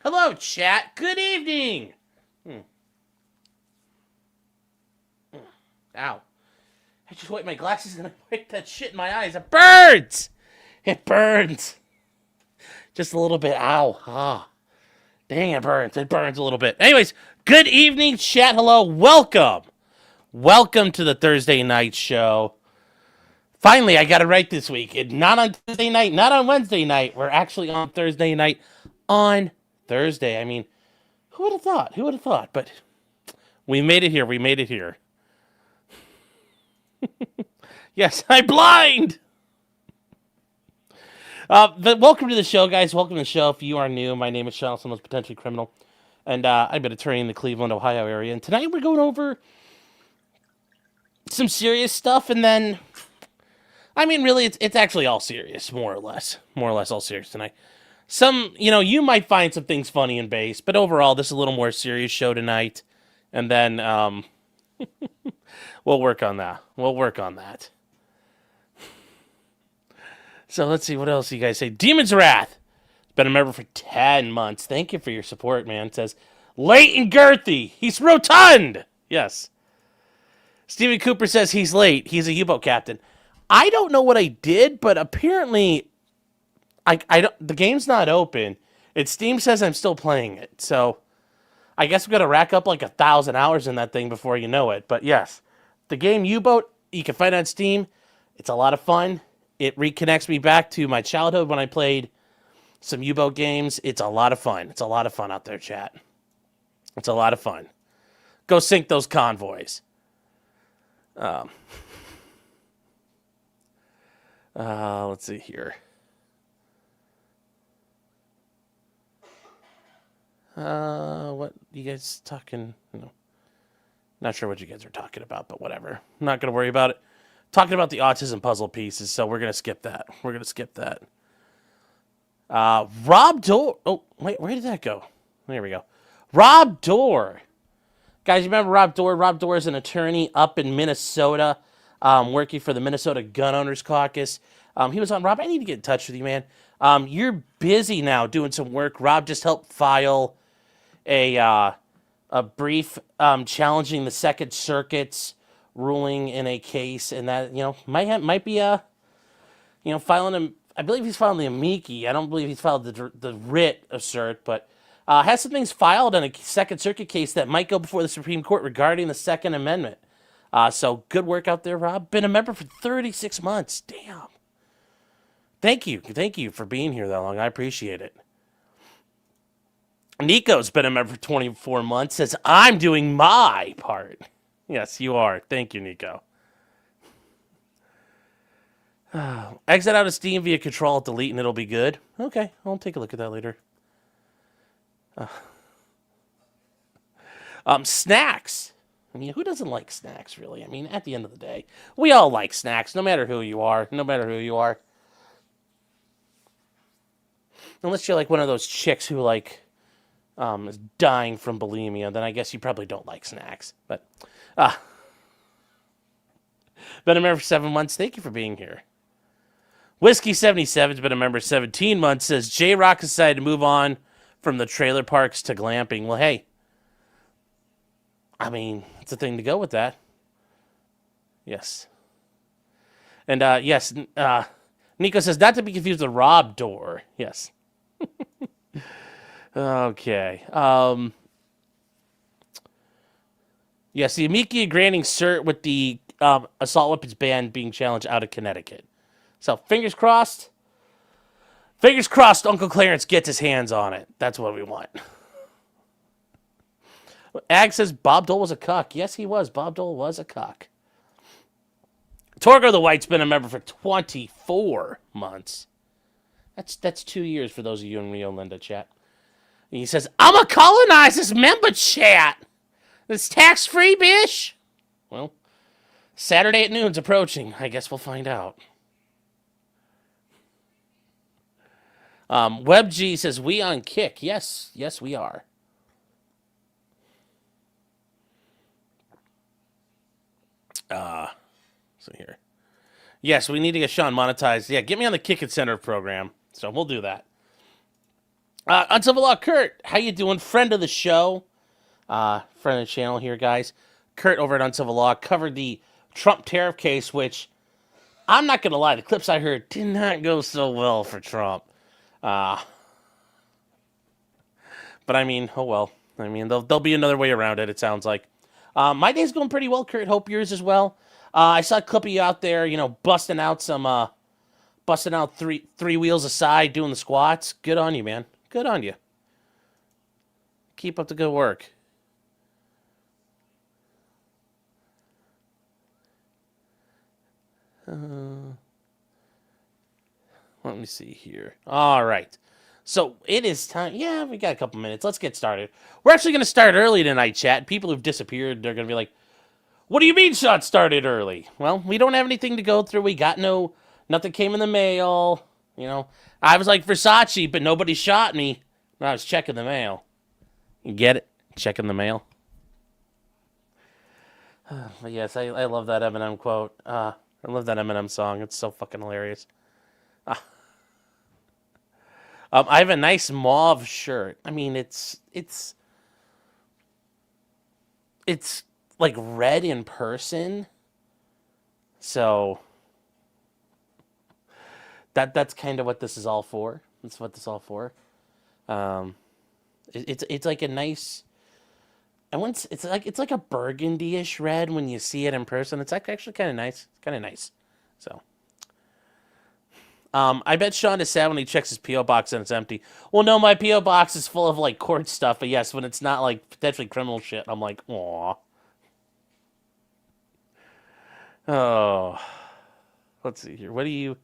Hello, chat. Good evening. Ow. I just wiped my glasses and I wiped that shit in my eyes. It burns! It burns. Just a little bit. Ow. Ah. Dang, it burns. It burns a little bit. Anyways, good evening, chat. Hello. Welcome. Welcome to the Thursday night show. Finally, I got it right this week. Not on Tuesday night, not on Wednesday night. We're actually on Thursday night. On Thursday. I mean, who would have thought? Who would have thought? But we made it here. We made it here. Yes, I'm blind. Welcome to the show, guys. Welcome to the show. If you are new, my name is Sean, also known as Potentially Criminal, and I've been attorney in the Cleveland, Ohio area. And tonight we're going over some serious stuff, and then, I mean, really, it's actually all serious, more or less all serious tonight. You might find some things funny and base, but overall, this is a little more serious show tonight, and then we'll work on that. So let's see, what else you guys say? Demon's Wrath. Been a member for 10 months. Thank you for your support, man. It says, late and girthy. He's rotund. Yes. Stephen Cooper says he's late. He's a U-boat captain. I don't know what I did, but apparently the game's not open. Steam says I'm still playing it. So I guess we've got to rack up like 1,000 hours in that thing before you know it. But yes, the game U-boat, you can find it on Steam. It's a lot of fun. It reconnects me back to my childhood when I played some U-boat games. It's a lot of fun. It's a lot of fun out there, chat. It's a lot of fun. Go sink those convoys. Let's see here. What you guys talking? No, not sure what you guys are talking about, but whatever. I'm not gonna worry about it. Talking about the autism puzzle pieces, so we're gonna skip that. Rob Dorr. Oh, wait, where did that go? There we go. Rob Dorr. Guys, you remember Rob Dorr? Rob Dorr is an attorney up in Minnesota, working for the Minnesota Gun Owners Caucus. He was on. Rob, I need to get in touch with you, man. You're busy now doing some work. Rob just helped file a brief challenging the Second Circuit's ruling in a case, and that might be filing him. I believe he's filed the amici. I don't believe he's filed the writ of cert, but has some things filed in a Second Circuit case that might go before the Supreme Court regarding the Second Amendment. So good work out there, Rob. Been a member for 36 months. Damn. Thank you for being here that long. I appreciate it. Nico's been a member for 24 months. Says I'm doing my part. Yes, you are. Thank you, Nico. Exit out of Steam via Control Delete and it'll be good. Okay, I'll take a look at that later. Snacks. I mean, who doesn't like snacks, really? I mean, at the end of the day, we all like snacks, no matter who you are. Unless you're like one of those chicks who is dying from bulimia, then I guess you probably don't like snacks. But been a member for 7 months. Thank you for being here. Whiskey77's been a member 17 months. Says J-Rock decided to move on from the trailer parks to glamping. Well, hey, I mean, it's a thing to go with that. Yes. And yes, Nico says not to be confused with Rob Dorr. Yes. Okay. Yes, the amici granting cert with the assault weapons ban being challenged out of Connecticut. So fingers crossed. Uncle Clarence gets his hands on it. That's what we want. Ag says Bob Dole was a cuck. Yes, he was. Bob Dole was a cuck. Torgo the White's been a member for 24 months. That's 2 years for those of you in Rio Linda chat. And he says, I'm a colonize this member chat. It's tax-free, bish. Well, Saturday at noon's approaching. I guess we'll find out. WebG says, we on Kick. Yes, we are. So here. Yes, we need to get Sean monetized. Yeah, get me on the Kick It Center program. So we'll do that. Uncivil Law Kurt, how you doing? Friend of the show. Friend of the channel here, guys. Kurt over at Uncivil Law covered the Trump tariff case, which, I'm not going to lie, the clips I heard did not go so well for Trump. But I mean, oh well. I mean, there'll be another way around it, it sounds like. My day's going pretty well, Kurt. Hope yours as well. I saw a clip of you out there, busting out three wheels aside, doing the squats. Good on you, man. Good on you. Keep up the good work. Let me see here. All right. So it is time. Yeah, we got a couple minutes. Let's get started. We're actually going to start early tonight, chat. People who've disappeared, they're going to be like, what do you mean shot started early? Well, we don't have anything to go through. We got nothing came in the mail. I was like Versace, but nobody shot me when I was checking the mail. You get it? Checking the mail. But yes, I love that Eminem quote. I love that Eminem song. It's so fucking hilarious. I have a nice mauve shirt. I mean, it's like red in person. So that's kind of what this is all for. That's what this is all for. It's like a nice. It's like a burgundy-ish red when you see it in person. It's actually kind of nice. It's kind of nice. So. I bet Sean is sad when he checks his P.O. box and it's empty. Well, no, my P.O. box is full of, like, court stuff. But, yes, when it's not, like, potentially criminal shit, I'm like, aw. Oh. Let's see here. What do you...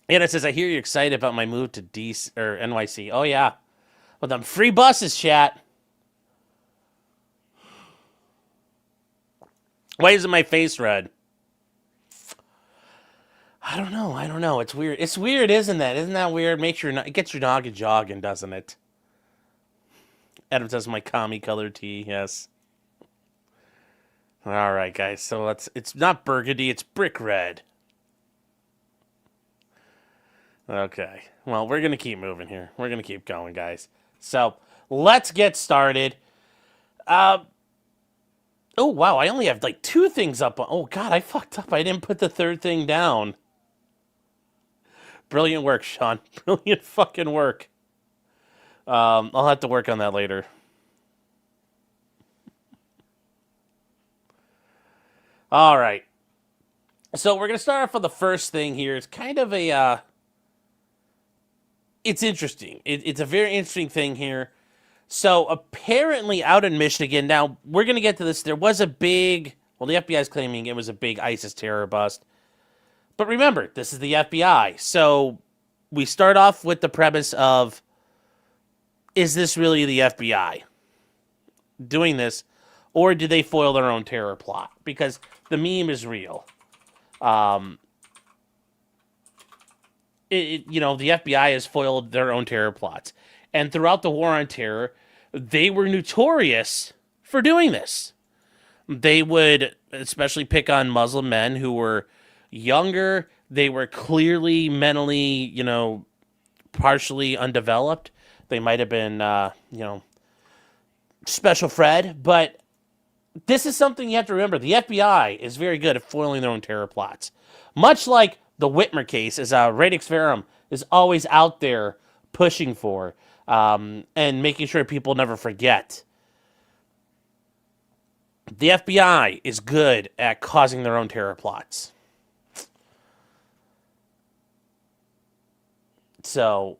Anna says, I hear you're excited about my move to NYC. Oh, yeah. Well, them free buses, chat. Why isn't my face red? I don't know. It's weird. It's weird, isn't that? Isn't that weird? It gets your noggin jogging, doesn't it? Adam says my commie colored tee. Yes. All right, guys. So it's not burgundy. It's brick red. Okay. Well, we're gonna keep moving here. We're gonna keep going, guys. So let's get started. Oh wow, I only have like 2 things up. Oh god, I fucked up. I didn't put the 3rd thing down. Brilliant work, Sean. Brilliant fucking work. I'll have to work on that later. All right. So we're going to start off with the first thing here. It's kind of a... it's interesting. It's a very interesting thing here. So apparently out in Michigan... Now, we're going to get to this. There was a big... Well, the FBI is claiming it was a big ISIS terror bust. But remember, this is the FBI. So we start off with the premise of, is this really the FBI doing this? Or did they foil their own terror plot? Because the meme is real. The FBI has foiled their own terror plots. And throughout the war on terror, they were notorious for doing this. They would especially pick on Muslim men who were younger. They were clearly mentally, partially undeveloped. They might have been, special Fred. But this is something you have to remember. The FBI is very good at foiling their own terror plots. Much like the Whitmer case, as Radix Verum is always out there pushing for and making sure people never forget. The FBI is good at causing their own terror plots. So,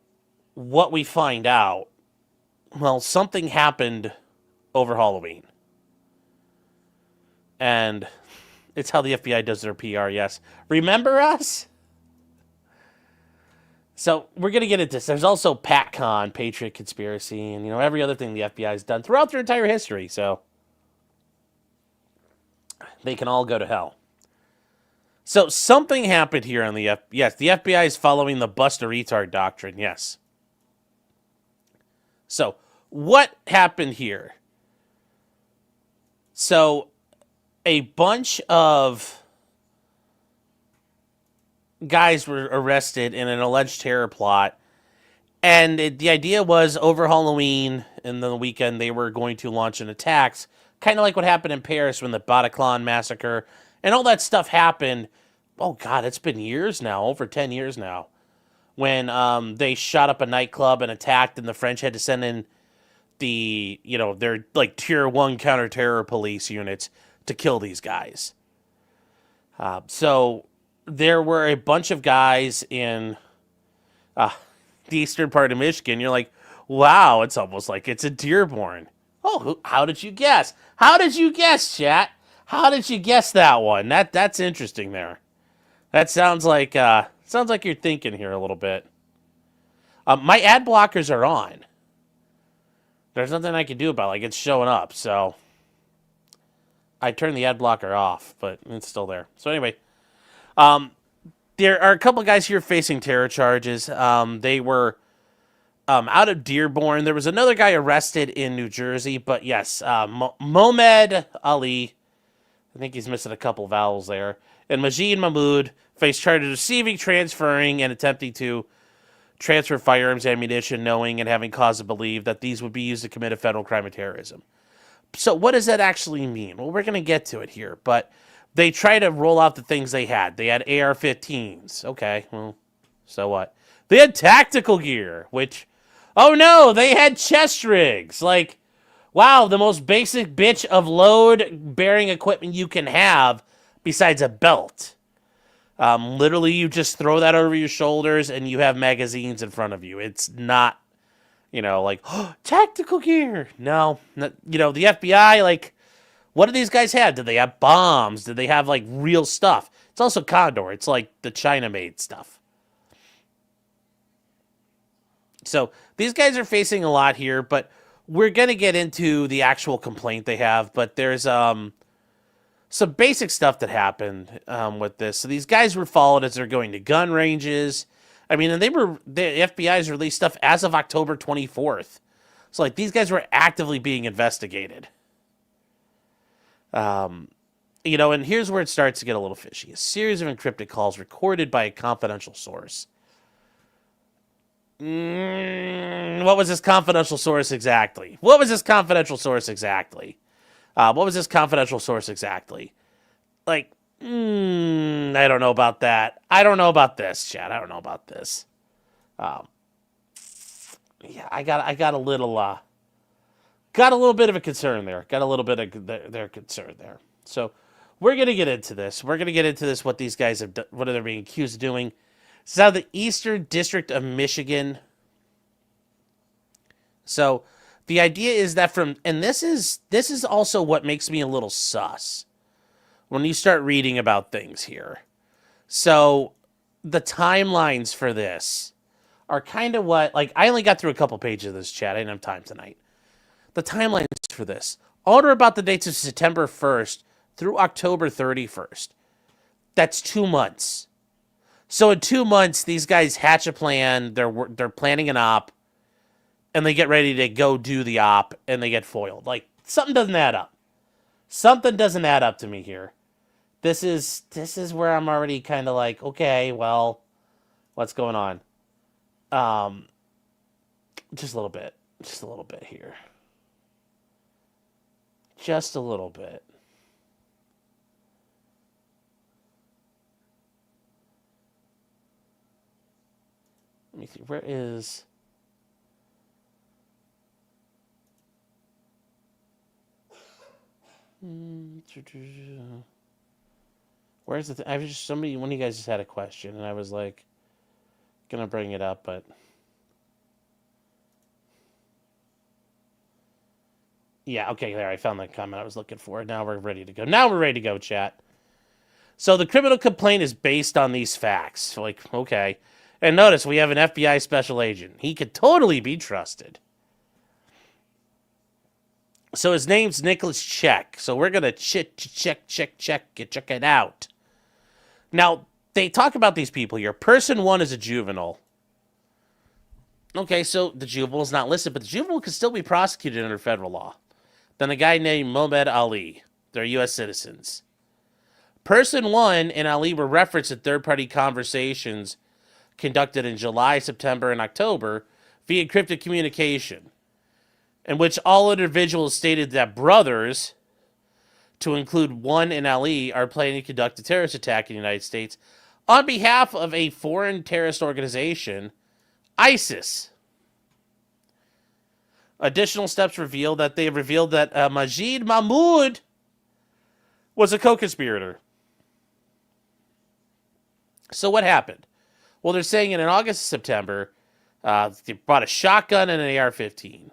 what we find out, well, something happened over Halloween. And it's how the FBI does their PR, yes. Remember us? So, we're going to get into this. There's also PatCon, Patriot Conspiracy, and, every other thing the FBI has done throughout their entire history. So, they can all go to hell. So, something happened here on the Yes, the FBI is following the bust a retard doctrine, yes. So, what happened here? So, a bunch of guys were arrested in an alleged terror plot And the idea was over Halloween and the weekend they were going to launch an attacks, kind of like what happened in Paris when the Bataclan massacre and all that stuff happened. Oh God, it's been years now, over 10 years now, when they shot up a nightclub and attacked, and the French had to send in their like tier 1 counter-terror police units to kill these guys. So there were a bunch of guys in the eastern part of Michigan. You're like, wow, it's almost like it's a Dearborn. Oh, how did you guess? How did you guess, chat? How did you guess that one? That's interesting there. That sounds like you're thinking here a little bit. My ad blockers are on. There's nothing I can do about it. Like, it's showing up, so I turned the ad blocker off, but it's still there. So anyway, there are a couple of guys here facing terror charges. They were out of Dearborn. There was another guy arrested in New Jersey, but yes, Mohamed Ali, I think he's missing a couple vowels there, and Majid Mahmoud faced charges of receiving, transferring, and attempting to transfer firearms, ammunition, knowing and having cause to believe that these would be used to commit a federal crime of terrorism. So what does that actually mean? Well, we're going to get to it here, but they try to roll out the things they had. They had AR-15s. Okay, well, so what? They had tactical gear, which, oh no, they had chest rigs. Like, wow, the most basic bitch of load-bearing equipment you can have besides a belt. Literally, you just throw that over your shoulders and you have magazines in front of you. It's not, like, oh, tactical gear. No, the FBI, like, what do these guys have? Did they have bombs? Did they have, like, real stuff? It's also Condor. It's like the China-made stuff. So these guys are facing a lot here, but we're going to get into the actual complaint they have. But there's some basic stuff that happened with this. So these guys were followed as they're going to gun ranges. I mean, and the FBI's released stuff as of October 24th. So, like, these guys were actively being investigated. And here's where it starts to get a little fishy. A series of encrypted calls recorded by a confidential source. What was this confidential source exactly? Like, I don't know about that. I don't know about this, Chad. I don't know about this. Yeah, I got a little bit of a concern there. Got a little bit of their concern there. So we're gonna get into this. What these guys have done, what they're being accused of doing. This is out of the Eastern District of Michigan. So the idea is that and this is also what makes me a little sus when you start reading about things here. So the timelines for this are kind of what, like, I only got through a couple pages of this, chat. I didn't have time tonight. The timelines for this, all are about the dates of September 1st through October 31st. That's 2 months. So in 2 months, these guys hatch a plan. They're planning an op, and they get ready to go do the op, and they get foiled. Like, something doesn't add up. Something doesn't add up to me here. This is where I'm already kind of like, okay, well, what's going on? Just a little bit here. Just a little bit. Let me see. Where is... Where's the I was just one of you guys just had a question, and I was like, gonna bring it up, but yeah, okay, there, I found that comment I was looking for. Now we're ready to go. Chat. So the criminal complaint is based on these facts. Like, okay. And notice we have an FBI special agent. He could totally be trusted. So his name's Nicholas Check. So we're gonna check it out. Now, they talk about these people here. Person 1 is a juvenile. Okay, so the juvenile's not listed, but the juvenile can still be prosecuted under federal law. Then a guy named Mohamed Ali. They're U.S. citizens. Person 1 and Ali were referenced in third-party conversations conducted in July, September, and October via encrypted communication, in which all individuals stated that brothers, to include one in Ali, are planning to conduct a terrorist attack in the United States on behalf of a foreign terrorist organization, ISIS. Additional steps reveal that they revealed that Majid Mahmoud was a co-conspirator. So what happened? Well, they're saying in August and September, they bought a shotgun and an AR-15,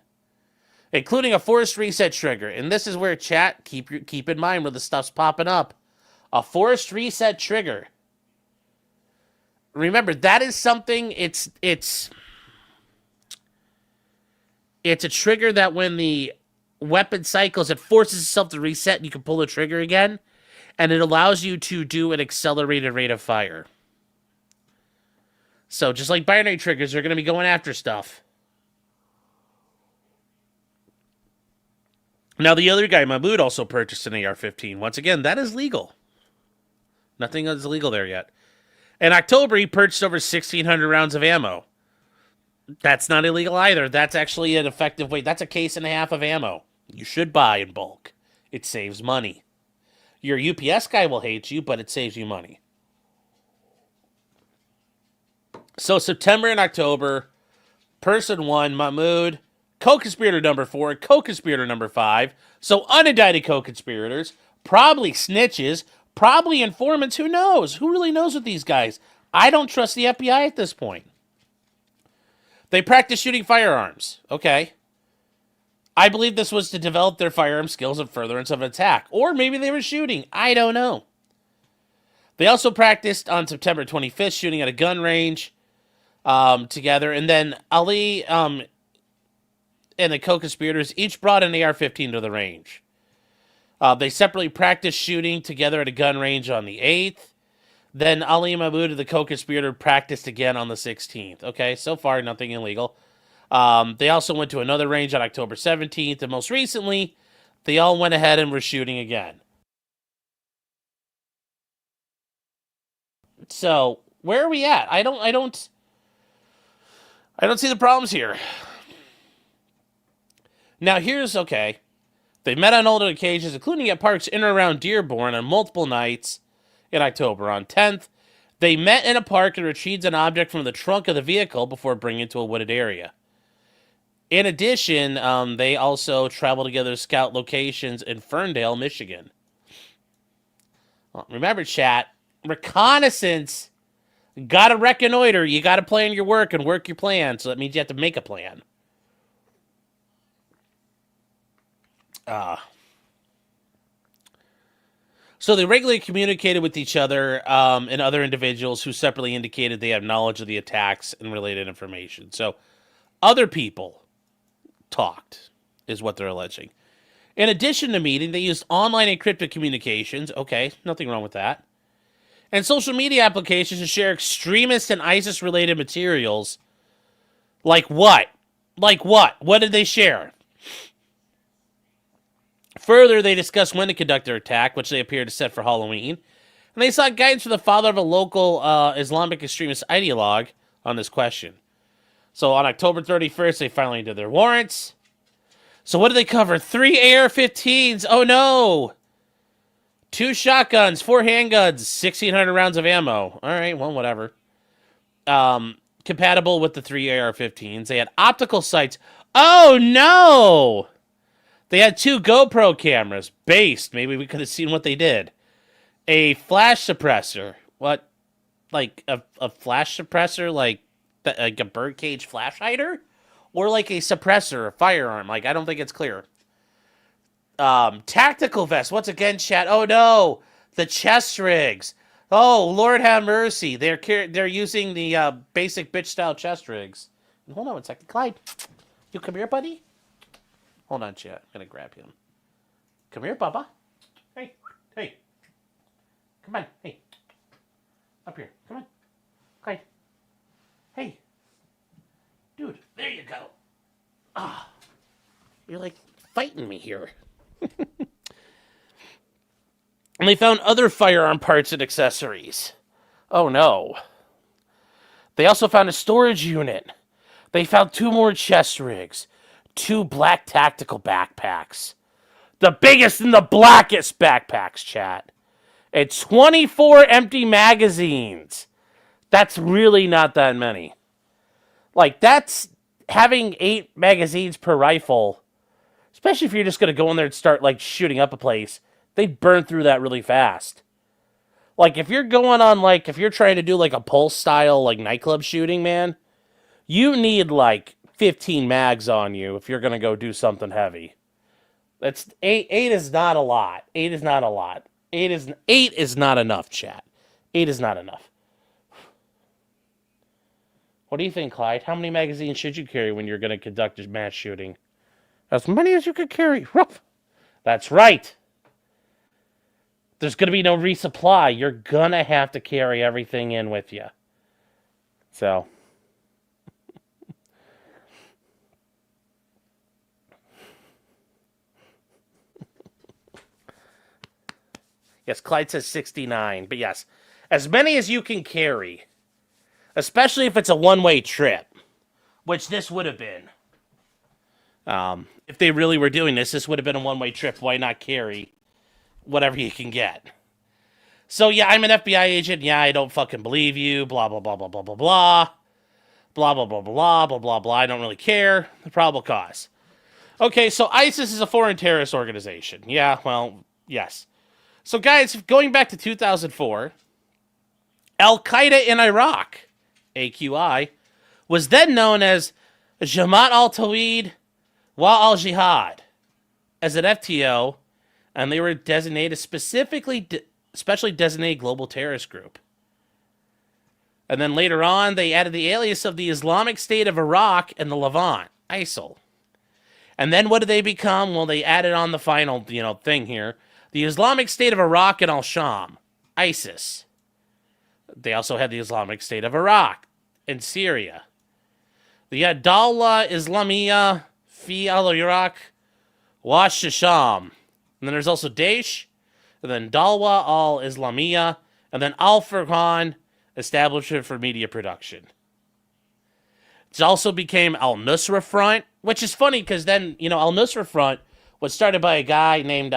including a forced reset trigger. And this is where, chat, keep in mind where the stuff's popping up. A forced reset trigger. Remember, that is something, it's a trigger that when the weapon cycles, it forces itself to reset and you can pull the trigger again. And it allows you to do an accelerated rate of fire. So just like binary triggers, they're going to be going after stuff. Now, the other guy, Mahmoud, also purchased an AR-15. Once again, that is legal. Nothing is illegal there yet. In October, he purchased over 1,600 rounds of ammo. That's not illegal either. That's actually an effective way. That's a case and a half of ammo. You should buy in bulk. It saves money. Your UPS guy will hate you, but it saves you money. So September and October, person 1, Mahmoud, co-conspirator number 4, co-conspirator number 5. So unindicted co-conspirators, probably snitches, probably informants. Who knows? Who really knows with these guys? I don't trust the FBI at this point. They practice shooting firearms. Okay. I believe this was to develop their firearm skills in furtherance of an attack. Or maybe they were shooting. I don't know. They also practiced on September 25th shooting at a gun range together. And then Ali and the co-conspirators each brought an AR-15 to the range. They separately practiced shooting together at a gun range on the 8th. Then Ali Mahmoud, the co-conspirator, practiced again on the 16th. Okay, so far, nothing illegal. They also went to another range on October 17th. And most recently, they all went ahead and were shooting again. So, where are we at? I don't see the problems here. Now, here's, okay. They met on multiple occasions, including at parks in and around Dearborn on multiple nights in October. On 10th, they met in a park and retrieved an object from the trunk of the vehicle before bringing it to a wooded area. In addition, they also traveled together to scout locations in Ferndale, Michigan. Well, remember, chat, reconnaissance, gotta reconnoiter. You gotta plan your work and work your plan, so that means you have to make a plan. So they regularly communicated with each other and other individuals who separately indicated they have knowledge of the attacks and related information. So other people talked, is what they're alleging. In addition to meeting, they used online encrypted communications. Okay, nothing wrong with that. And social media applications to share extremist and ISIS-related materials. Like what? Like what? What did they share? Further, they discussed when to conduct their attack, which they appeared to set for Halloween. And they sought guidance from the father of a local Islamic extremist ideologue on this question. So on October 31st, they finally did their warrants. So what did they cover? 3 AR-15s. Oh, no. 2 shotguns, 4 handguns, 1,600 rounds of ammo. All right, well, whatever. Compatible with the 3 AR-15s. They had optical sights. Oh, no. They had 2 GoPro cameras. Based. Maybe we could have seen what they did. A flash suppressor. What? Like a flash suppressor? Like a birdcage flash hider? Or like a suppressor, a firearm? Like, I don't think it's clear. Tactical vest. Once again, chat. Oh, no. The chest rigs. Oh, Lord have mercy. They're using the basic bitch-style chest rigs. Hold on one second. Clyde, you come here, buddy? Hold on, chat. I'm going to grab him. Come here, Bubba. Hey. Hey. Come on. Hey. Up here. Come on. Clyde. Hey. Dude, there you go. Ah. You're like fighting me here. And they found other firearm parts and accessories. Oh, no. They also found a storage unit. They found 2 more chest rigs, 2 black tactical backpacks, the biggest and the blackest backpacks, chat, and 24 empty magazines. That's really not that many. Like, that's having 8 magazines per rifle, especially if you're just going to go in there and start, like, shooting up a place. They burn through that really fast. Like, if you're going on, like, if you're trying to do, like, a Pulse-style, like, nightclub shooting, man, you need, like, 15 mags on you if you're going to go do something heavy. That's 8 is not a lot. 8 is not a lot. 8 is not enough, chat. 8 is not enough. What do you think, Clyde? How many magazines should you carry when you're going to conduct a mass shooting? As many as you could carry. That's right. There's going to be no resupply. You're going to have to carry everything in with you. So. Yes, Clyde says 69. But yes, as many as you can carry. Especially if it's a one-way trip. Which this would have been. If they really were doing this, this would have been a one-way trip. Why not carry whatever you can get? So, yeah, I'm an FBI agent. Yeah, I don't fucking believe you. Blah, blah, blah, blah, blah, blah, blah. Blah, blah, blah, blah, blah, blah, blah. I don't really care. The probable cause. Okay, so ISIS is a foreign terrorist organization. Yeah, well, yes. So, guys, going back to 2004, Al-Qaeda in Iraq, AQI, was then known as Jamaat al-Tawhid wa al-Jihad as an FTO, and they were designated specially designated global terrorist group. And then later on, they added the alias of the Islamic State of Iraq and the Levant, ISIL. And then what did they become? Well, they added on the final, thing here. The Islamic State of Iraq and Al-Sham, ISIS. They also had the Islamic State of Iraq and Syria. The Dawla Islamiyya fi al-Iraq wa Sham. And then there's also Daesh, and then Dawla al-Islamiyya, and then Al-Furqan, Establishment for Media Production. It also became Al-Nusra Front, which is funny because then, Al-Nusra Front was started by a guy named,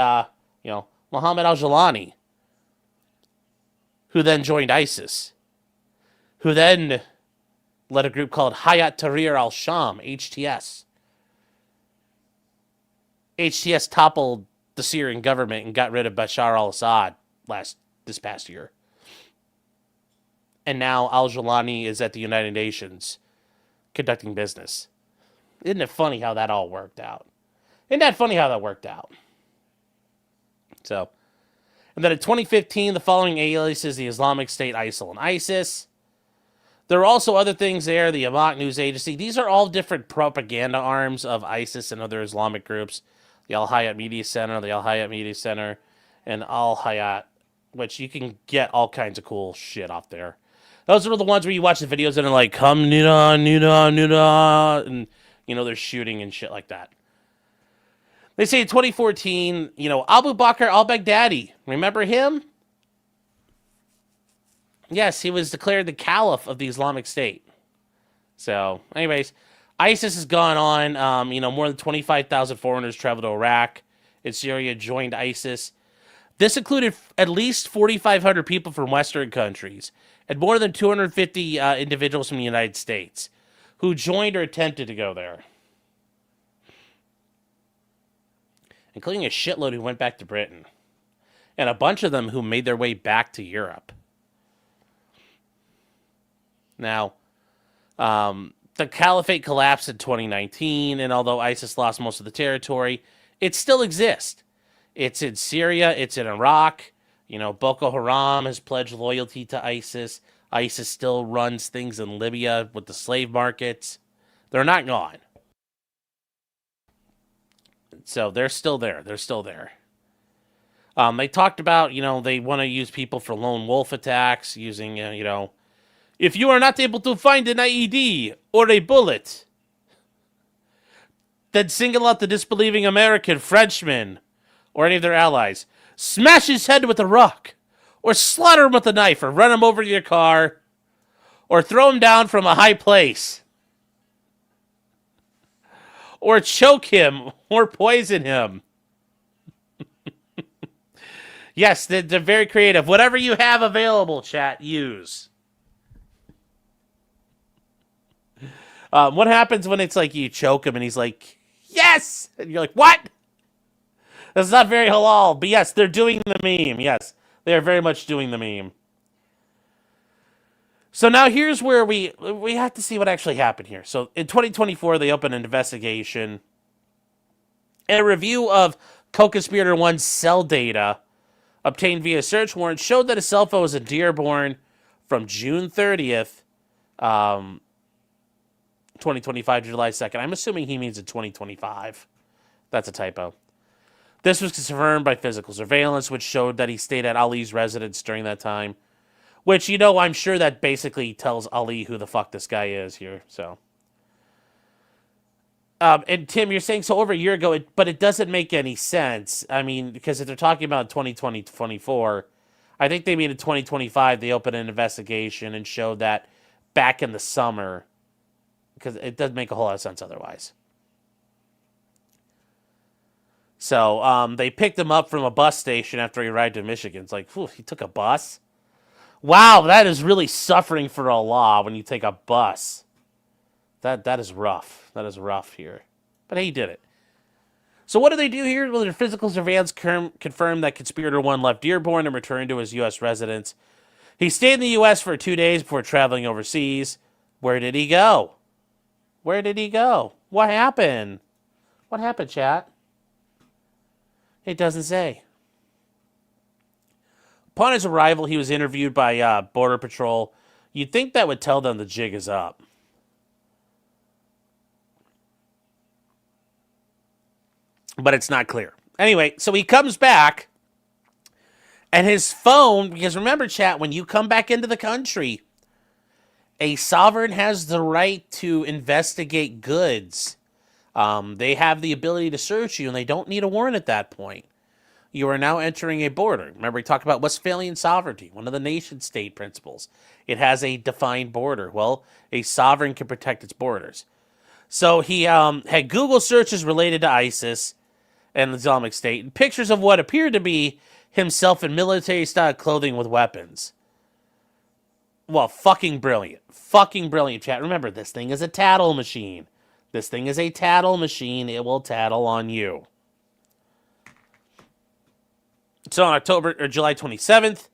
Muhammad al-Jalani, who then joined ISIS, who then led a group called Hayat Tahrir al-Sham, HTS. HTS toppled the Syrian government and got rid of Bashar al-Assad this past year. And now al-Jalani is at the United Nations conducting business. Isn't it funny how that all worked out? So, and then in 2015, the following aliases, the Islamic State, ISIL, and ISIS. There are also other things there, the Iraq News Agency. These are all different propaganda arms of ISIS and other Islamic groups. The Al-Hayat Media Center, and Al-Hayat, which you can get all kinds of cool shit off there. Those are the ones where you watch the videos and they're like, come, Nida, and, they're shooting and shit like that. They say in 2014, Abu Bakr al-Baghdadi, remember him? Yes, he was declared the caliph of the Islamic State. So, anyways, ISIS has gone on. More than 25,000 foreigners traveled to Iraq and Syria, joined ISIS. This included at least 4,500 people from Western countries and more than 250 individuals from the United States who joined or attempted to go there, including a shitload who went back to Britain, and a bunch of them who made their way back to Europe. Now, the caliphate collapsed in 2019, and although ISIS lost most of the territory, it still exists. It's in Syria, it's in Iraq. Boko Haram has pledged loyalty to ISIS. ISIS still runs things in Libya with the slave markets. They're not gone. So they're still there. They talked about, they want to use people for lone wolf attacks using, if you are not able to find an IED or a bullet, then single out the disbelieving American, Frenchman, or any of their allies. Smash his head with a rock, or slaughter him with a knife, or run him over to your car, or throw him down from a high place. or choke him, or poison him. Yes, they're very creative. Whatever you have available, chat, use. What happens when it's like you choke him and he's like, yes! And you're like, what? That's not very halal. But yes, they're doing the meme. Yes, they are very much doing the meme. So now here's where we have to see what actually happened here. So in 2024, they opened an investigation. And a review of co-conspirator one's cell data obtained via search warrant showed that his cell phone was in Dearborn from June 30th, 2025 to July 2nd. I'm assuming he means in 2025. That's a typo. This was confirmed by physical surveillance, which showed that he stayed at Ali's residence during that time. Which, you know, I'm sure that basically tells Ali who the fuck this guy is here. So, and Tim, you're saying so over a year ago, but it doesn't make any sense. I mean, because if they're talking about 2020, 24, I think they mean in 2025 they opened an investigation and showed that back in the summer, because it doesn't make a whole lot of sense otherwise. So they picked him up from a bus station after he arrived in Michigan. It's like, he took a bus? Wow, that is really suffering for Allah when you take a bus. That is rough. That is rough here. But hey, he did it. So what do they do here? Well, their physical surveillance confirmed that conspirator one left Dearborn and returned to his U.S. residence. He stayed in the U.S. for 2 days before traveling overseas. Where did he go? Where did he go? What happened? What happened, chat? It doesn't say. Upon his arrival, he was interviewed by Border Patrol. You'd think that would tell them the jig is up. But it's not clear. Anyway, so he comes back, and his phone, because remember, chat, when you come back into the country, a sovereign has the right to investigate goods. They have the ability to search you, and they don't need a warrant at that point. You are now entering a border. Remember, we talked about Westphalian sovereignty, one of the nation-state principles. It has a defined border. Well, a sovereign can protect its borders. So he had Google searches related to ISIS and the Islamic State, and pictures of what appeared to be himself in military-style clothing with weapons. Well, fucking brilliant. Fucking brilliant, chat. Remember, this thing is a tattle machine. This thing is a tattle machine. It will tattle on you. So on July 27th,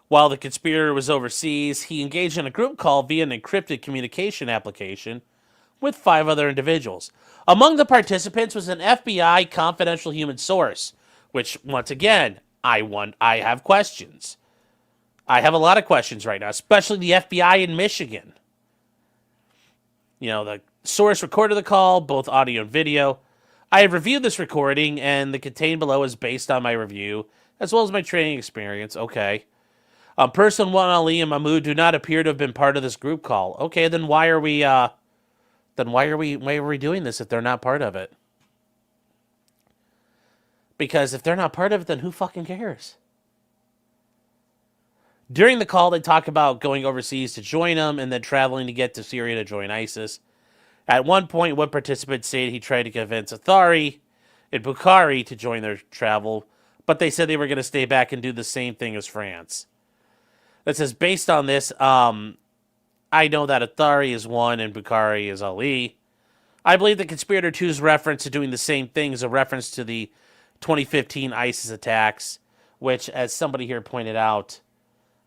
while the conspirator was overseas, he engaged in a group call via an encrypted communication application with 5 other individuals. Among the participants was an FBI confidential human source, which, once again, I have questions. I have a lot of questions right now, especially the FBI in Michigan. You know, the source recorded the call, both audio and video. I have reviewed this recording, and the contained below is based on my review, as well as my training experience. Okay. Person 1, Ali, and Mahmoud do not appear to have been part of this group call. Okay, then why are we doing this if they're not part of it? Because if they're not part of it, then who fucking cares? During the call, they talk about going overseas to join them and then traveling to get to Syria to join ISIS. At one point, one participant stated he tried to convince Athari and Bukhari to join their travel, but they said they were going to stay back and do the same thing as France. That says, based on this, I know that Athari is one and Bukhari is Ali. I believe the Conspirator 2's reference to doing the same thing is a reference to the 2015 ISIS attacks, which, as somebody here pointed out,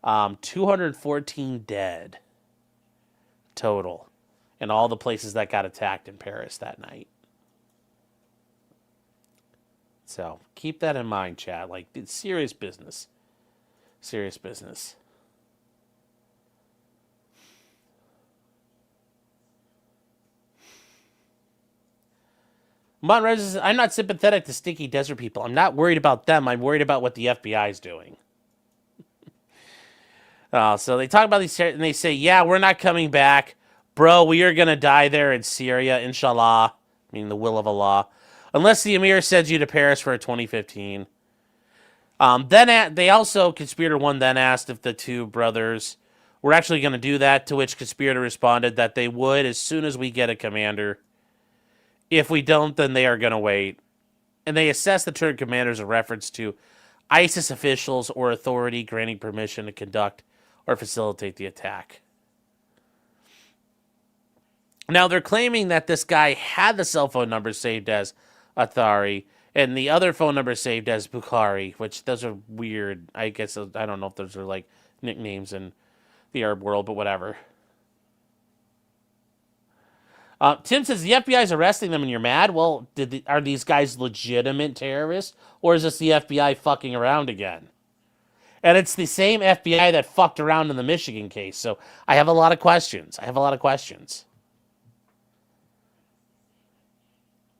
214 dead total in all the places that got attacked in Paris that night. So keep that in mind, chat. Like, it's serious business. Serious business. Monrez says, I'm not sympathetic to stinky desert people. I'm not worried about them. I'm worried about what the FBI is doing. So they talk about these, and they say, yeah, we're not coming back. Bro, we are going to die there in Syria, inshallah, meaning the will of Allah, unless the Emir sends you to Paris for a 2015. Then they also, Conspirator 1 then asked if the 2 brothers were actually going to do that, to which Conspirator responded that they would as soon as we get a commander. If we don't, then they are going to wait. And they assess the term commander as a reference to ISIS officials or authority granting permission to conduct or facilitate the attack. Now, they're claiming that this guy had the cell phone number saved as Athari and the other phone number saved as Bukhari, which those are weird. I guess I don't know if those are like nicknames in the Arab world, but whatever. Tim says the FBI is arresting them and you're mad? Well, are these guys legitimate terrorists? Or is this the FBI fucking around again? And it's the same FBI that fucked around in the Michigan case. So I have a lot of questions.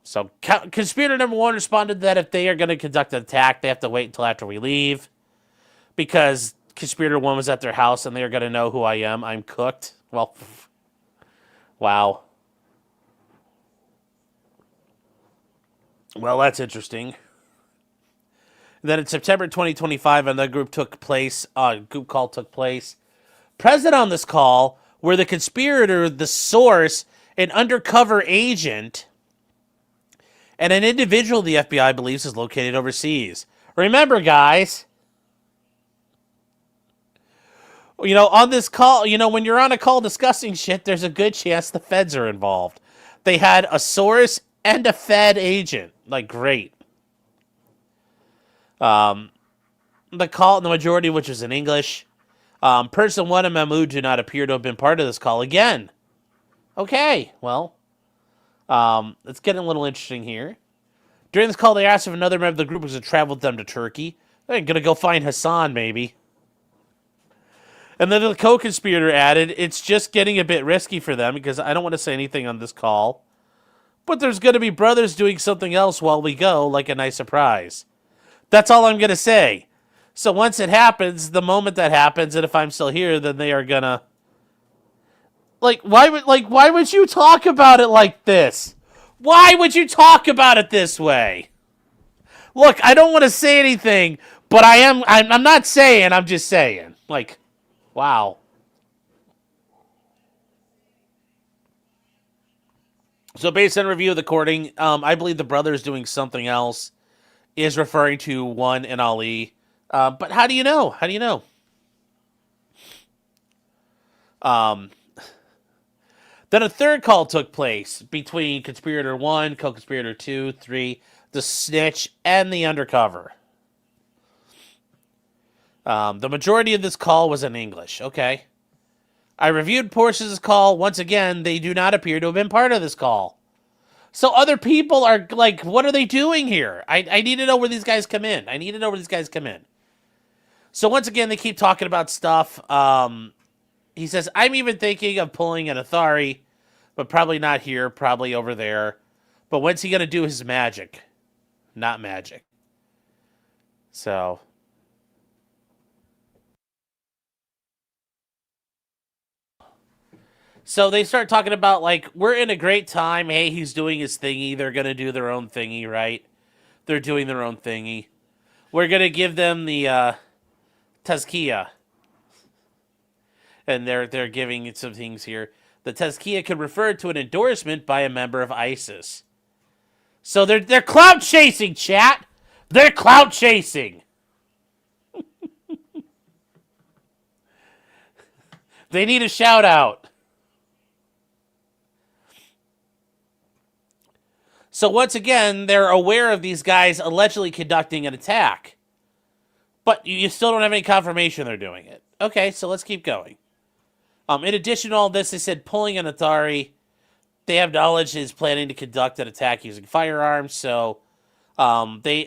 So conspirator number 1 responded that if they are going to conduct an attack, they have to wait until after we leave. Because conspirator 1 was at their house and they're going to know who I am. I'm cooked. Well, wow. Well, that's interesting. Then in September 2025, another group call took place. Present on this call were the conspirator, the source, an undercover agent, and an individual the FBI believes is located overseas. Remember, guys, on this call, when you're on a call discussing shit, there's a good chance the feds are involved. They had a source and a Fed agent. Great. The call, the majority of which is in English. Person 1 and Mahmoud do not appear to have been part of this call again. Okay, well, it's getting a little interesting here. During this call, they asked if another member of the group was to travel with them to Turkey. They're going to go find Hassan, maybe. And then the co-conspirator added, it's just getting a bit risky for them because I don't want to say anything on this call. But there's going to be brothers doing something else while we go, like a nice surprise. That's all I'm going to say. So once it happens, the moment that happens, and if I'm still here, then they are going to... why would you talk about it like this? Why would you talk about it this way? Look, I don't want to say anything, but I'm not saying, I'm just saying. Wow. So based on review of the recording, I believe the brothers doing something else is referring to 1 and Ali. But how do you know? Then a third call took place between conspirator 1, co-conspirator 2, 3, the snitch, and the undercover. The majority of this call was in English. Okay. I reviewed portions of this call. Once again, they do not appear to have been part of this call. So other people are what are they doing here? I need to know where these guys come in. So once again, they keep talking about stuff. He says, I'm even thinking of pulling an Athari, but probably not here, probably over there. But when's he going to do his magic? Not magic. So... So they start talking about, we're in a great time. Hey, he's doing his thingy. They're going to do their own thingy, right? They're doing their own thingy. We're going to give them the tazkiyah. And they're giving it some things here. The tazkiyah could refer to an endorsement by a member of ISIS. So they're clout chasing, chat. They're clout chasing. They need a shout out. So once again, they're aware of these guys allegedly conducting an attack. But you still don't have any confirmation they're doing it. Okay, so let's keep going. In addition to all this, they said pulling an Athari, they have knowledge is planning to conduct an attack using firearms. So they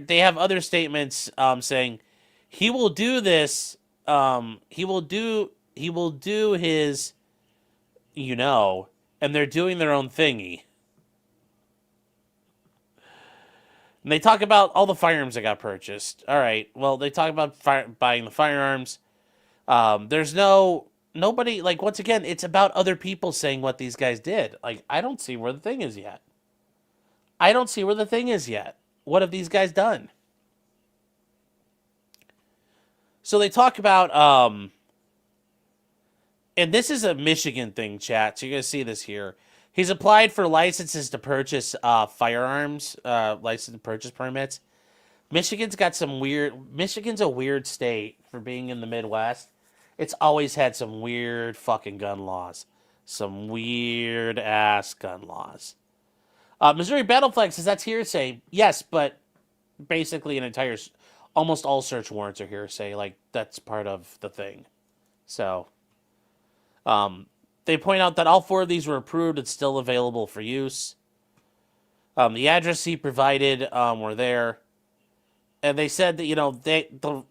have other statements saying he will do this. He will do his, and they're doing their own thingy. And they talk about all the firearms that got purchased. All right. Well, they talk about buying the firearms. There's nobody, once again, it's about other people saying what these guys did. I don't see where the thing is yet. What have these guys done? So they talk about, and this is a Michigan thing, chat. So you're going to see this here. He's applied for licenses to purchase firearms, license purchase permits. Michigan's a weird state for being in the Midwest. It's always had some weird fucking gun laws. Some weird ass gun laws. Missouri Battle Flag says that's hearsay. Yes, but basically almost all search warrants are hearsay. Like, that's part of the thing. So, they point out that all 4 of these were approved and still available for use. The address he provided were there. And they said that,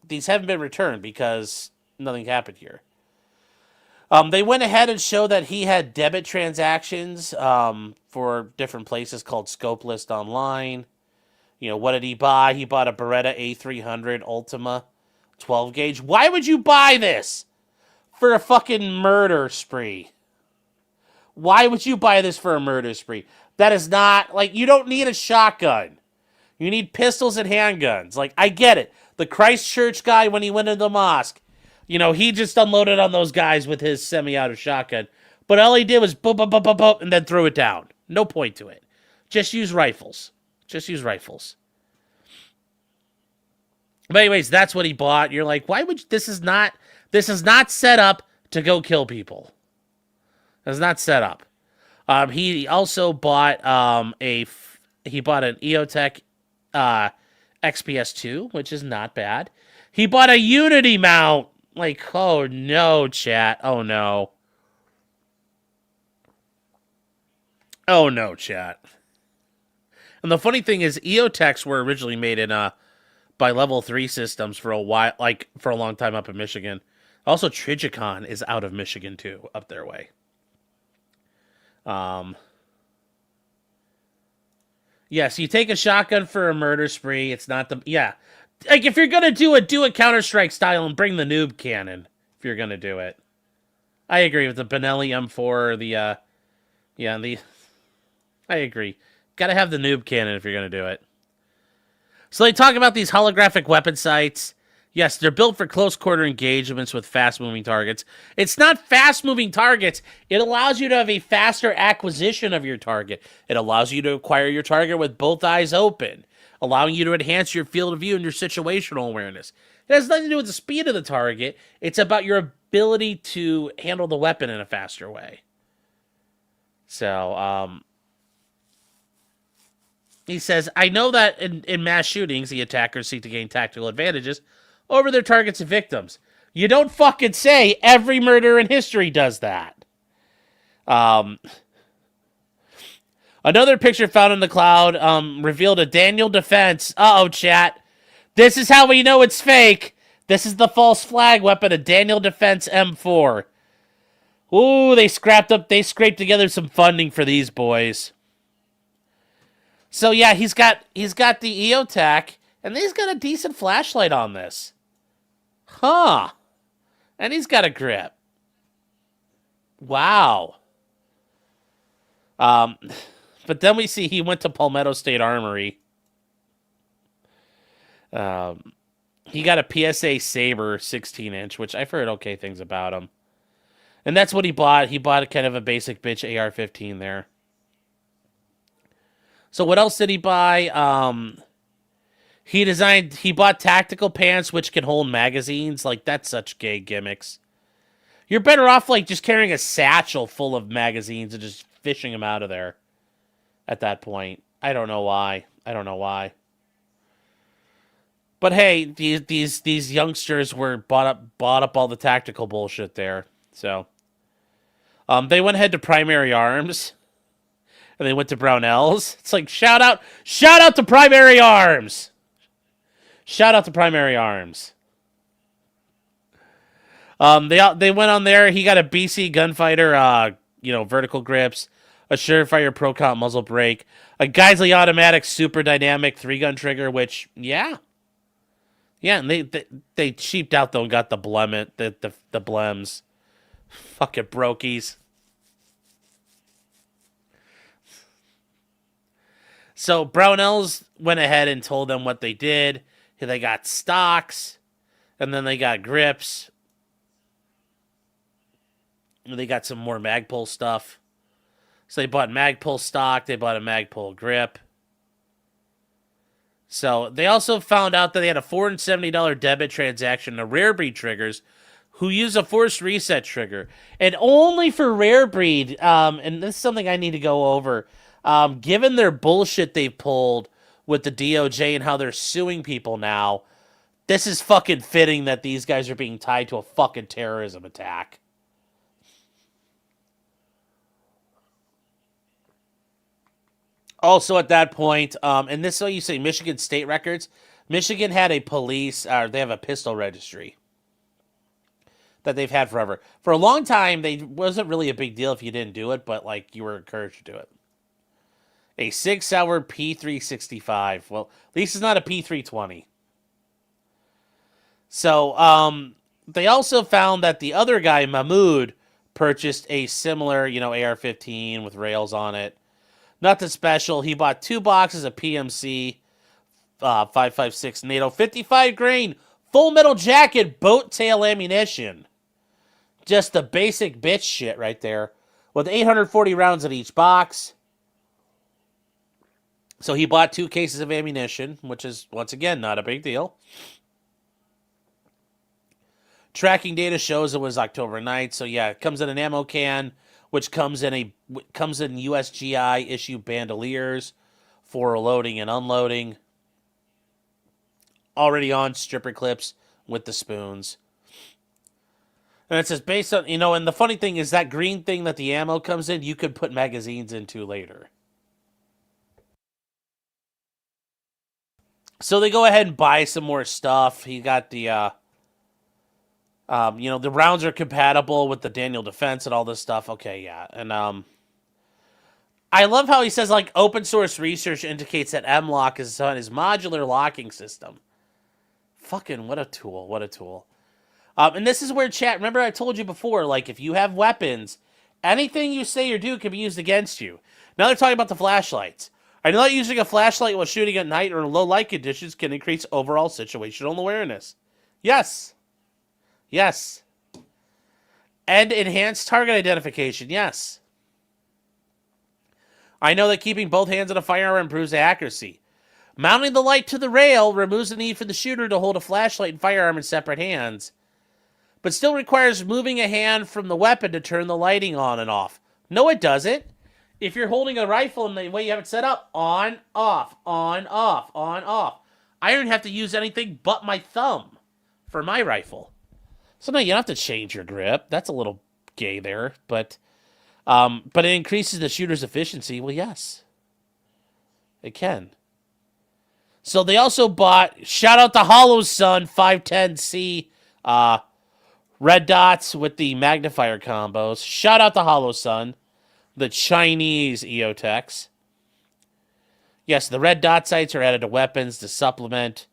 these haven't been returned because nothing happened here. They went ahead and showed that he had debit transactions for different places called Scope List Online. What did he buy? He bought a Beretta A300 Ultima 12 gauge. Why would you buy this? For a fucking murder spree. Why would you buy this for a murder spree? That is not, you don't need a shotgun. You need pistols and handguns. I get it. The Christchurch guy, when he went into the mosque, he just unloaded on those guys with his semi-auto shotgun. But all he did was boop, boop, boop, boop, boop, and then threw it down. No point to it. Just use rifles. But anyways, that's what he bought. You're like, why would this is not set up to go kill people. It's not set up. He also bought an EOTech XPS2, which is not bad. He bought a Unity mount. Oh no, chat. Oh no. Oh no, chat. And the funny thing is, EOTechs were originally made in by Level 3 systems for a while, for a long time up in Michigan. Also, Trigicon is out of Michigan too, up their way. Yes, you take a shotgun for a murder spree. It's not the if you're gonna do it Counter-Strike style and bring the noob cannon. If you're gonna do it, I agree with the Benelli M4 or I agree. Gotta have the noob cannon if you're gonna do it. So they talk about these holographic weapon sights. Yes, they're built for close quarter engagements with fast-moving targets. It's not fast-moving targets. It allows you to have a faster acquisition of your target. It allows you to acquire your target with both eyes open, allowing you to enhance your field of view and your situational awareness. It has nothing to do with the speed of the target. It's about your ability to handle the weapon in a faster way. So, he says, I know that in mass shootings, the attackers seek to gain tactical advantages over their targets and victims. You don't fucking say every murder in history does that. Another picture found in the cloud revealed a Daniel Defense. Uh-oh, chat. This is how we know it's fake. This is the false flag weapon, a Daniel Defense M4. Ooh, they scraped together some funding for these boys. So yeah, he's got the EOTech, and he's got a decent flashlight on this. Huh. And he's got a grip. Wow. But then we see he went to Palmetto State Armory. He got a PSA Saber 16-inch, which I've heard okay things about him. And that's what he bought. He bought kind of a basic bitch AR-15 there. So what else did he buy? He bought tactical pants which can hold magazines. That's such gay gimmicks. You're better off just carrying a satchel full of magazines and just fishing them out of there at that point. I don't know why. But hey, these youngsters were bought up all the tactical bullshit there. So they went ahead to Primary Arms. And they went to Brownells. It's shout out to Primary Arms. Shout out to Primary Arms. They went on there. He got a BC gunfighter, vertical grips, a Surefire Pro Comp muzzle brake, a Geisley automatic super dynamic 3-gun trigger, which and they cheaped out though and got the blems. Fucking brokies. So Brownells went ahead and told them what they did. They got stocks, and then they got grips. They got some more Magpul stuff. So they bought Magpul stock. They bought a Magpul grip. So they also found out that they had a $470 debit transaction to Rare Breed triggers who use a forced reset trigger. And only for Rare Breed, and this is something I need to go over, given their bullshit they pulled with the DOJ and how they're suing people now, this is fucking fitting that these guys are being tied to a fucking terrorism attack. Also, at that point, and this is what you say, Michigan state records. Michigan had a they have a pistol registry that they've had forever. For a long time, they wasn't really a big deal if you didn't do it, but like you were encouraged to do it. A 6-hour P365. Well, at least it's not a P320. So, they also found that the other guy, Mahmoud, purchased a similar, AR-15 with rails on it. Nothing special. He bought 2 boxes of PMC 5.56 NATO 55 grain full metal jacket boat tail ammunition. Just the basic bitch shit right there. With 840 rounds in each box. So he bought 2 cases of ammunition, which is, once again, not a big deal. Tracking data shows it was October 9th. So yeah, it comes in an ammo can, which comes in USGI issue bandoliers for loading and unloading. Already on stripper clips with the spoons. And it says based on, and the funny thing is that green thing that the ammo comes in, you could put magazines into later. So they go ahead and buy some more stuff. He got the, the rounds are compatible with the Daniel Defense and all this stuff. Okay, yeah. And I love how he says, like, open source research indicates that M-Lock is on his modular locking system. Fucking what a tool. What a tool. And this is where chat, remember I told you before, like, if you have weapons, anything you say or do can be used against you. Now they're talking about the flashlights. I know that using a flashlight while shooting at night or in low light conditions can increase overall situational awareness. Yes. Yes. And enhanced target identification. Yes. I know that keeping both hands on a firearm improves accuracy. Mounting the light to the rail removes the need for the shooter to hold a flashlight and firearm in separate hands, but still requires moving a hand from the weapon to turn the lighting on and off. No, it doesn't. If you're holding a rifle and the way you have it set up, on, off, on, off, on, off. I don't have to use anything but my thumb for my rifle. So no, you don't have to change your grip. That's a little gay there, but it increases the shooter's efficiency. Well, yes, it can. So they also bought, shout out to Hollow Sun 510C red dots with the magnifier combos. Shout out to Hollow Sun, the Chinese EOTechs. Yes, the red dot sights are added to weapons to supplement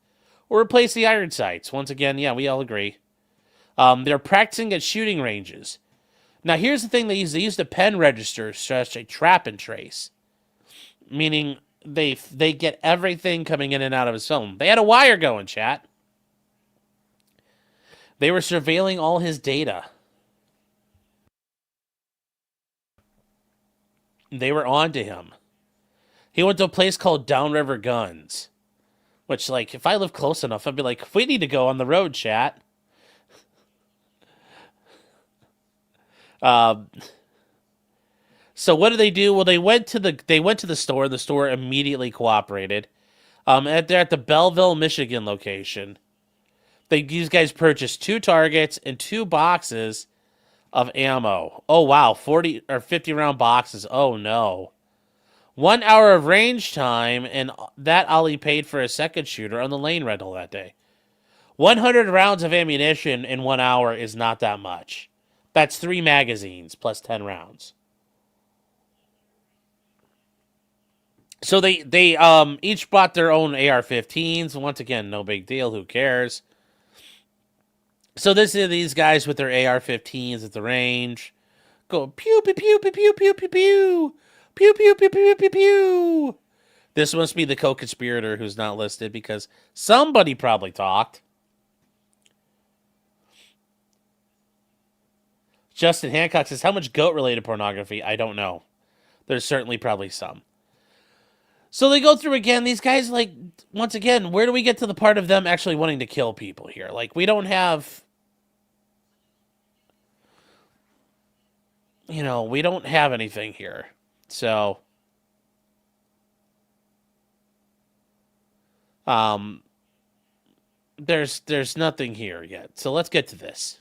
or replace the iron sights. Once again, yeah, we all agree. They're practicing at shooting ranges. Now, here's the thing they use. They use the pen register to trap and trace, meaning they get everything coming in and out of his phone. They had a wire going, chat. They were surveilling all his data. They were on to him. He went to a place called Downriver Guns, which, like, if I live close enough, I'd be like, we need to go on the road, chat. So what did they do? Well, they went to the store, and the store immediately cooperated. They're at the Belleville, Michigan location. These guys purchased 2 targets and 2 boxes of ammo. Oh wow, 40 or 50 round boxes. Oh no. 1 hour of range time, and that Ali paid for a second shooter on the lane rental that day. 100 rounds of ammunition in 1 hour is not that much. That's 3 magazines plus 10 rounds. So they each bought their own AR-15s. Once again, no big deal. Who cares? So this is these guys with their AR-15s at the range. Go pew pew pew pew pew pew pew pew pew pew pew pew pew pew. This must be the co-conspirator who's not listed because somebody probably talked. Justin Hancock says, how much goat-related pornography? I don't know. There's certainly probably some. So they go through again. These guys, like, once again, where do we get to the part of them actually wanting to kill people here? Like, we don't have, we don't have anything here. So, there's nothing here yet. So let's get to this.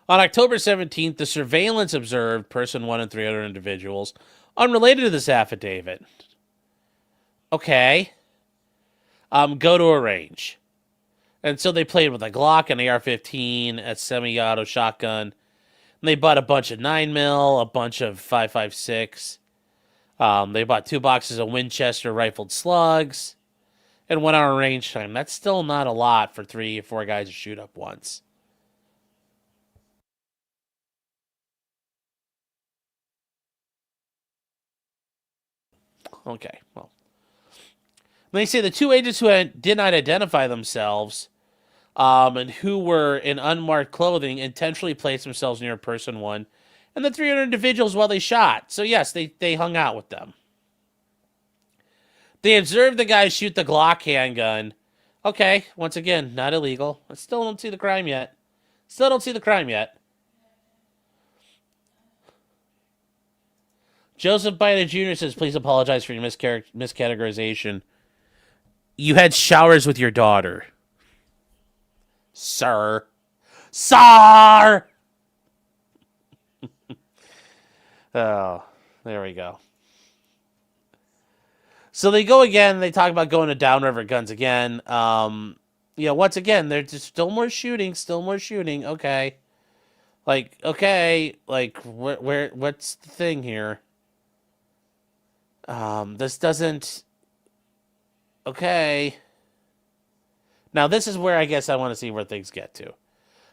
On October 17th, the surveillance observed person 1 and 3 other individuals unrelated to this affidavit. Okay. Go to a range. And so they played with a Glock, an AR-15, a semi-auto shotgun. And they bought a bunch of 9mm, a bunch of 5.56. They bought 2 boxes of Winchester rifled slugs. And 1 hour range time. That's still not a lot for 3 or 4 guys to shoot up once. Okay, well. They say the 2 agents who did not identify themselves and who were in unmarked clothing intentionally placed themselves near person 1 and the 3 other individuals while they shot. So, yes, they hung out with them. They observed the guy shoot the Glock handgun. Okay, once again, not illegal. I still don't see the crime yet. Joseph Biden Jr. says, please apologize for your miscategorization. You had showers with your daughter. Sir. Oh, there we go. So they go again. They talk about going to downriver guns again. Once again, there's just still more shooting. Okay. What's the thing here? This doesn't... Okay. Now, this is where I guess I want to see where things get to.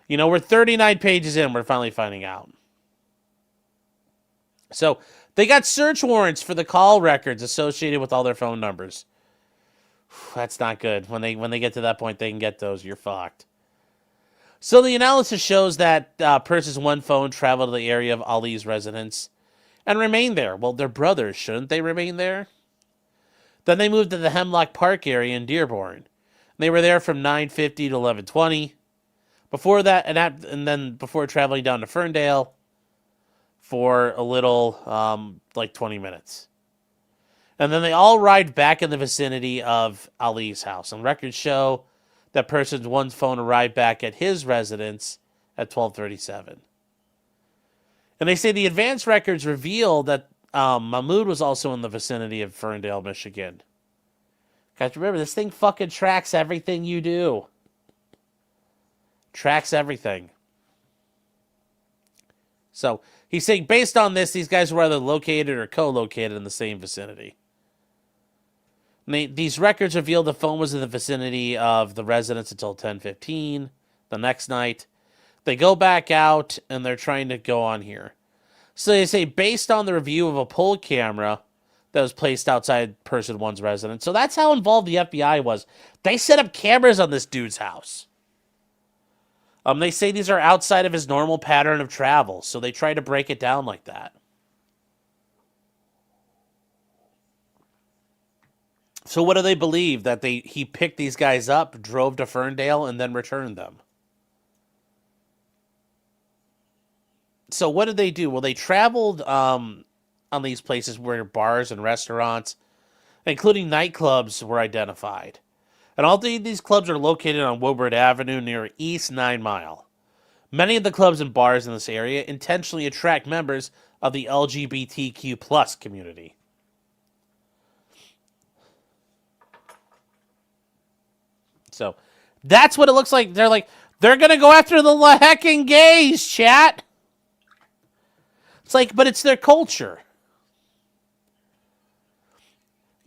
We're 39 pages in. We're finally finding out. So, they got search warrants for the call records associated with all their phone numbers. That's not good. When they get to that point, they can get those. You're fucked. So, the analysis shows that person's 1 phone traveled to the area of Ali's residence and remained there. Well, they're brothers. Shouldn't they remain there? Then they moved to the Hemlock Park area in Dearborn. They were there from 9:50 to 11:20. Before that, and then before traveling down to Ferndale for a little, 20 minutes. And then they all arrived back in the vicinity of Ali's house. And records show that person's 1 phone arrived back at his residence at 12:37. And they say the advance records reveal that Mahmoud was also in the vicinity of Ferndale, Michigan. Guys, remember, this thing fucking tracks everything you do. Tracks everything. So, he's saying, based on this, these guys were either located or co-located in the same vicinity. These records reveal the phone was in the vicinity of the residence until 10:15 the next night. They go back out, and they're trying to go on here. So they say, based on the review of a poll camera that was placed outside person 1's residence. So that's how involved the FBI was. They set up cameras on this dude's house. They say these are outside of his normal pattern of travel, so they try to break it down like that. So what do they believe? That he picked these guys up, drove to Ferndale, and then returned them? So what did they do? Well, they traveled on these places where bars and restaurants, including nightclubs, were identified. And all these clubs are located on Woodward Avenue near East 9 Mile. Many of the clubs and bars in this area intentionally attract members of the LGBTQ plus community. So that's what it looks like. They're going to go after the hecking gays, chat. It's like, but it's their culture.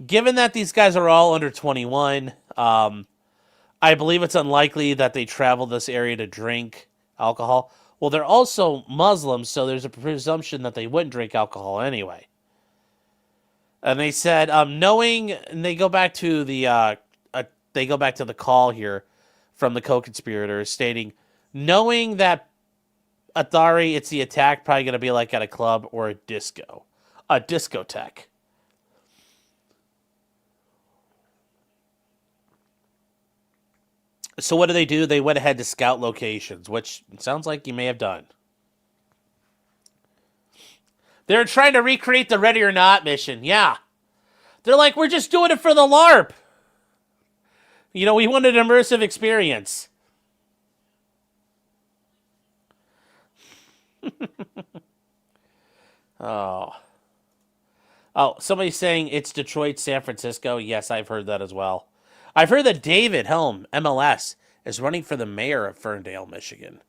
Given that these guys are all under 21, I believe it's unlikely that they travel this area to drink alcohol. Well, they're also Muslims, so there's a presumption that they wouldn't drink alcohol anyway. And they said, knowing, and they go back to the call here from the co-conspirators, stating, knowing that Athari, it's the attack probably going to be like at a club or a disco. a discotheque. So what do? They went ahead to scout locations, which sounds like you may have done. They're trying to recreate the Ready or Not mission. Yeah. They're like, we're just doing it for the LARP. You know, we wanted an immersive experience. Oh. Oh, somebody's saying it's Detroit, San Francisco. Yes, I've heard that as well. I've heard that David Helm, MLS, is running for the mayor of Ferndale, Michigan.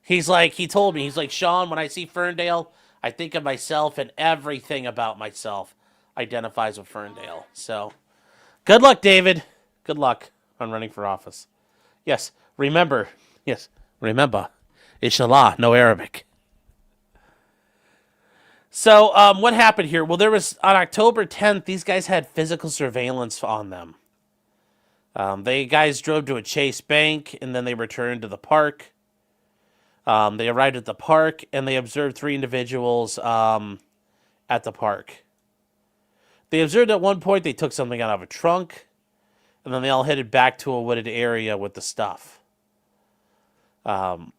He told me, he's like, Sean, when I see Ferndale, I think of myself, and everything about myself identifies with Ferndale. So, good luck, David. Good luck on running for office. Yes, remember, Inshallah, no Arabic. So, what happened here? Well, there was, on October 10th, these guys had physical surveillance on them. They guys drove to a Chase Bank, and then they returned to the park. They arrived at the park, and they observed 3 individuals at the park. They observed at one point they took something out of a trunk, and then they all headed back to a wooded area with the stuff. And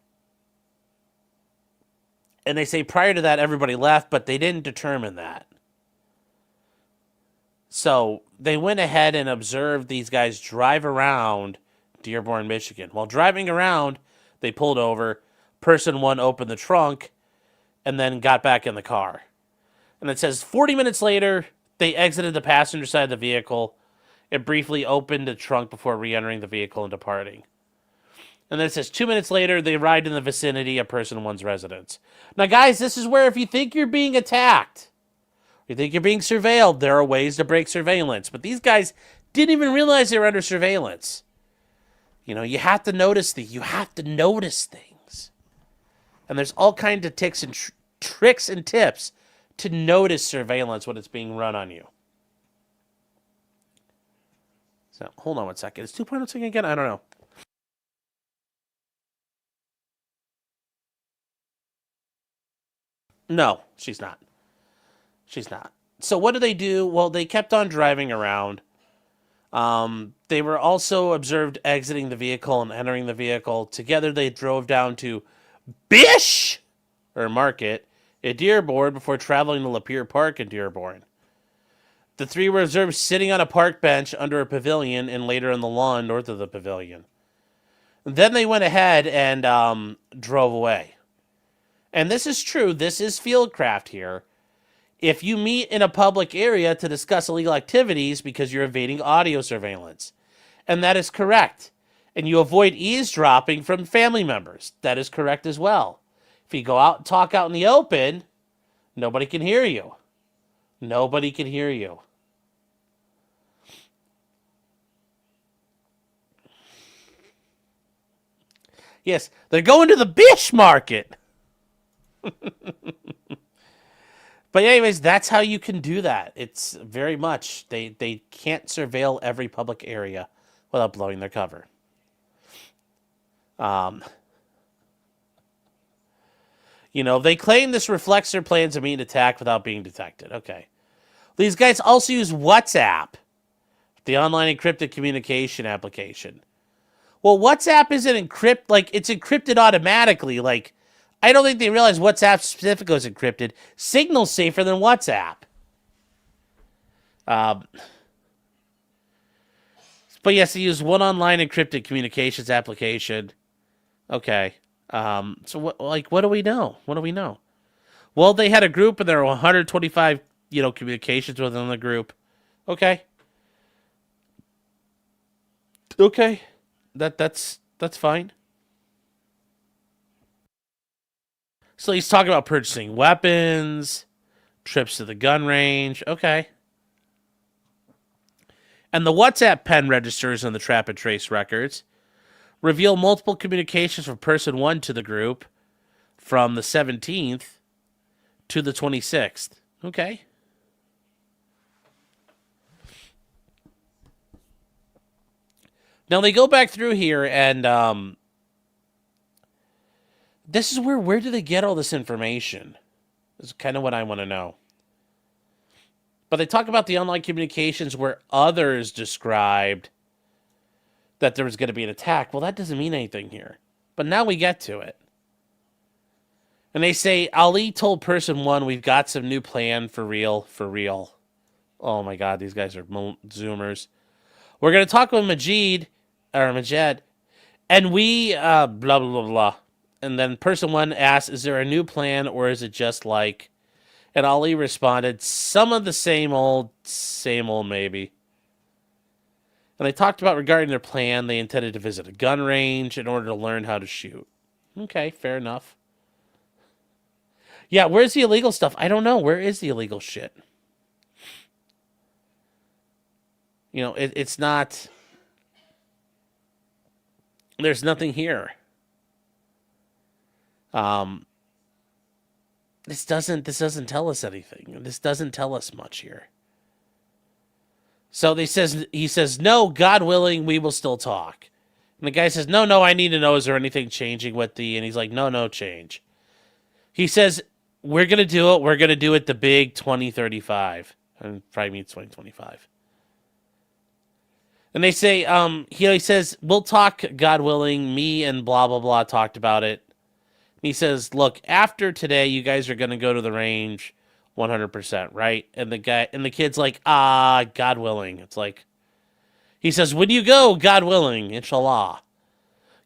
they say prior to that, everybody left, but they didn't determine that. So they went ahead and observed these guys drive around Dearborn, Michigan. While driving around, they pulled over. Person 1 opened the trunk and then got back in the car. And it says 40 minutes later, they exited the passenger side of the vehicle and briefly opened the trunk before re-entering the vehicle and departing. And then it says 2 minutes later, they arrived in the vicinity of person 1's residence. Now, guys, this is where if you think you're being attacked, you think you're being surveilled, there are ways to break surveillance. But these guys didn't even realize they were under surveillance. You know, you have to notice things. And there's all kinds of tricks and tips to notice surveillance when it's being run on you. So, hold on one second. Is 2.0 singing again? I don't know. No, she's not. She's not. So what did they do? Well, they kept on driving around. They were also observed exiting the vehicle and entering the vehicle. Together, they drove down to Bish, or Market, at Dearborn before traveling to Lapeer Park in Dearborn. The 3 were observed sitting on a park bench under a pavilion and later on the lawn north of the pavilion. Then they went ahead and drove away. And this is true. This is fieldcraft here. If you meet in a public area to discuss illegal activities because you're evading audio surveillance, and that is correct, and you avoid eavesdropping from family members, that is correct as well. If you go out and talk out in the open, nobody can hear you. Nobody can hear you. Yes, they're going to the Bish Market. But anyways, that's how you can do that. It's very much, they can't surveil every public area without blowing their cover. You know, they claim this reflects their plans of being attacked without being detected. Okay. These guys also use WhatsApp, the online encrypted communication application. Well, WhatsApp isn't it's encrypted automatically. Like, I don't think they realize WhatsApp specifically is encrypted. Signal's safer than WhatsApp. But yes, they use one online encrypted communications application. Okay. So what do we know? What do we know? Well, they had a group and there were 125, communications within the group. Okay. Okay. That's fine. So he's talking about purchasing weapons, trips to the gun range. Okay. And the WhatsApp pen registers on the trap and trace records reveal multiple communications from person 1 to the group from the 17th to the 26th. Okay. Now they go back through here and this is where do they get all this information? This is kind of what I want to know. But they talk about the online communications where others described that there was going to be an attack. Well, that doesn't mean anything here. But now we get to it. And they say, Ali told person one, we've got some new plan for real, for real. Oh my God, these guys are Zoomers. We're going to talk with Majed, and we, blah, blah, blah, blah. And then person one asks, is there a new plan or is it just like... And Ali responded, some of the same old maybe. And they talked about regarding their plan, they intended to visit a gun range in order to learn how to shoot. Okay, fair enough. Yeah, where's the illegal stuff? I don't know. Where is the illegal shit? You know, it's not... There's nothing here. This doesn't tell us anything. This doesn't tell us much here. So he says, no, God willing, we will still talk. And the guy says, no, I need to know, is there anything changing with the... And he's like, no change. He says, we're going to do it. We're going to do it the big 2035. And probably means 2025. And they say, he says, we'll talk, God willing, me and blah, blah, blah talked about it. He says, look, after today, you guys are going to go to the range 100%, right? And the kid's like, God willing. It's like, he says, when you go, God willing, inshallah.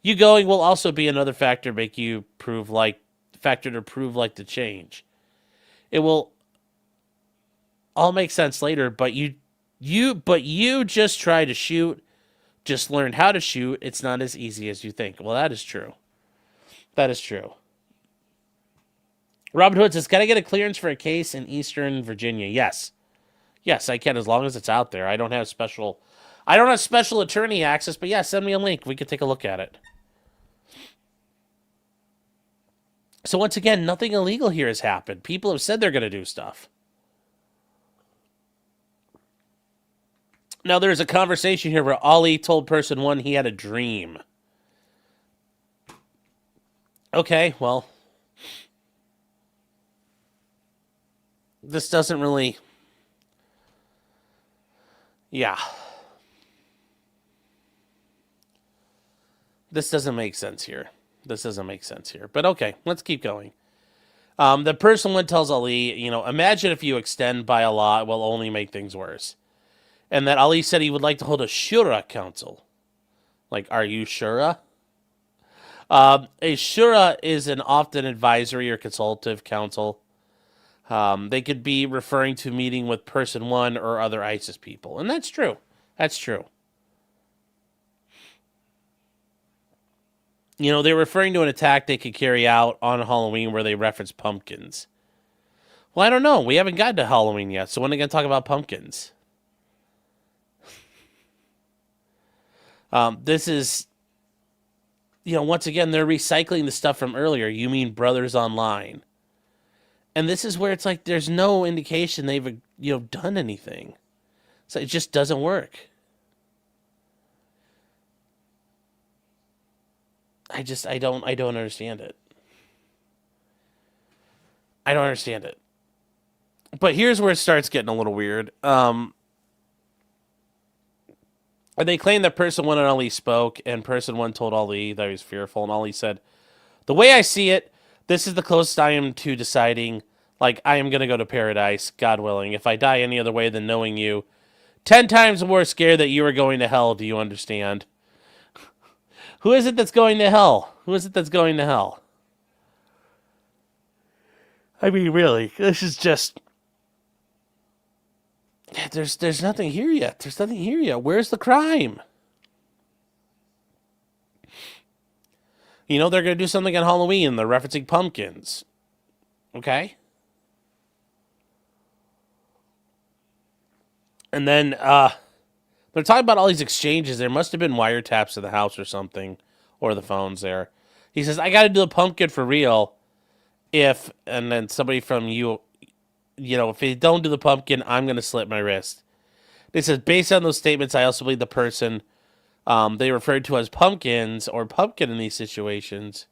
You going will also be another factor to prove like the change. It will all make sense later, but you just try to shoot, just learn how to shoot. It's not as easy as you think. Well, that is true. That is true. Robin Hood says, can I get a clearance for a case in Eastern Virginia? Yes. Yes, I can, as long as it's out there. I don't have special attorney access, but yeah, send me a link. We can take a look at it. So once again, nothing illegal here has happened. People have said they're going to do stuff. Now, there's a conversation here where Ali told person one he had a dream. Okay, well... This doesn't really... Yeah. This doesn't make sense here. But okay, let's keep going. The person one tells Ali, imagine if you extend by a law, it will only make things worse. And that Ali said he would like to hold a shura council. Like, are you shura? A shura is an often advisory or consultative council. They could be referring to meeting with person one or other ISIS people. And that's true. That's true. They're referring to an attack they could carry out on Halloween where they reference pumpkins. Well, I don't know. We haven't gotten to Halloween yet, so when are they going to talk about pumpkins? This is, once again, they're recycling the stuff from earlier. You mean Brothers Online. And this is where it's like there's no indication they've, done anything. So it just doesn't work. I don't understand it. I don't understand it. But here's where it starts getting a little weird. And they claim that person one and Ali spoke, and person one told Ali that he was fearful, and Ali said, the way I see it, this is the closest I am to deciding, like, I am going to go to paradise, God willing. If I die any other way than knowing you, 10 times more scared that you are going to hell, do you understand? Who is it that's going to hell? I mean, really, this is just... There's nothing here yet. Where's the crime? They're going to do something on Halloween. They're referencing pumpkins. Okay? And then they're talking about all these exchanges. There must have been wiretaps of the house or something, or the phones there. He says, I got to do the pumpkin for real. And then somebody from if you don't do the pumpkin, I'm going to slit my wrist. It says, based on those statements, I also believe the person they referred to as pumpkins or pumpkin in these situations.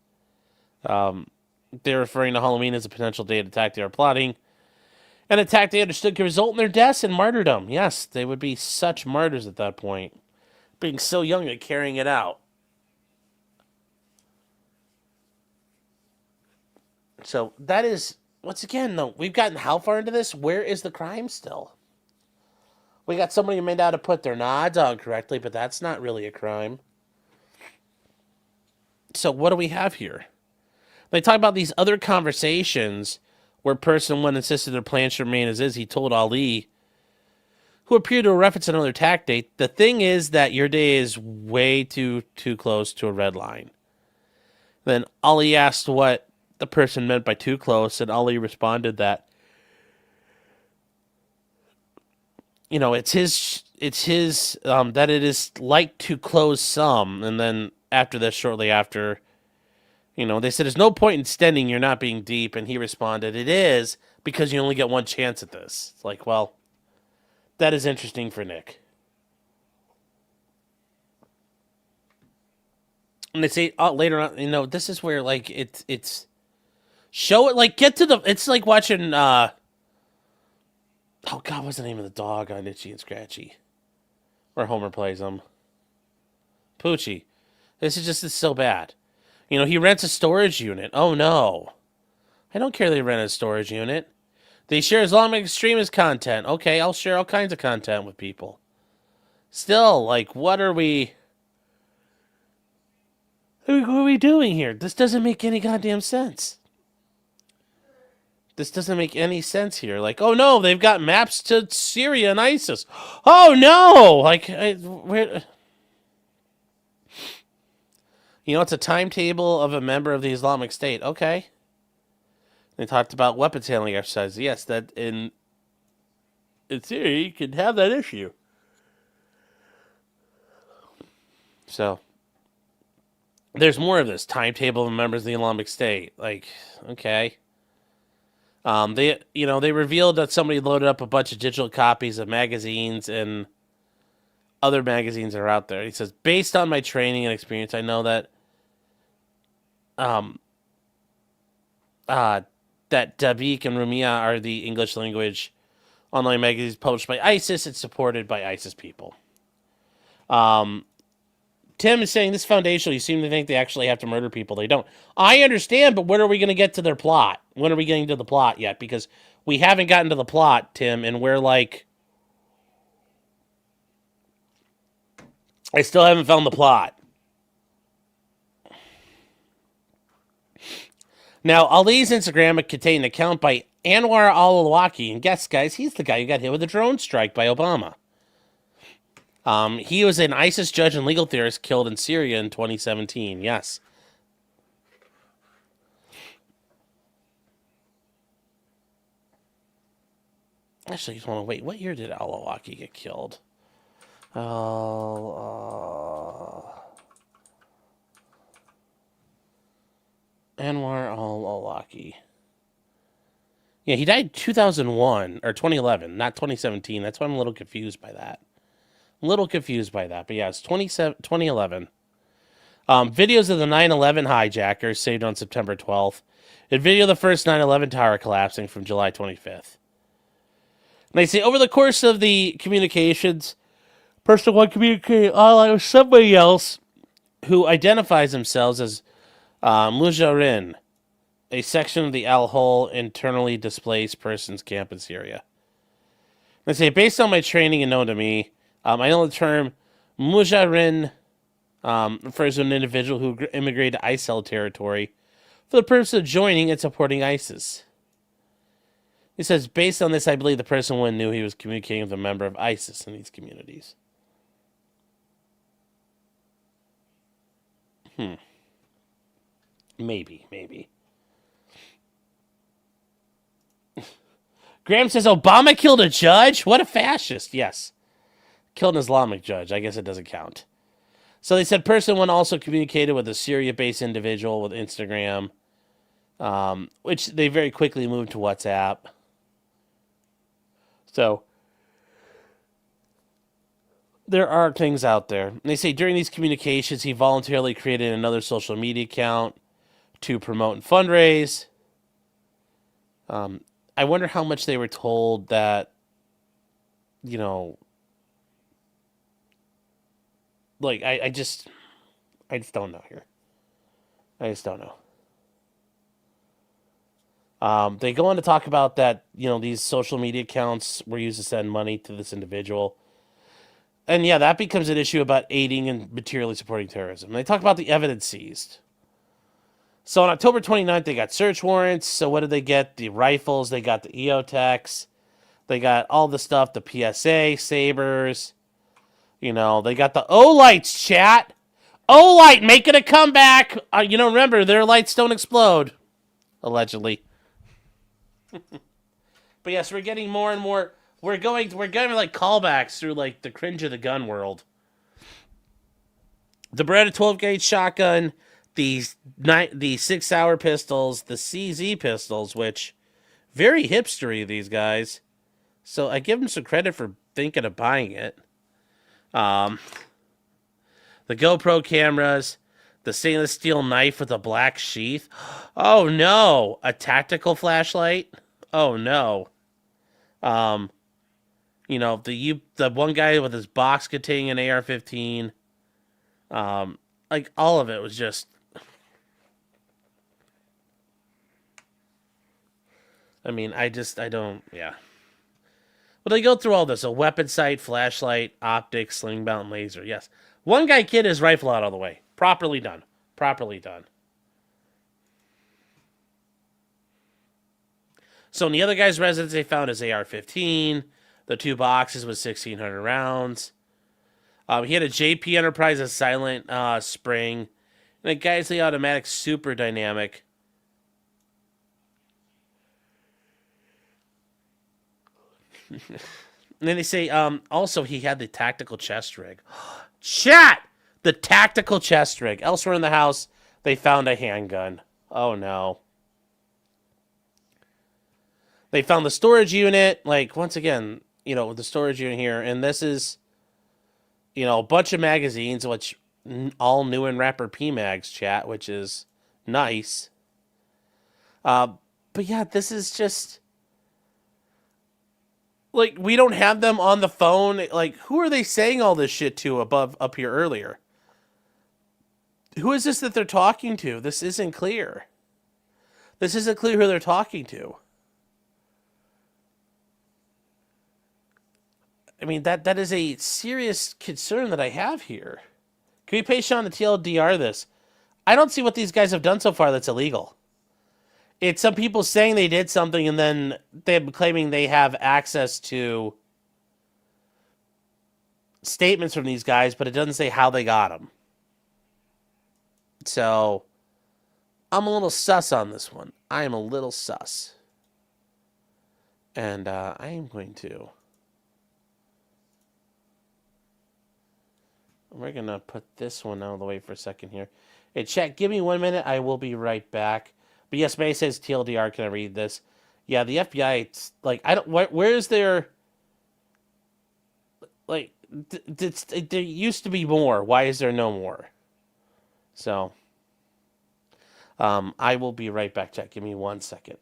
They're referring to Halloween as a potential day of attack they are plotting. An attack they understood could result in their deaths and martyrdom. Yes, they would be such martyrs at that point, being so young and carrying it out. So that is, once again, though, we've gotten how far into this? Where is the crime still? We got somebody who may not have put their nods on correctly, but that's not really a crime. So what do we have here? They talk about these other conversations where person one insisted their plan should remain as is. He told Ali, who appeared to reference another attack date, the thing is that your day is way too close to a red line. Then Ali asked what the person meant by too close, and Ali responded that, it's his that it is like to close some. And then after this, shortly after, they said, there's no point in extending, you're not being deep. And he responded, it is, because you only get one chance at this. It's like, well, that is interesting for Nick. And they say later on, this is where, like, it's show it, like, get to the, it's like watching, oh God, what's the name of the dog on Itchy and Scratchy? Where Homer plays him. Poochie. This is so bad. He rents a storage unit. Oh, no. I don't care they rent a storage unit. They share Islamic extremist content. Okay, I'll share all kinds of content with people. Still, like, what are we doing here? This doesn't make any goddamn sense. This doesn't make any sense here. Like, oh no, they've got maps to Syria and ISIS. Oh no! Like, it's a timetable of a member of the Islamic State. Okay. They talked about weapons handling exercises. Yes, that in theory, you could have that issue. So, there's more of this timetable of members of the Islamic State. Like, okay. They revealed that somebody loaded up a bunch of digital copies of magazines and other magazines that are out there. He says, based on my training and experience, I know that that Dabiq and Rumia are the English language online magazines published by ISIS and supported by ISIS people. Tim is saying, this foundational, you seem to think they actually have to murder people. They don't. I understand, but when are we going to get to their plot? When are we getting to the plot yet? Because we haven't gotten to the plot, Tim, and we're like, I still haven't found the plot. Now, Ali's Instagram contained an account by Anwar al-Awlaki, and guess, guys, he's the guy who got hit with a drone strike by Obama. He was an ISIS judge and legal theorist killed in Syria in 2017. Yes. Actually, I just want to wait. What year did al-Awlaki get killed? Anwar al-Awlaki. Yeah, he died 2001 or 2011, not 2017. That's why I'm a little confused by that. But yeah, it's 2011. Videos of the 9/11 hijackers saved on September 12th. And video of the first 9/11 tower collapsing from July 25th. And they say, over the course of the communications, person one communicated online with somebody else who identifies themselves as Mujarin, a section of the Al-Hol internally displaced persons camp in Syria. They say, based on my training and known to me, I know the term Mujarin refers to an individual who immigrated to ISIL territory for the purpose of joining and supporting ISIS. He says, based on this, I believe the person one knew he was communicating with a member of ISIS in these communities. Maybe. Graham says, Obama killed a judge? What a fascist. Yes. Killed an Islamic judge. I guess it doesn't count. So they said person one also communicated with a Syria-based individual with Instagram, which they very quickly moved to WhatsApp. So there are things out there. And they say during these communications, he voluntarily created another social media account to promote and fundraise. I wonder how much they were told that, you know, like I just don't know here. I just don't know. They go on to talk about that, these social media accounts were used to send money to this individual. And yeah, that becomes an issue about aiding and materially supporting terrorism. They talk about the evidence seized. So on October 29th, they got search warrants. So what did they get? The rifles, they got the EOTechs, they got all the stuff, the PSA, sabers. They got the O-lights, chat. O-light making a comeback. Remember, their lights don't explode, allegedly. But yes, we're getting more and more. We're getting like callbacks through like the cringe of the gun world. The Beretta 12 gauge shotgun, the 6-hour pistols, the CZ pistols, which very hipstery, these guys. So I give them some credit for thinking of buying it. The GoPro cameras, the stainless steel knife with a black sheath. Oh no, a tactical flashlight. Oh no. The one guy with his box containing an AR-15. Like all of it was just. I mean, I don't, yeah. But they go through all this: a weapon sight, flashlight, optics, sling mount, laser. Yes, one guy kid his rifle out all the way. Properly done. Properly done. So in the other guy's residence, they found his AR-15, the 2 boxes with 1,600 rounds. He had a JP Enterprises silent spring, and a Geisley automatic super dynamic. And then they say, also he had the tactical chest rig. Chat! The tactical chest rig. Elsewhere in the house, they found a handgun. Oh no. They found the storage unit, like, once again, the storage unit here, and this is, a bunch of magazines, which all new in Rapper PMags, chat, which is nice. But yeah, this is just, like, we don't have them on the phone. Like, who are they saying all this shit to up here earlier? Who is this that they're talking to? This isn't clear. This isn't clear who they're talking to. I mean, that is a serious concern that I have here. Can we pay Sean to TLDR this? I don't see what these guys have done so far that's illegal. It's some people saying they did something and then they're claiming they have access to statements from these guys, but it doesn't say how they got them. So, I'm a little sus on this one. I am a little sus. And I am going to... We're going to put this one out of the way for a second here. Hey, chat, give me 1 minute. I will be right back. But yes, May says TLDR. Can I read this? Yeah, the FBI, it's like, I don't, where is there, like, there used to be more. Why is there no more? So, I will be right back, chat. Give me 1 second.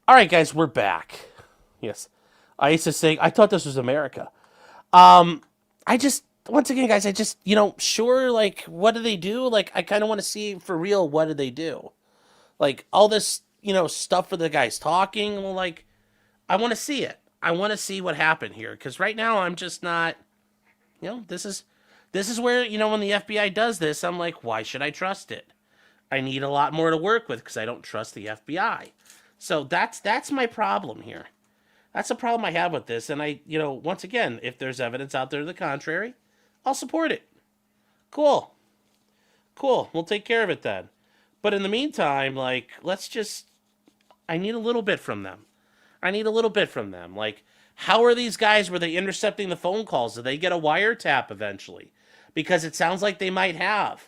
All right, guys, we're back. Yes. ICE is saying, I thought this was America. Once again, guys, sure, like, what do they do? Like, I kind of want to see for real, what did they do? Like, all this, stuff for the guys talking, well, like, I want to see it. I want to see what happened here. Because right now, I'm just not, this is where, when the FBI does this, I'm like, why should I trust it? I need a lot more to work with because I don't trust the FBI. So that's my problem here. That's the problem I have with this. And once again, if there's evidence out there to the contrary, I'll support it. Cool. We'll take care of it then. But in the meantime, like, I need a little bit from them. I need a little bit from them. Like, how are these guys, were they intercepting the phone calls? Did they get a wiretap eventually? Because it sounds like they might have.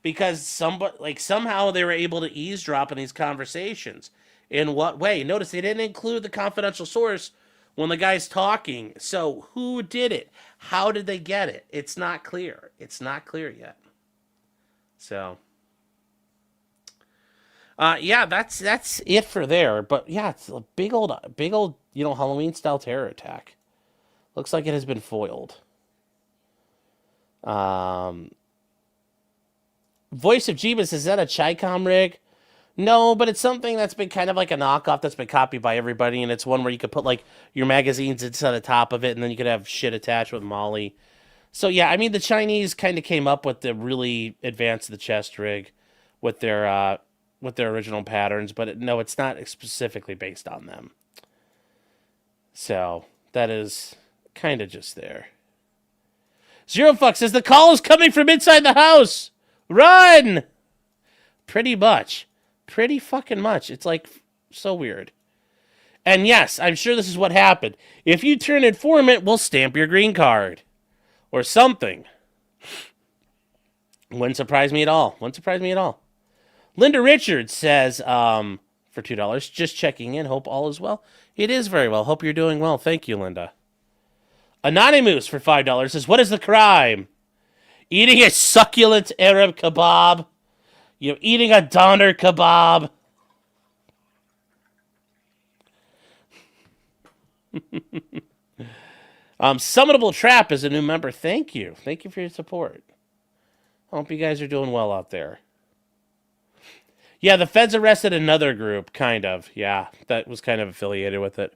Because somehow they were able to eavesdrop in these conversations. In what way? Notice they didn't include the confidential source when the guy's talking. So who did it? How did they get it? It's not clear. It's not clear yet. So, yeah, that's it for there. But yeah, it's a big old Halloween style terror attack. Looks like it has been foiled. Voice of Jeebus, is that a Chicom rig? No, but it's something that's been kind of like a knockoff that's been copied by everybody, and it's one where you could put like your magazines inside the top of it, and then you could have shit attached with Molly. So yeah, I mean the Chinese kind of came up with the really advanced the chest rig with their original patterns, but no, it's not specifically based on them. So that is kind of just there. Zero Fuck says the call is coming from inside the house. Run! Pretty much. Pretty fucking much. It's like so weird. And yes, I'm sure this is what happened. If you turn informant, we'll stamp your green card. Or something. Wouldn't surprise me at all. Wouldn't surprise me at all. Linda Richards says, for $2, just checking in. Hope all is well. It is very well. Hope you're doing well. Thank you, Linda. Anonymous for $5 says, what is the crime? Eating a succulent Arab kebab. You know, eating a doner kebab. Summonable Trap is a new member. Thank you. Thank you for your support. I hope you guys are doing well out there. Yeah, the feds arrested another group, kind of. Yeah, that was kind of affiliated with it.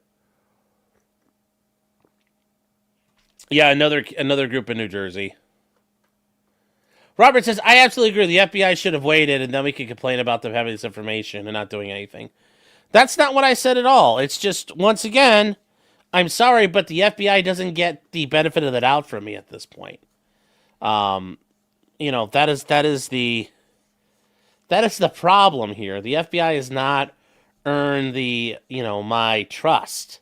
Yeah, another group in New Jersey. Robert says, I absolutely agree. The FBI should have waited, and then we could complain about them having this information and not doing anything. That's not what I said at all. It's just, once again, I'm sorry, but the FBI doesn't get the benefit of the doubt from me at this point. That is the problem here. The FBI has not earned my trust.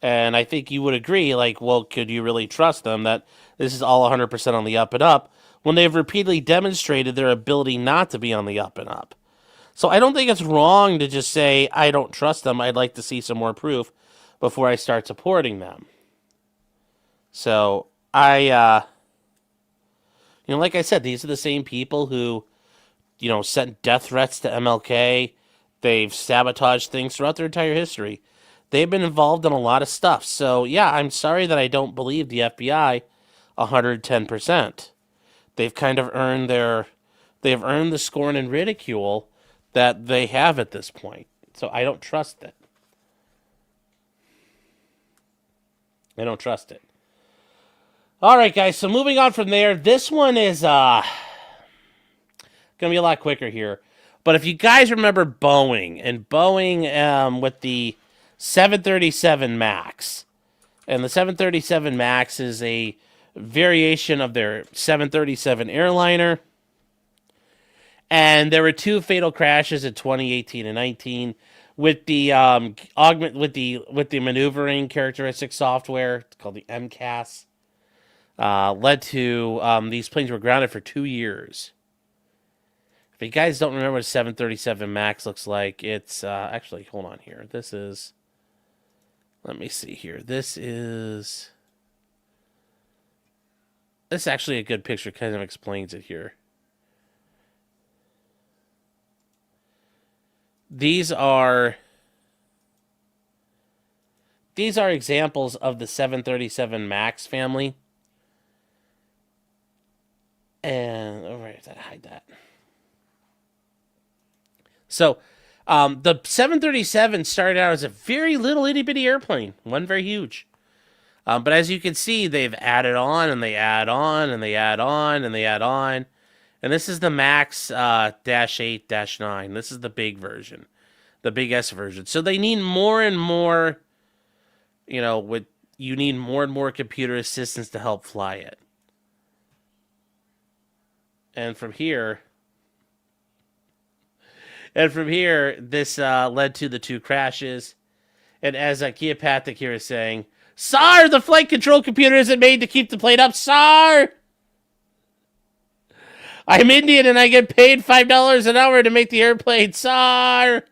And I think you would agree, like, well, could you really trust them that this is all 100% on the up and up when they've repeatedly demonstrated their ability not to be on the up and up? So I don't think it's wrong to just say, I don't trust them. I'd like to see some more proof before I start supporting them. So like I said, these are the same people who, sent death threats to MLK. They've sabotaged things throughout their entire history. They've been involved in a lot of stuff. So, yeah, I'm sorry that I don't believe the FBI 110%. They've kind of earned they've earned the scorn and ridicule that they have at this point. So I don't trust it. I don't trust it. All right, guys, so moving on from there, this one is going to be a lot quicker here. But if you guys remember Boeing, and Boeing with the 737 MAX. And the 737 MAX is a variation of their 737 airliner. And there were two fatal crashes in 2018 and 19 with the with the maneuvering characteristic software called the MCAS. Led to these planes were grounded for 2 years. If you guys don't remember what a 737 MAX looks like, it's actually, hold on here. Let me see here. This is actually a good picture, kind of explains it here. These are examples of the 737 MAX family. And right, hide that. So, the 737 started out as a very little itty bitty airplane, wasn't very huge. But as you can see, they've added on and they add on and they add on and they add on. And this is the Max -8-9. This is the big version, the big S version. So they need more and more, you need more and more computer assistance to help fly it. And from here, this led to the two crashes. And as Keopathic here is saying, "Sar, the flight control computer isn't made to keep the plane up, Sar! I'm Indian and I get paid $5 an hour to make the airplane, Sar!"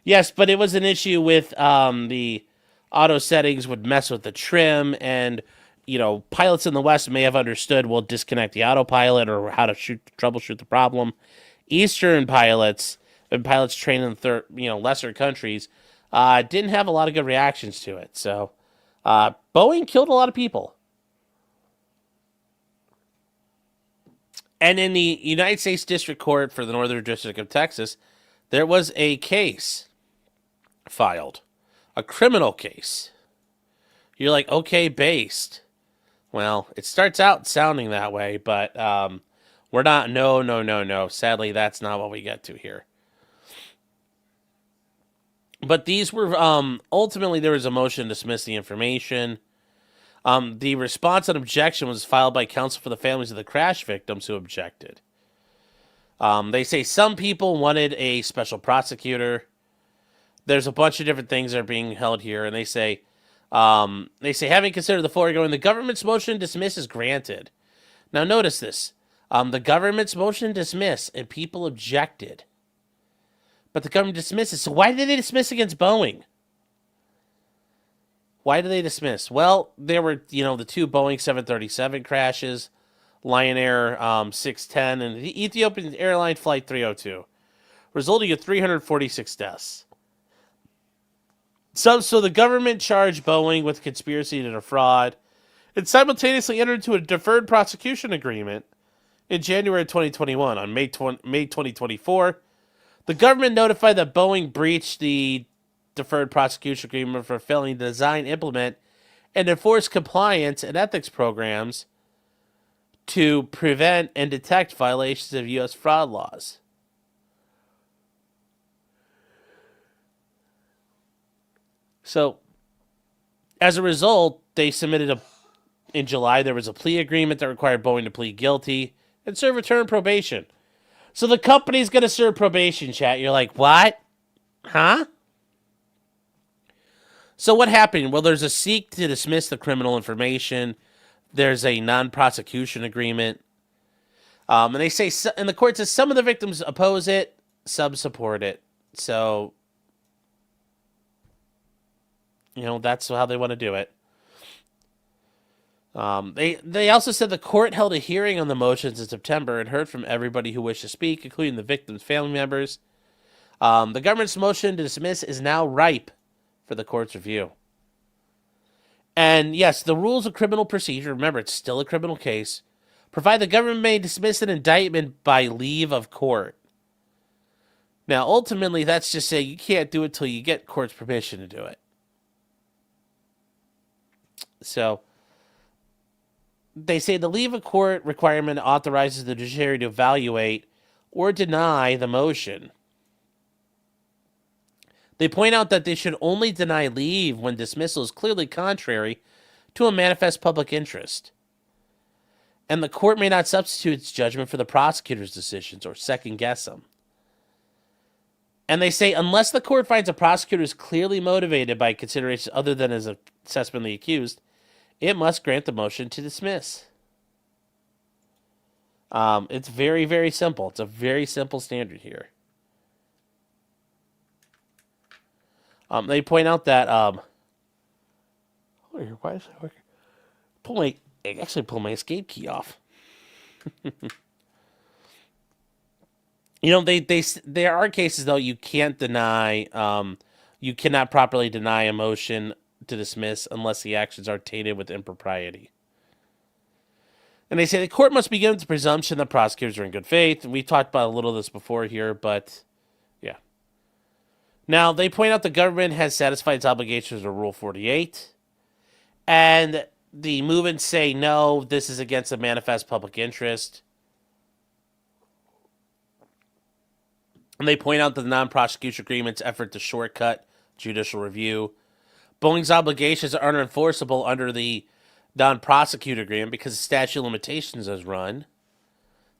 Yes, but it was an issue with the auto settings would mess with the trim, and pilots in the West may have understood we'll disconnect the autopilot or how to troubleshoot the problem. Eastern pilots and pilots trained in lesser countries didn't have a lot of good reactions to it. So Boeing killed a lot of people. And in the United States District Court for the Northern District of Texas, there was a case filed, a criminal case. You're like, okay, based. Well, it starts out sounding that way, but we're not. No. Sadly, that's not what we get to here. But these were ultimately there was a motion to dismiss the information. The response and objection was filed by counsel for the families of the crash victims who objected. They say some people wanted a special prosecutor. There's a bunch of different things that are being held here, and they say, having considered the foregoing, the government's motion to dismiss is granted. Now notice this. The government's motion to dismiss, and people objected. But the government dismisses. So why did they dismiss against Boeing? Why did they dismiss? Well, there were, the two Boeing 737 crashes, Lion Air 610, and the Ethiopian Airline Flight 302, resulting in 346 deaths. So the government charged Boeing with conspiracy to defraud and simultaneously entered into a deferred prosecution agreement in January 2021. On May 2024, the government notified that Boeing breached the deferred prosecution agreement for failing to design, implement, and enforce compliance and ethics programs to prevent and detect violations of U.S. fraud laws. So, as a result, they submitted in July, there was a plea agreement that required Boeing to plead guilty and serve a term of probation. So the company's going to serve probation, chat. You're like, what? Huh? So what happened? Well, there's a seek to dismiss the criminal information. There's a non-prosecution agreement. And they say, and the court says some of the victims oppose it, some support it. So, that's how they want to do it. They also said the court held a hearing on the motions in September and heard from everybody who wished to speak, including the victims' family members. The government's motion to dismiss is now ripe for the court's review. And yes, the rules of criminal procedure, remember, it's still a criminal case, provide the government may dismiss an indictment by leave of court. Now, ultimately, that's just saying you can't do it till you get court's permission to do it. So, they say the leave of court requirement authorizes the judiciary to evaluate or deny the motion. They point out that they should only deny leave when dismissal is clearly contrary to a manifest public interest. And the court may not substitute its judgment for the prosecutor's decisions or second guess them. And they say unless the court finds a prosecutor is clearly motivated by considerations other than his assessment of the accused, it must grant the motion to dismiss. It's very, very simple. It's a very simple standard here. They point out that why is that working? Pull my escape key off. There are cases though you can't deny, you cannot properly deny a motion to dismiss unless the actions are tainted with impropriety. And they say the court must be given the presumption that prosecutors are in good faith. And we talked about a little of this before here, but yeah. Now, they point out the government has satisfied its obligations under Rule 48. And the movements say, no, this is against the manifest public interest. And they point out that the non-prosecution agreement's effort to shortcut judicial review. Boeing's obligations are unenforceable under the non-prosecute agreement because the statute of limitations is run.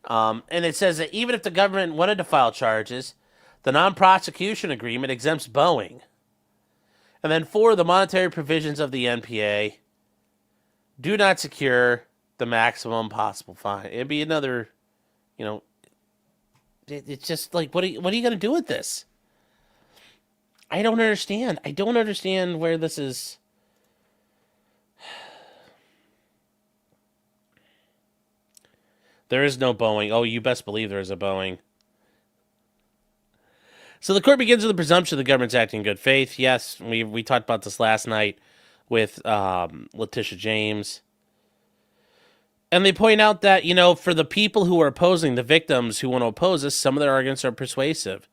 And it says that even if the government wanted to file charges, the non-prosecution agreement exempts Boeing. And then 4, the monetary provisions of the NPA do not secure the maximum possible fine. It'd be another, you know, it's just like, what are you going to do with this? I don't understand. I don't understand where this is. There is no Boeing. Oh, you best believe there is a Boeing. So the court begins with the presumption the government's acting in good faith. Yes, we talked about this last night with Letitia James. And they point out that, for the people who are opposing, the victims who want to oppose us, some of their arguments are persuasive.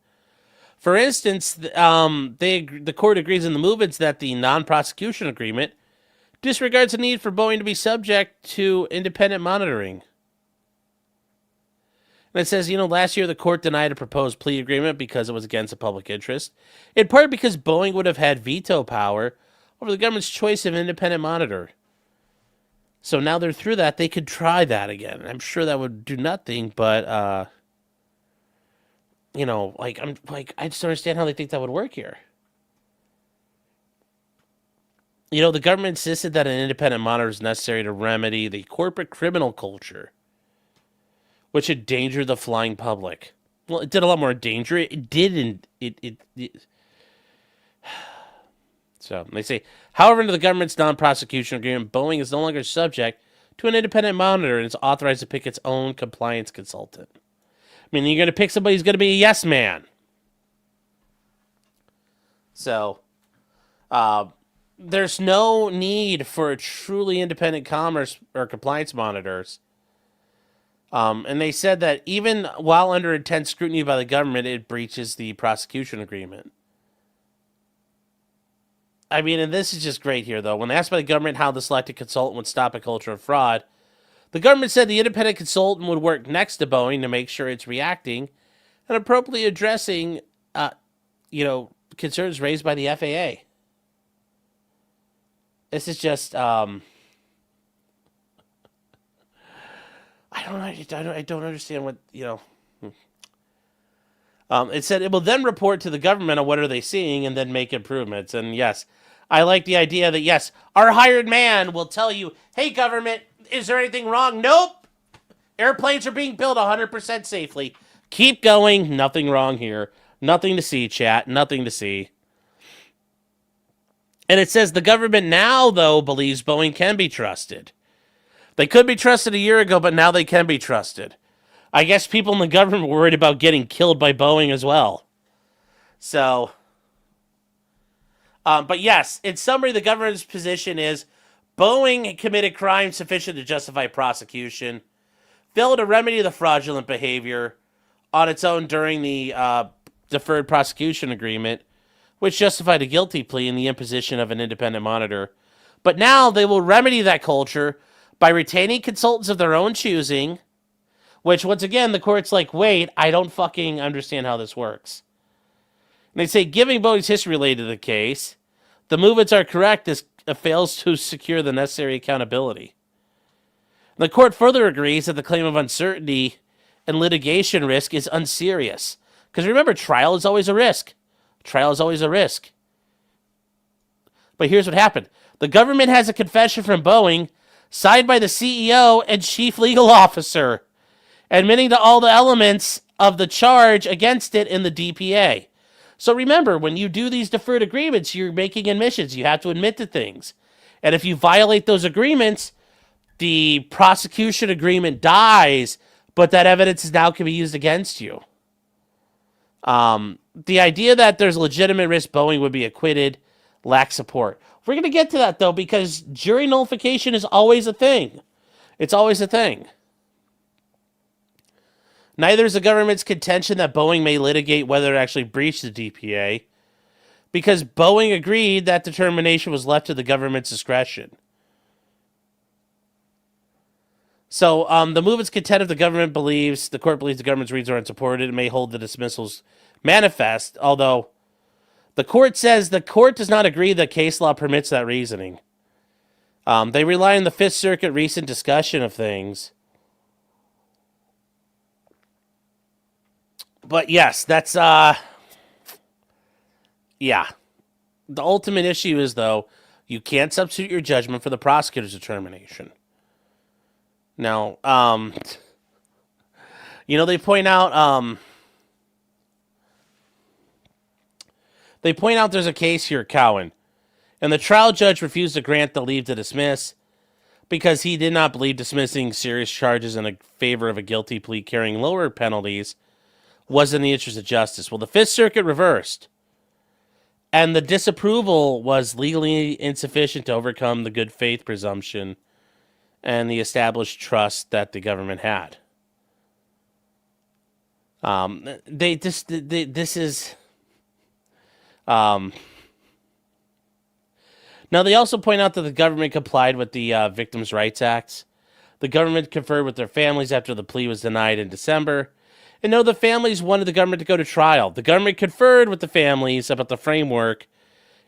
For instance, the court agrees in the movements that the non-prosecution agreement disregards the need for Boeing to be subject to independent monitoring. And it says, last year the court denied a proposed plea agreement because it was against the public interest, in part because Boeing would have had veto power over the government's choice of independent monitor. So now they're through that, they could try that again. I'm sure that would do nothing, but, I just don't understand how they think that would work here. The government insisted that an independent monitor is necessary to remedy the corporate criminal culture, which endangered the flying public. Well, it did a lot more danger. It didn't. So they say, however, under the government's non-prosecution agreement, Boeing is no longer subject to an independent monitor and is authorized to pick its own compliance consultant. I mean, you're going to pick somebody who's going to be a yes man. So, there's no need for a truly independent commerce or compliance monitors. And they said that even while under intense scrutiny by the government, it breaches the prosecution agreement. I mean, and this is just great here, though. When asked by the government how the selected consultant would stop a culture of fraud, the government said the independent consultant would work next to Boeing to make sure it's reacting and appropriately addressing, concerns raised by the FAA. This is just, I don't understand what, It said it will then report to the government on what are they seeing and then make improvements. And yes, I like the idea that, yes, our hired man will tell you, hey, government, is there anything wrong? Nope. Airplanes are being built 100% safely. Keep going. Nothing wrong here. Nothing to see, chat. Nothing to see. And it says the government now, though, believes Boeing can be trusted. They could be trusted a year ago, but now they can be trusted. I guess people in the government were worried about getting killed by Boeing as well. So, but yes, in summary, the government's position is Boeing committed crimes sufficient to justify prosecution, failed to remedy the fraudulent behavior on its own during the deferred prosecution agreement, which justified a guilty plea in the imposition of an independent monitor. But now they will remedy that culture by retaining consultants of their own choosing, which, once again, the court's like, wait, I don't fucking understand how this works. And they say, giving Boeing's history related to the case, the movements are correct as it fails to secure the necessary accountability. And the court further agrees that the claim of uncertainty and litigation risk is unserious. Because remember, trial is always a risk. Trial is always a risk. But here's what happened. The government has a confession from Boeing signed by the CEO and chief legal officer, admitting to all the elements of the charge against it in the DPA. So remember, when you do these deferred agreements, you're making admissions. You have to admit to things. And if you violate those agreements, the prosecution agreement dies, but that evidence now can be used against you. The idea that there's legitimate risk Boeing would be acquitted lacks support. We're going to get to that, though, because jury nullification is always a thing. It's always a thing. Neither is the government's contention that Boeing may litigate whether it actually breached the DPA, because Boeing agreed that determination was left to the government's discretion. So the movement's contend if the court believes the government's reasons are unsupported, it may hold the dismissals manifest, although the court says the court does not agree that case law permits that reasoning. They rely on the Fifth Circuit recent discussion of things. But yes, that's, yeah. The ultimate issue is, though, you can't substitute your judgment for the prosecutor's determination. Now, they point out there's a case here, Cowan, and the trial judge refused to grant the leave to dismiss because he did not believe dismissing serious charges in favor of a guilty plea carrying lower penalties was in the interest of justice. Well, the Fifth Circuit reversed, and the disapproval was legally insufficient to overcome the good faith presumption and the established trust that the government had. Now, they also point out that the government complied with the Victims' Rights Acts. The government conferred with their families after the plea was denied in December. And no, the families wanted the government to go to trial. The government conferred with the families about the framework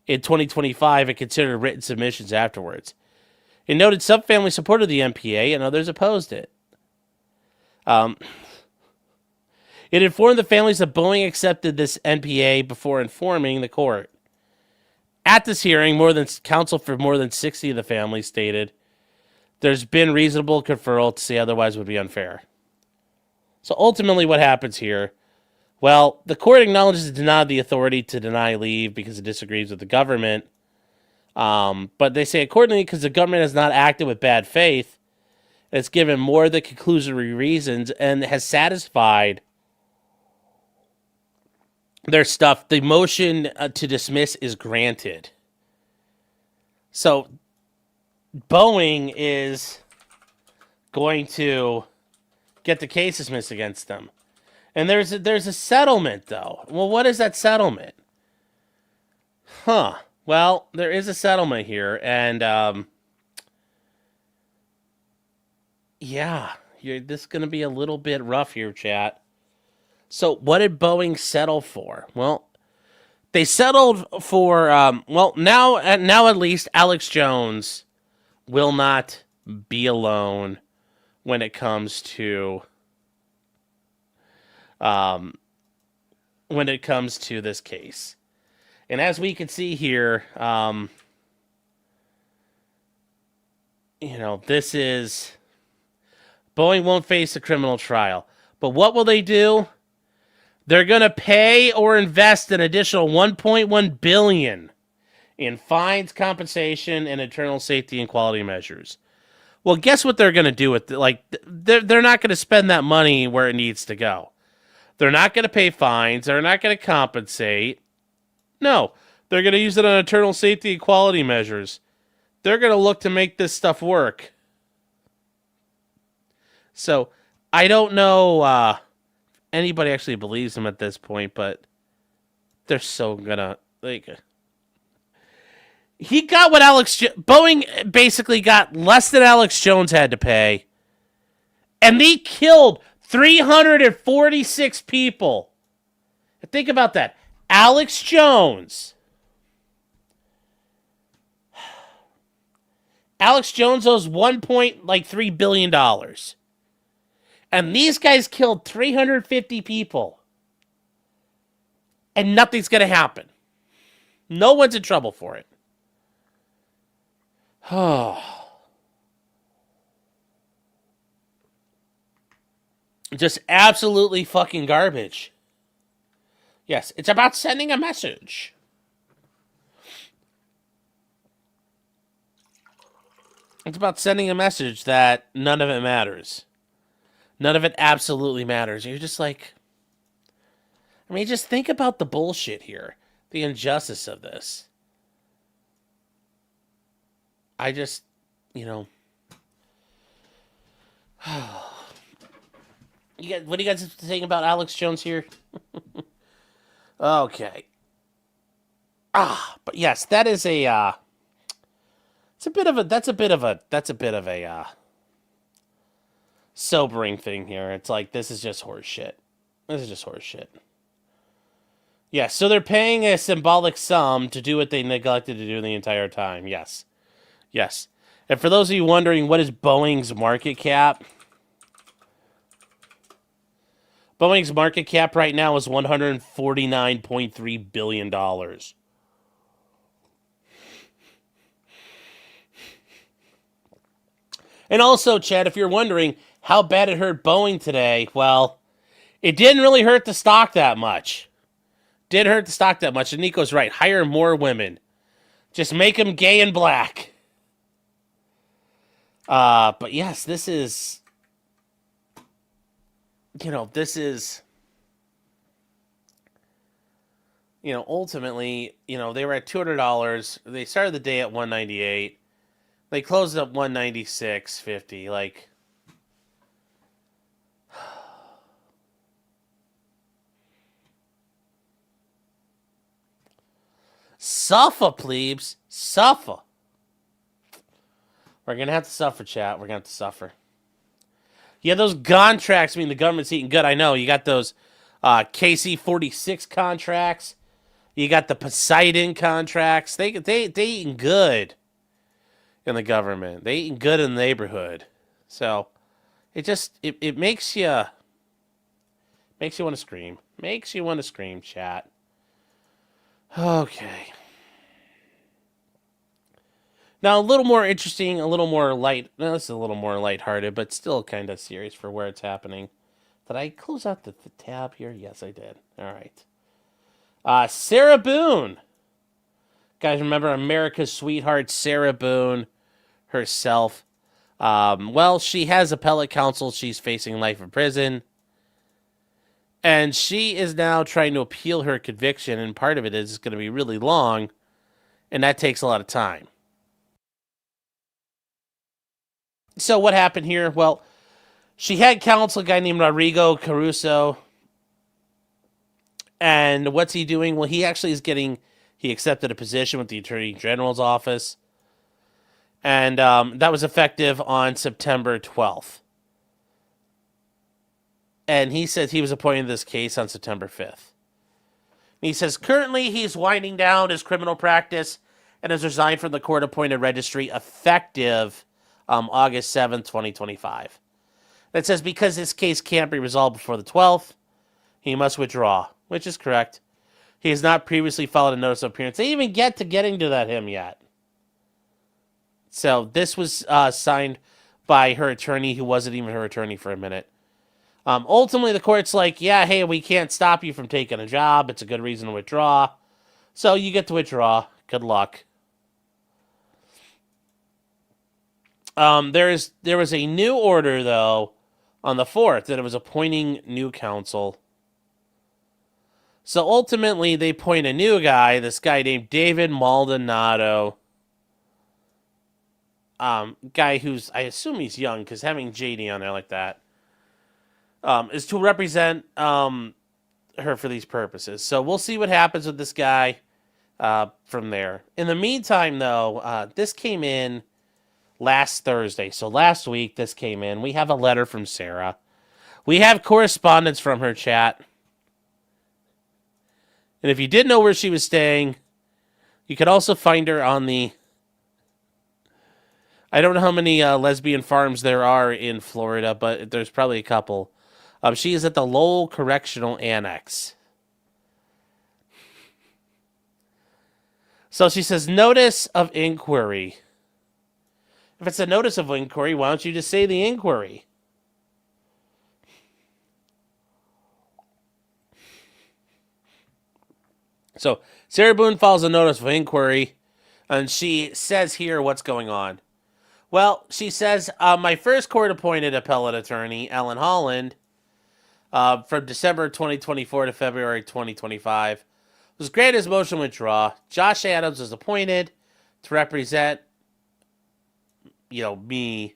in 2025 and considered written submissions afterwards. It noted some families supported the MPA and others opposed it. It informed the families that Boeing accepted this NPA before informing the court. At this hearing, counsel for more than 60 of the families stated, there's been reasonable conferral to say otherwise would be unfair. So ultimately what happens here? Well, the court acknowledges it did not have the authority to deny leave because it disagrees with the government. But they say accordingly, because the government has not acted with bad faith, it's given more of the conclusory reasons and has satisfied their stuff, the motion to dismiss is granted. So Boeing is going to get the case dismissed against them. And there's a settlement, though. Well, what is that settlement? Well, there is a settlement here, and this is going to be a little bit rough here, chat. So what did Boeing settle for? Well, they settled for, now at least Alex Jones will not be alone when it comes to this case. And as we can see here, this is, Boeing won't face a criminal trial. But what will they do? They're going to pay or invest an additional $1.1 billion in fines, compensation, and internal safety and quality measures. Well, guess what they're going to do with it? They're not going to spend that money where it needs to go. They're not going to pay fines. They're not going to compensate. No, they're going to use it on internal safety and quality measures. They're going to look to make this stuff work. So, I don't know anybody actually believes him at this point, but they're so gonna, he got what Boeing basically got less than Alex Jones had to pay, and they killed 346 people. Think about that. Alex Jones owes $1.3 billion. And these guys killed 350 people. And nothing's going to happen. No one's in trouble for it. Just absolutely fucking garbage. Yes, it's about sending a message. It's about sending a message that none of it matters. None of it absolutely matters. You're just like, just think about the bullshit here. The injustice of this. What do you guys think about Alex Jones here? Okay. But yes, that is that's a bit of a sobering thing here. It's like, this is just horse shit. Yeah, so they're paying a symbolic sum to do what they neglected to do the entire time. Yes. And for those of you wondering, what is Boeing's market cap? Boeing's market cap right now is $149.3 billion. And also, Chad, if you're wondering how bad it hurt Boeing today, well, it didn't really hurt the stock that much. Didn't hurt the stock that much. And Nico's right. Hire more women. Just make them gay and black. But yes, this is, ultimately, they were at $200. They started the day at $198. They closed up $196.50. Like, suffer, plebes. Suffer. We're going to have to suffer, chat. We're going to have to suffer. Yeah, those contracts mean the government's eating good. I know. You got those KC-46 contracts. You got the Poseidon contracts. They eating good in the government. They eating good in the neighborhood. So it makes you want to scream. Makes you want to scream, chat. Okay. Now, a little more interesting, a little more light. No, this is a little more lighthearted, but still kind of serious for where it's happening. Did I close out the tab here? Yes, I did. All right. Sarah Boone. Guys, remember America's sweetheart, Sarah Boone herself. Well, she has appellate counsel. She's facing life in prison. And she is now trying to appeal her conviction, and part of it is going to be really long, and that takes a lot of time. So what happened here? Well, she had counsel, a guy named Rodrigo Caruso. And what's he doing? Well, he actually he accepted a position with the Attorney General's office. And that was effective on September 12th. And he said he was appointed to this case on September 5th. And he says currently he's winding down his criminal practice and has resigned from the court-appointed registry effective August 7th, 2025. That says because this case can't be resolved before the 12th, he must withdraw, which is correct. He has not previously filed a notice of appearance. They didn't even get to getting to that him yet. So this was signed by her attorney, who wasn't even her attorney for a minute. Ultimately, the court's like, yeah, hey, we can't stop you from taking a job. It's a good reason to withdraw. So you get to withdraw. Good luck. There was a new order, though, on the 4th, that it was appointing new counsel. So ultimately, they appoint a new guy, this guy named David Maldonado. Guy who's, I assume he's young, because having JD on there like that is to represent her for these purposes. So we'll see what happens with this guy from there. In the meantime, though, this came in last Thursday. So last week, this came in. We have a letter from Sarah. We have correspondence from her, chat. And if you didn't know where she was staying, you could also find her on the... I don't know how many lesbian farms there are in Florida, but there's probably a couple. She is at the Lowell Correctional Annex. So she says, notice of inquiry. If it's a notice of inquiry, why don't you just say the inquiry? So Sarah Boone files a notice of inquiry, and she says here what's going on. Well, she says, my first court-appointed appellate attorney, Alan Holland, from December 2024 to February 2025, was granted his motion to withdraw. Josh Adams was appointed to represent, me,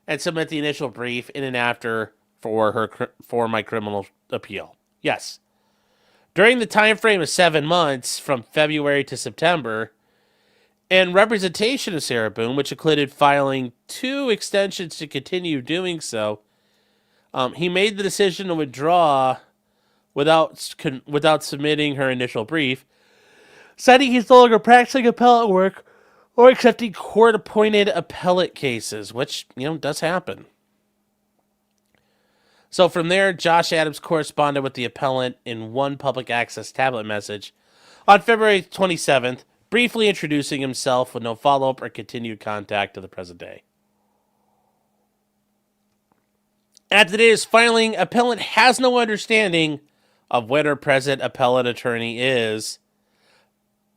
and submit the initial brief in and after for my criminal appeal. Yes. During the time frame of 7 months, from February to September, and representation of Sarah Boone, which included filing 2 extensions to continue doing so, he made the decision to withdraw without submitting her initial brief, citing he's no longer practicing appellate work or accepting court-appointed appellate cases, which, does happen. So from there, Josh Adams corresponded with the appellant in one public access tablet message on February 27th, briefly introducing himself with no follow-up or continued contact to the present day. At today's filing, appellant has no understanding of when her present appellate attorney is,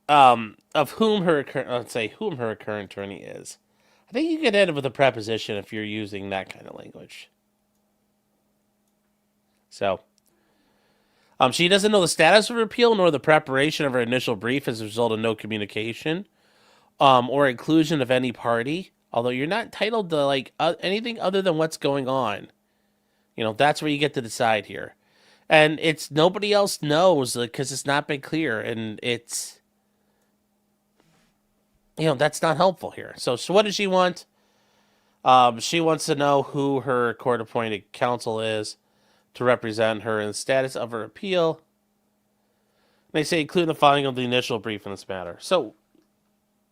of whom her current attorney is. I think you can end it with a preposition if you're using that kind of language. So, she doesn't know the status of her appeal nor the preparation of her initial brief as a result of no communication, or inclusion of any party. Although you're not entitled to anything other than what's going on. That's where you get to decide here. And it's nobody else knows because it's not been clear, and it's that's not helpful here. So what does she want? She wants to know who her court-appointed counsel is to represent her in the status of her appeal. They say include the filing of the initial brief in this matter. So,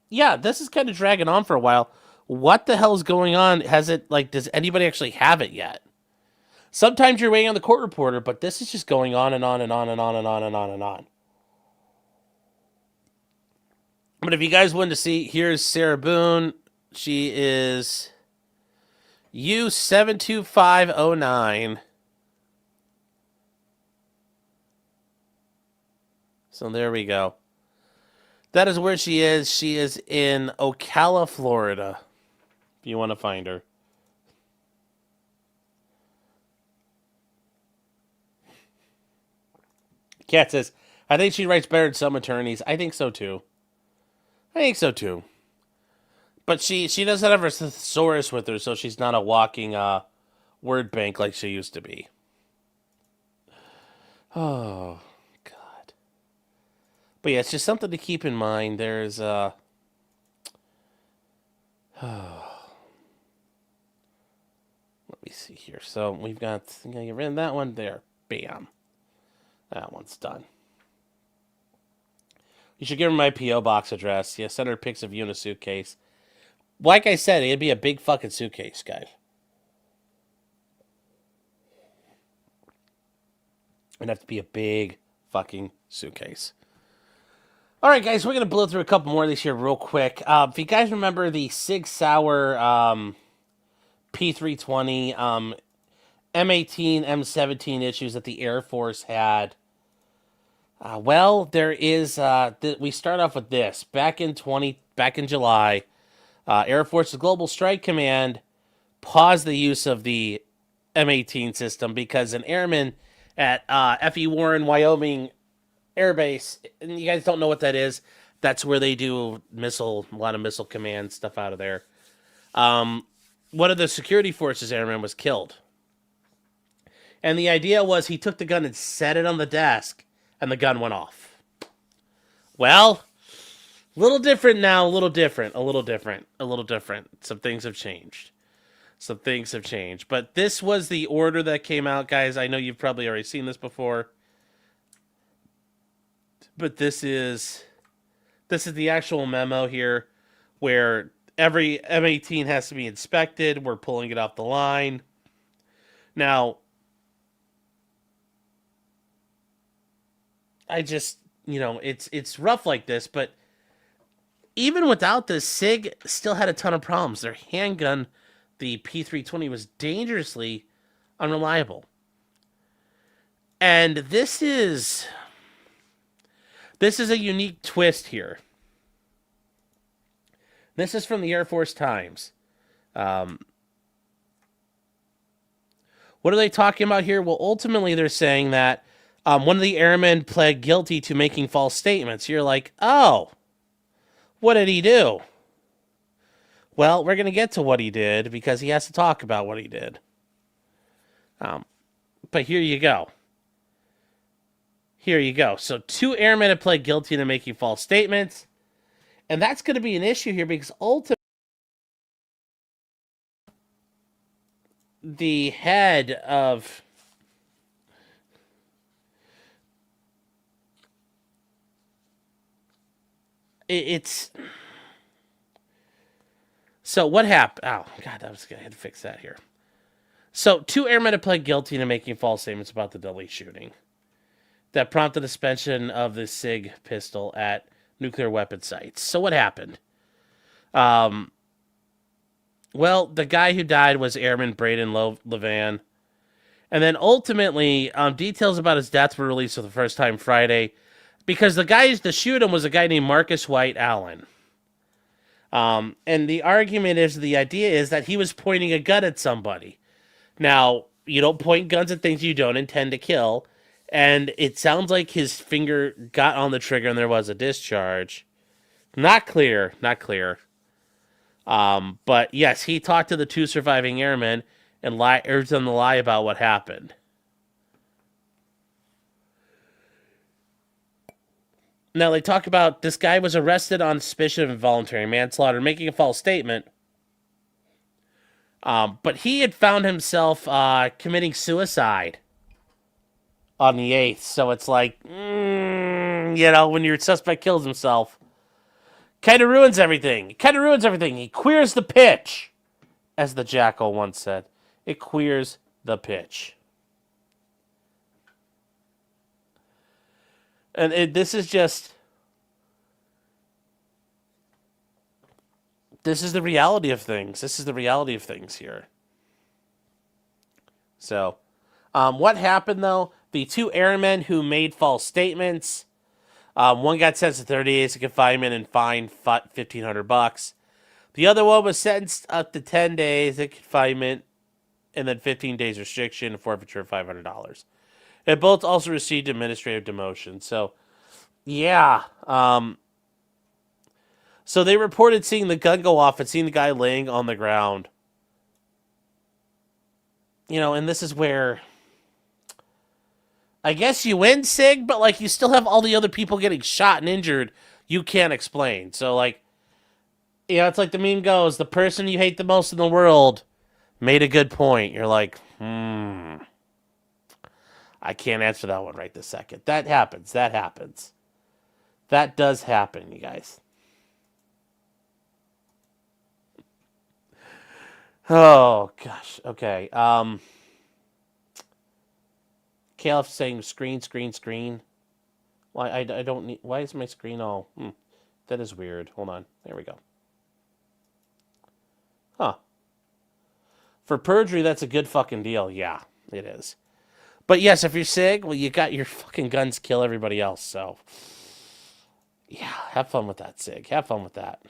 yeah, this is kind of dragging on for a while. What the hell is going on? Does anybody actually have it yet? Sometimes you're waiting on the court reporter, but this is just going on and on and on and on and on and on and on. But if you guys wanted to see, here's Sarah Boone. She is U72509. So there we go. That is where she is. She is in Ocala, Florida, if you want to find her. Kat says, I think she writes better than some attorneys. I think so too. But she doesn't have her thesaurus with her, so she's not a walking word bank like she used to be. Oh, God. But yeah, it's just something to keep in mind. There's let me see here. So we've got, get rid of that one there. Bam. That one's done. You should give her my P.O. box address. Yeah, send her pics of you in a suitcase. Like I said, it'd be a big fucking suitcase, guys. It'd have to be a big fucking suitcase. All right, guys, we're going to blow through a couple more of these here real quick. If you guys remember the Sig Sauer P320 M18, M17 issues that the Air Force had, there is, we start off with this. Back in July, Air Force's Global Strike Command paused the use of the M18 system because an airman at F.E. Warren, Wyoming Air Base, and you guys don't know what that is, that's where they do a lot of missile command stuff out of there. One of the security forces airmen was killed. And the idea was he took the gun and set it on the desk, and the gun went off. Well, a little different now, a little different. Some things have changed. But this was the order that came out, guys. I know you've probably already seen this before. But this is the actual memo here where every M18 has to be inspected. We're pulling it off the line. Now, it's rough like this, but even without this, SIG still had a ton of problems. Their handgun, the P320, was dangerously unreliable. And this is a unique twist here. This is from the Air Force Times. What are they talking about here? Well, ultimately, they're saying that one of the airmen pled guilty to making false statements. You're like, oh, what did he do? Well, we're going to get to what he did because he has to talk about what he did. But here you go. So 2 airmen have pled guilty to making false statements. And that's going to be an issue here because ultimately the head of it's so what happened? Oh God, I had to fix that here. So 2 airmen have pled guilty to making false statements about the Delhi shooting that prompted the suspension of the SIG pistol at nuclear weapon sites. So what happened? Well, the guy who died was Airman Braden Levan. And then ultimately, details about his death were released for the first time Friday, because the guy to shoot him was a guy named Marcus White Allen. And the argument is, the idea is that he was pointing a gun at somebody. Now, you don't point guns at things you don't intend to kill. And it sounds like his finger got on the trigger and there was a discharge. Not clear. But yes, he talked to the 2 surviving airmen and urged them to lie about what happened. Now, they talk about this guy was arrested on suspicion of involuntary manslaughter, making a false statement. But he had found himself committing suicide on the 8th. So it's like, when your suspect kills himself, kind of ruins everything. He queers the pitch, as the Jackal once said. It queers the pitch. And this is the reality of things. This is the reality of things here. So, what happened, though? The 2 airmen who made false statements, one got sentenced to 30 days of confinement and fined $1,500. The other one was sentenced up to 10 days of confinement and then 15 days restriction and forfeiture of $500. And both also received administrative demotion. So, yeah. So they reported seeing the gun go off and seeing the guy laying on the ground. And this is where I guess you win, Sig, but you still have all the other people getting shot and injured you can't explain. So it's like the meme goes, the person you hate the most in the world made a good point. You're like, I can't answer that one right this second. That happens. That does happen, you guys. Oh, gosh. Okay. Caliph saying screen. Why I don't need... Why is my screen all... that is weird. Hold on. There we go. Huh. For perjury, that's a good fucking deal. Yeah, it is. But yes, if you're Sig, well, you got your fucking guns kill everybody else, so... Yeah, have fun with that, Sig. Have fun with that.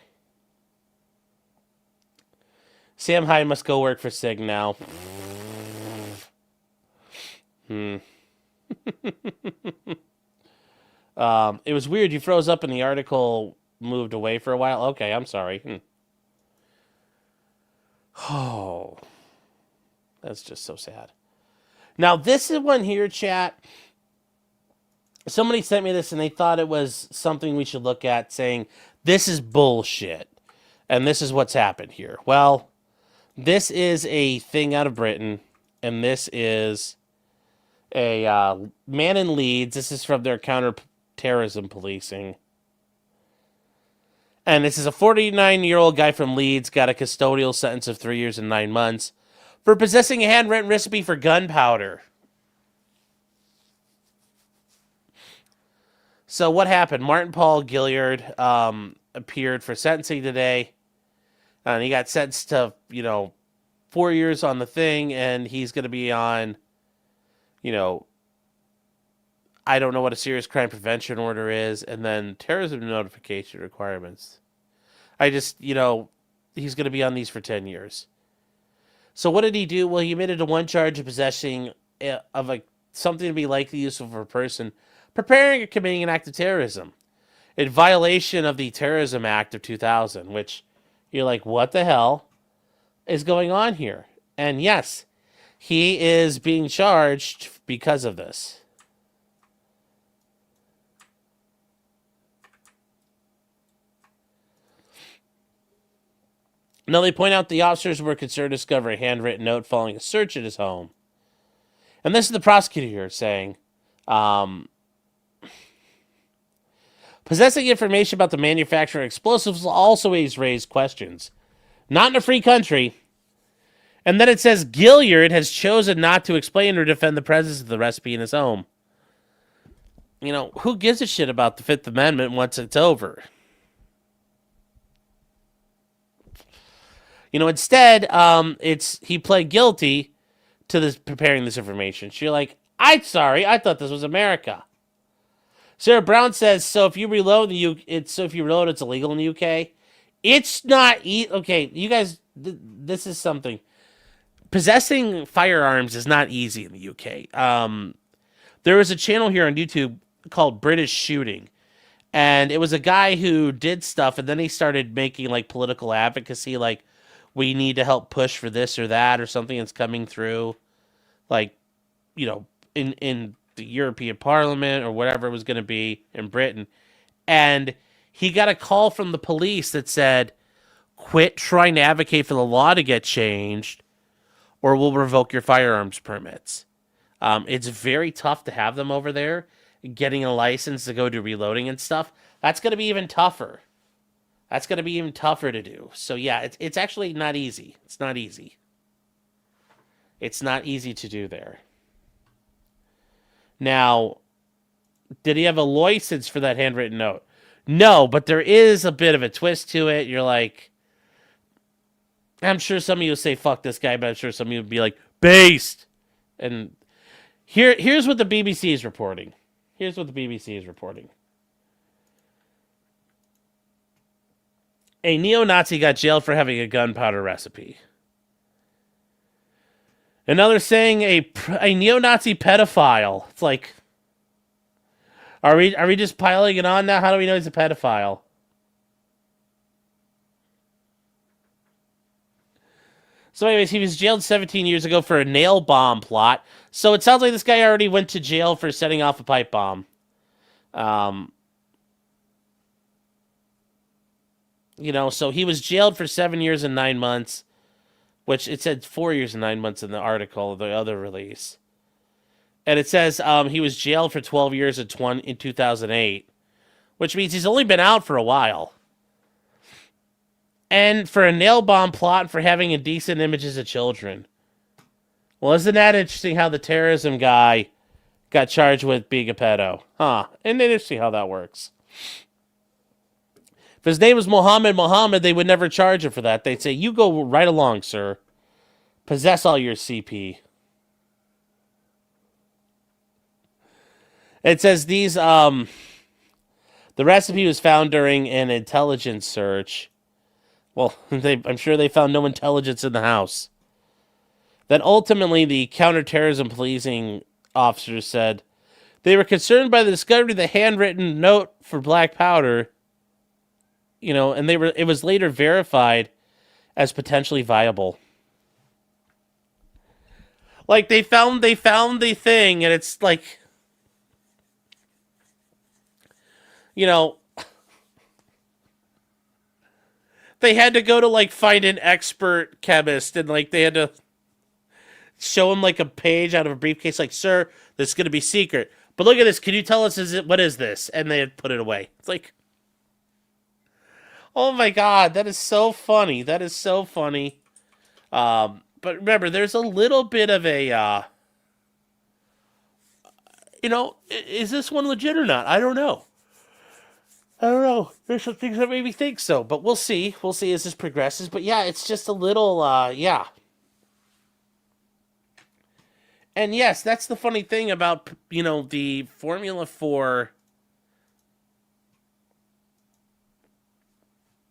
Sam Hyde must go work for Sig now. It was weird. You froze up and the article moved away for a while. Okay, I'm sorry. Oh, that's just so sad. Now, this is one here, chat. Somebody sent me this and they thought it was something we should look at, saying, this is bullshit. And this is what's happened here. Well, this is a thing out of Britain. And this is a man in Leeds. This is from their counter-terrorism policing. And this is a 49-year-old guy from Leeds, got a custodial sentence of 3 years and 9 months for possessing a handwritten recipe for gunpowder. So what happened? Martin Paul Gilliard appeared for sentencing today. And he got sentenced to, 4 years on the thing, and he's going to be on, I don't know what a serious crime prevention order is, and then terrorism notification requirements. He's going to be on these for 10 years. So what did he do? Well, he admitted to one charge of possessing of something to be likely useful for a person preparing or committing an act of terrorism in violation of the Terrorism Act of 2000, which you're like, what the hell is going on here? And yes, he is being charged because of this. Now, they point out the officers were concerned to discover a handwritten note following a search at his home. And this is the prosecutor here saying, possessing information about the manufacture of explosives will also raise questions. Not in a free country. And then it says Gilliard has chosen not to explain or defend the presence of the recipe in his home. Who gives a shit about the Fifth Amendment once it's over? Instead, he pled guilty to this preparing this information. She's like, I'm sorry, I thought this was America. Sarah Brown says, so if you reload it's illegal in the UK. It's not okay, you guys. This is something. Possessing firearms is not easy in the UK. There was a channel here on YouTube called British Shooting, and it was a guy who did stuff, and then he started making like political advocacy, like we need to help push for this or that or something that's coming through, like in the European Parliament or whatever it was going to be in Britain, and he got a call from the police that said, "Quit trying to advocate for the law to get changed, or we'll revoke your firearms permits." It's very tough to have them over there. Getting a license to go do reloading and stuff, that's going to be even tougher. That's going to be even tougher to do. So yeah, it's actually not easy. It's not easy. It's not easy to do there. Now, did he have a license for that handwritten note? No, but there is a bit of a twist to it. You're like, I'm sure some of you will say, fuck this guy, but I'm sure some of you would be like, based. And here's what the BBC is reporting. Here's what the BBC is reporting. A neo-Nazi got jailed for having a gunpowder recipe. Another saying a neo-Nazi pedophile. It's like, are we just piling it on now? How do we know he's a pedophile? So anyways, he was jailed 17 years ago for a nail bomb plot. So it sounds like this guy already went to jail for setting off a pipe bomb. So he was jailed for 7 years and 9 months, which it said 4 years and 9 months in the article, the other release. And it says he was jailed for 12 years in 2008, which means he's only been out for a while. And for a nail bomb plot for having indecent images of children. Well, isn't that interesting how the terrorism guy got charged with being a pedo? Huh. Isn't it interesting how that works? If his name was Mohammed, they would never charge him for that. They'd say, you go right along, sir. Possess all your CP. It says the recipe was found during an intelligence search. Well, I'm sure they found no intelligence in the house. Then ultimately, the counterterrorism policing officers said they were concerned by the discovery of the handwritten note for black powder, and it was later verified as potentially viable. Like they found the thing, and it's like, they had to go to find an expert chemist, and they had to show him a page out of a briefcase, sir, this is going to be secret. But look at this. Can you tell us what is this? And they had put it away. It's like, oh my God, that is so funny. That is so funny. But remember, there's a little bit of a, is this one legit or not? I don't know. There's some things that made me think so, but we'll see. We'll see as this progresses. But yeah, it's just a little, yeah. And yes, that's the funny thing about, the formula for,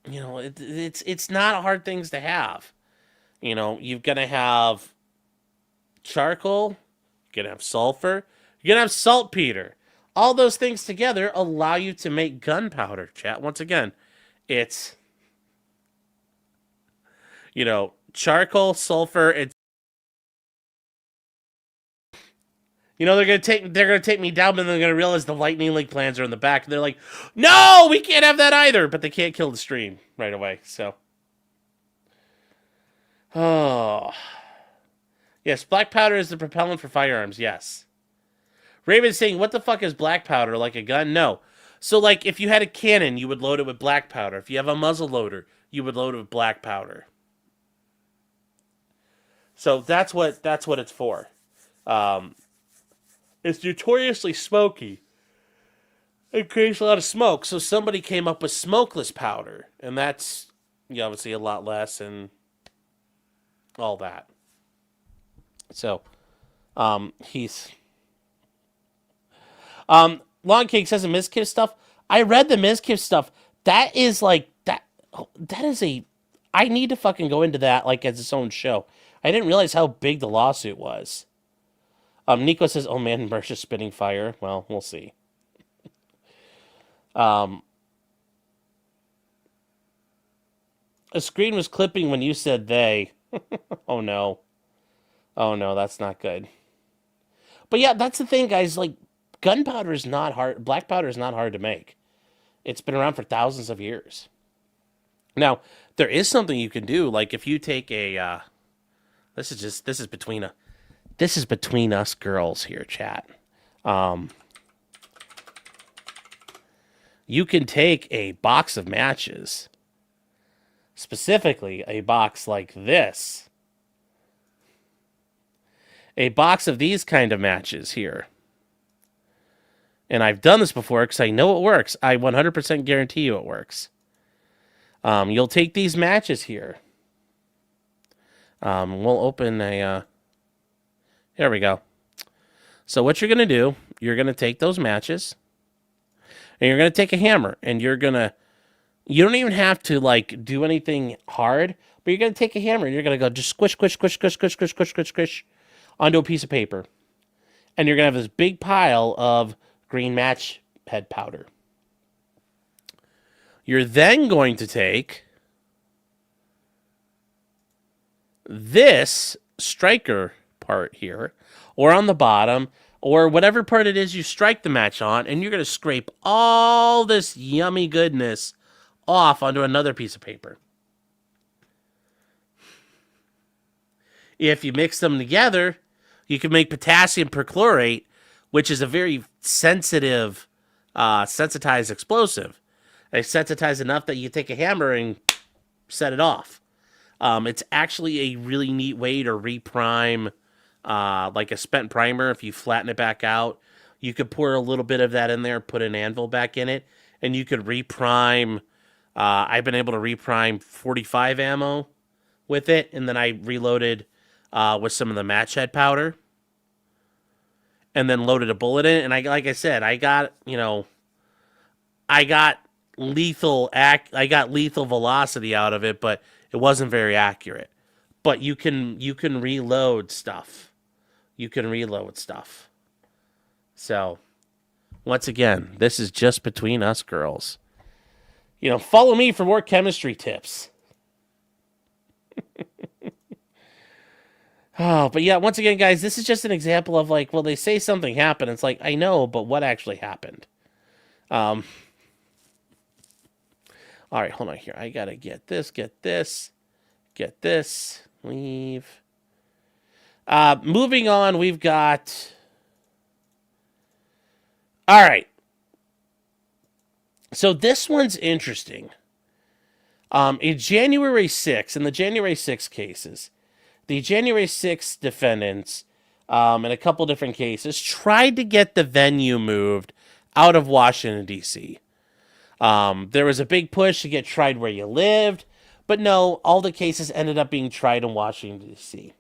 it's not hard things to have. You're going to have charcoal, you're going to have sulfur, you're going to have saltpeter. All those things together allow you to make gunpowder, chat. Once again, it's, charcoal, sulfur, and they're gonna take me down, but they're gonna realize the lightning link plans are in the back, and they're like, no, we can't have that either. But they can't kill the stream right away. So, oh, yes, black powder is the propellant for firearms. Yes. Raven's saying, what the fuck is black powder? Like a gun? No. So, if you had a cannon, you would load it with black powder. If you have a muzzle loader, you would load it with black powder. So that's what it's for. It's notoriously smoky. It creates a lot of smoke. So somebody came up with smokeless powder, and that's obviously a lot less and all that. So, he's... Long Cake says the Mizkif stuff. I read the Mizkif stuff. That is like, that is a... I need to fucking go into that like as its own show. I didn't realize how big the lawsuit was. Nico says, oh man, Mersh is spitting fire. Well, we'll see. A screen was clipping when you said they. Oh no. Oh no, that's not good. But yeah, that's the thing, guys. Like, gunpowder is not hard. Black powder is not hard to make. It's been around for thousands of years. Now, there is something you can do. Like, if you take a, this is between us girls here, chat. You can take a box of matches, specifically a box like this. A box of these kind of matches here. And I've done this before because I know it works. I 100% guarantee you it works. You'll take these matches here. We'll open a... There we go. So what you're going to do, you're going to take those matches. And you're going to take a hammer. And you're going to... You don't even have to, like, do anything hard. But you're going to take a hammer and you're going to go just squish, squish, squish, squish, squish, squish, squish, squish, squish onto a piece of paper. And you're going to have this big pile of green match head powder. You're then going to take this striker part here, or on the bottom, or whatever part it is you strike the match on, and you're going to scrape all this yummy goodness off onto another piece of paper. If you mix them together, you can make potassium perchlorate, which is a very sensitive, sensitized explosive. It's sensitized enough that you take a hammer and set it off. It's actually a really neat way to reprime, like a spent primer. If you flatten it back out, you could pour a little bit of that in there, put an anvil back in it, and you could reprime. I've been able to reprime 45 ammo with it, and then I reloaded with some of the match head powder, and then loaded a bullet in it. And like I said, I got lethal velocity out of it, but it wasn't very accurate. But you can reload stuff. You can reload stuff. So, once again, this is just between us girls. Follow me for more chemistry tips. Oh, but yeah, once again, guys, this is just an example of like, well, they say something happened. It's like, I know, but what actually happened? All right, hold on here. I gotta get this, leave. Moving on, we've got... All right. So this one's interesting. In January 6th, in the January 6th cases, the January 6th defendants, in a couple different cases, tried to get the venue moved out of Washington, D.C. There was a big push to get tried where you lived, but no, all the cases ended up being tried in Washington, D.C.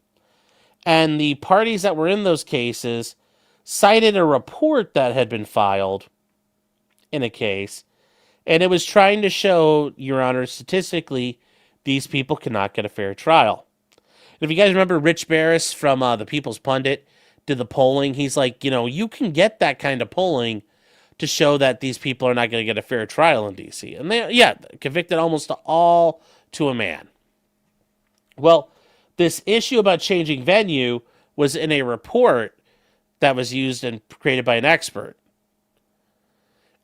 And the parties that were in those cases cited a report that had been filed in a case, and it was trying to show, Your Honor, statistically, these people cannot get a fair trial. And if you guys remember Rich Barris from the People's Pundit did the polling, he's like, you can get that kind of polling to show that these people are not going to get a fair trial in D.C. And they, convicted almost all to a man. Well, this issue about changing venue was in a report that was used and created by an expert.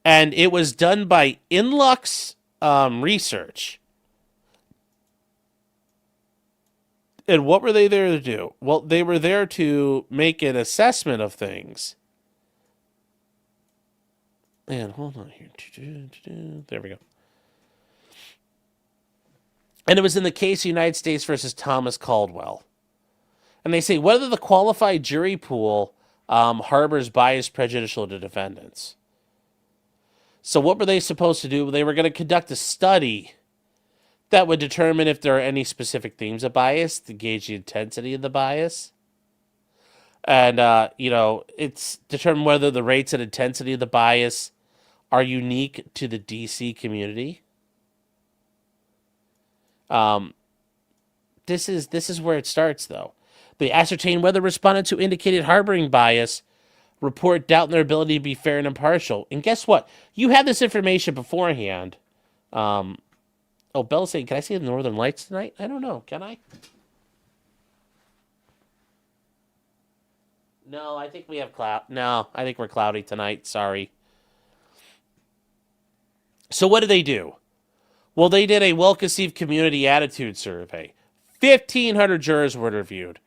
And it was done by Inlux Research. And what were they there to do? Well, they were there to make an assessment of things. And hold on here. There we go. And it was in the case of United States versus Thomas Caldwell. And they say whether the qualified jury pool harbors bias prejudicial to defendants. So what were they supposed to do? They were going to conduct a study that would determine if there are any specific themes of bias to gauge the intensity of the bias. And, it's determined whether the rates and intensity of the bias are unique to the DC community. This is where it starts, though. They ascertain whether respondents who indicated harboring bias report doubt in their ability to be fair and impartial. And guess what? You had this information beforehand. Bella's saying, can I see the Northern Lights tonight? I don't know. Can I? No, I think we have cloud. No, I think we're cloudy tonight. Sorry. So what did they do? Well, they did a well-conceived community attitude survey. 1,500 jurors were interviewed.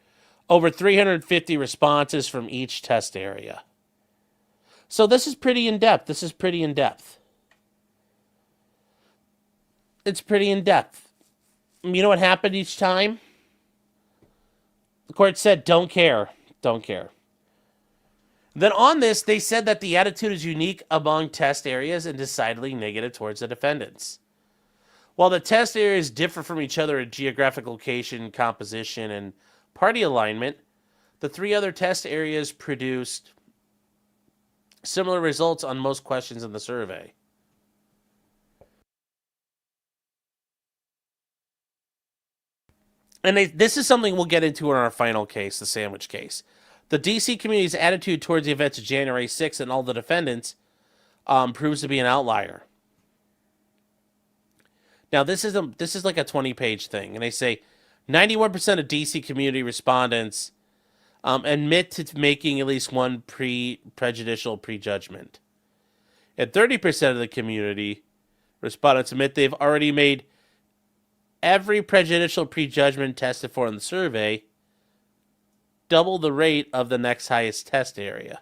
Over 350 responses from each test area. So this is pretty in-depth. It's pretty in-depth. You know what happened each time? The court said, don't care. Don't care. Then on this, they said that the attitude is unique among test areas and decidedly negative towards the defendants. While the test areas differ from each other in geographic location, composition, and party alignment, the three other test areas produced similar results on most questions in the survey. And this is something we'll get into in our final case, the sandwich case. The D.C. community's attitude towards the events of January 6th and all the defendants proves to be an outlier. Now, this is like a 20-page thing, and they say 91% of D.C. community respondents admit to making at least one prejudicial prejudgment. And 30% of the community respondents admit they've already made every prejudicial prejudgment tested for in the survey, double the rate of the next highest test area.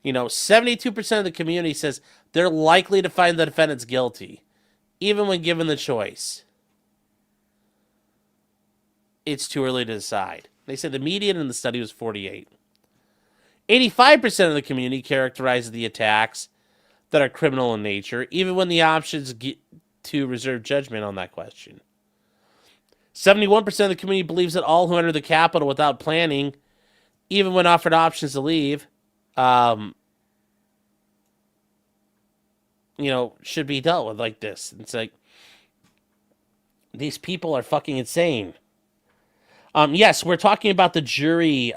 72% of the community says they're likely to find the defendants guilty, even when given the choice. It's too early to decide. They said the median in the study was 48. 85% of the community characterizes the attacks that are criminal in nature, even when the options get to reserve judgment on that question. 71% of the community believes that all who enter the Capitol without planning, even when offered options to leave, should be dealt with like this. It's like, these people are fucking insane. Yes, we're talking about the jury.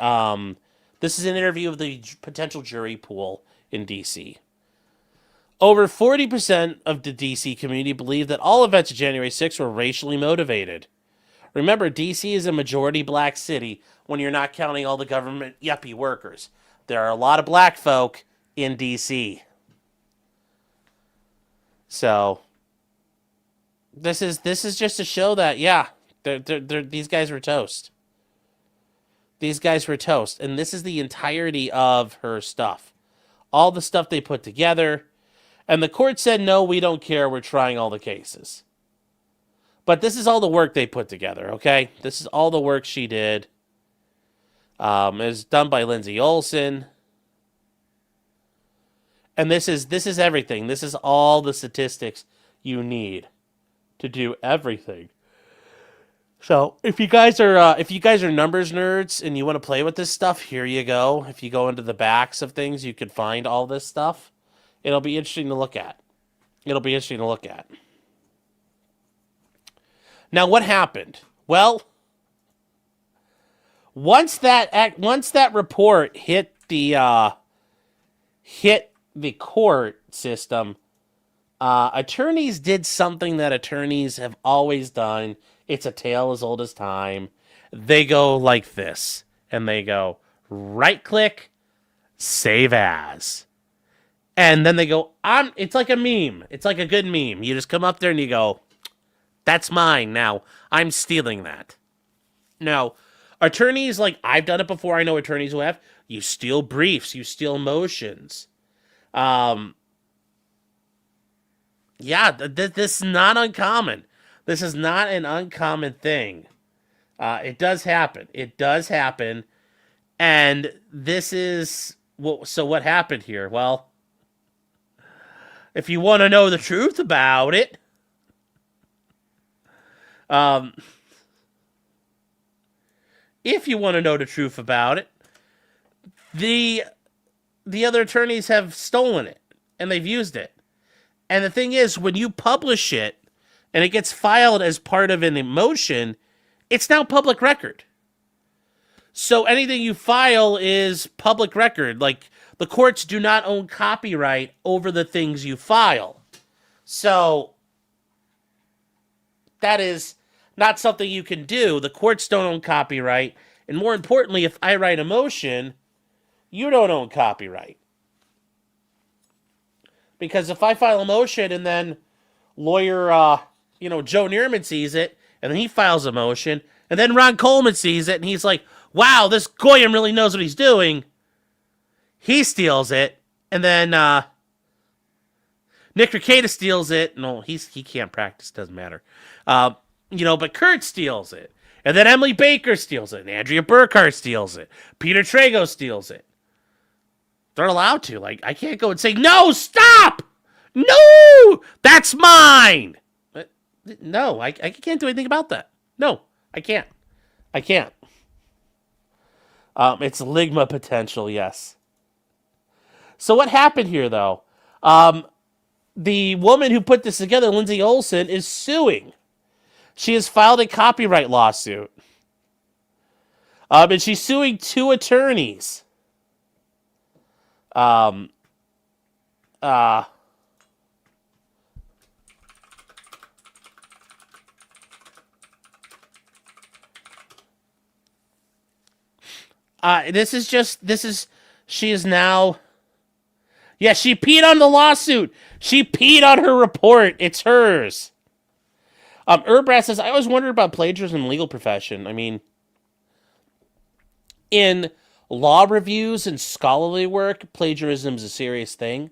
This is an interview of the potential jury pool in D.C. Over 40% of the D.C. community believe that all events of January 6th were racially motivated. Remember, D.C. is a majority black city when you're not counting all the government yuppie workers. There are a lot of black folk in D.C. So, this is just to show that, yeah, these guys were toast. These guys were toast. And this is the entirety of her stuff. All the stuff they put together. And the court said, no, we don't care. We're trying all the cases. But this is all the work they put together, okay? This is all the work she did. It was done by Lindsay Olson. And this is everything. This is all the statistics you need to do everything. So if you guys are numbers nerds and you want to play with this stuff, here you go. If you go into the backs of things, you can find all this stuff. It'll be interesting to look at. Now, what happened? Well, once that report hit the court system, attorneys did something that attorneys have always done. It's a tale as old as time. They go like this, and they go right-click, save as. And then they go, it's like a meme. It's like a good meme. You just come up there and you go, that's mine now. I'm stealing that. Now, attorneys, like I've done it before. I know attorneys who have. You steal briefs. You steal motions. Yeah, this is not uncommon. This is not an uncommon thing. It does happen. And this is... So what happened here? Well, if you want to know the truth about it, if you want to know the truth about it, the other attorneys have stolen it and they've used it. And the thing is, when you publish it and it gets filed as part of an motion, it's now public record. So anything you file is public record. Like, the courts do not own copyright over the things you file. So that is not something you can do. The courts don't own copyright. And more importantly, if I write a motion, you don't own copyright. Because if I file a motion and then lawyer, Joe Neerman sees it, and then he files a motion, and then Ron Coleman sees it, and he's like, wow, this Goyam really knows what he's doing. He steals it, and then Nick Rekieta steals it. No, he can't practice, doesn't matter. But Kurt steals it. And then Emily Baker steals it, and Andrea Burkhart steals it. Peter Trago steals it. They're allowed to. Like, I can't go and say, no, stop! No! That's mine! No, I can't do anything about that. No, I can't. It's Ligma potential, yes. So what happened here, though? The woman who put this together, Lindsay Olson, is suing. She has filed a copyright lawsuit. And she's suing two attorneys. She is now. Yeah, she peed on the lawsuit. She peed on her report. It's hers. Urbras says, I always wondered about plagiarism in the legal profession. I mean, in law reviews and scholarly work, plagiarism is a serious thing.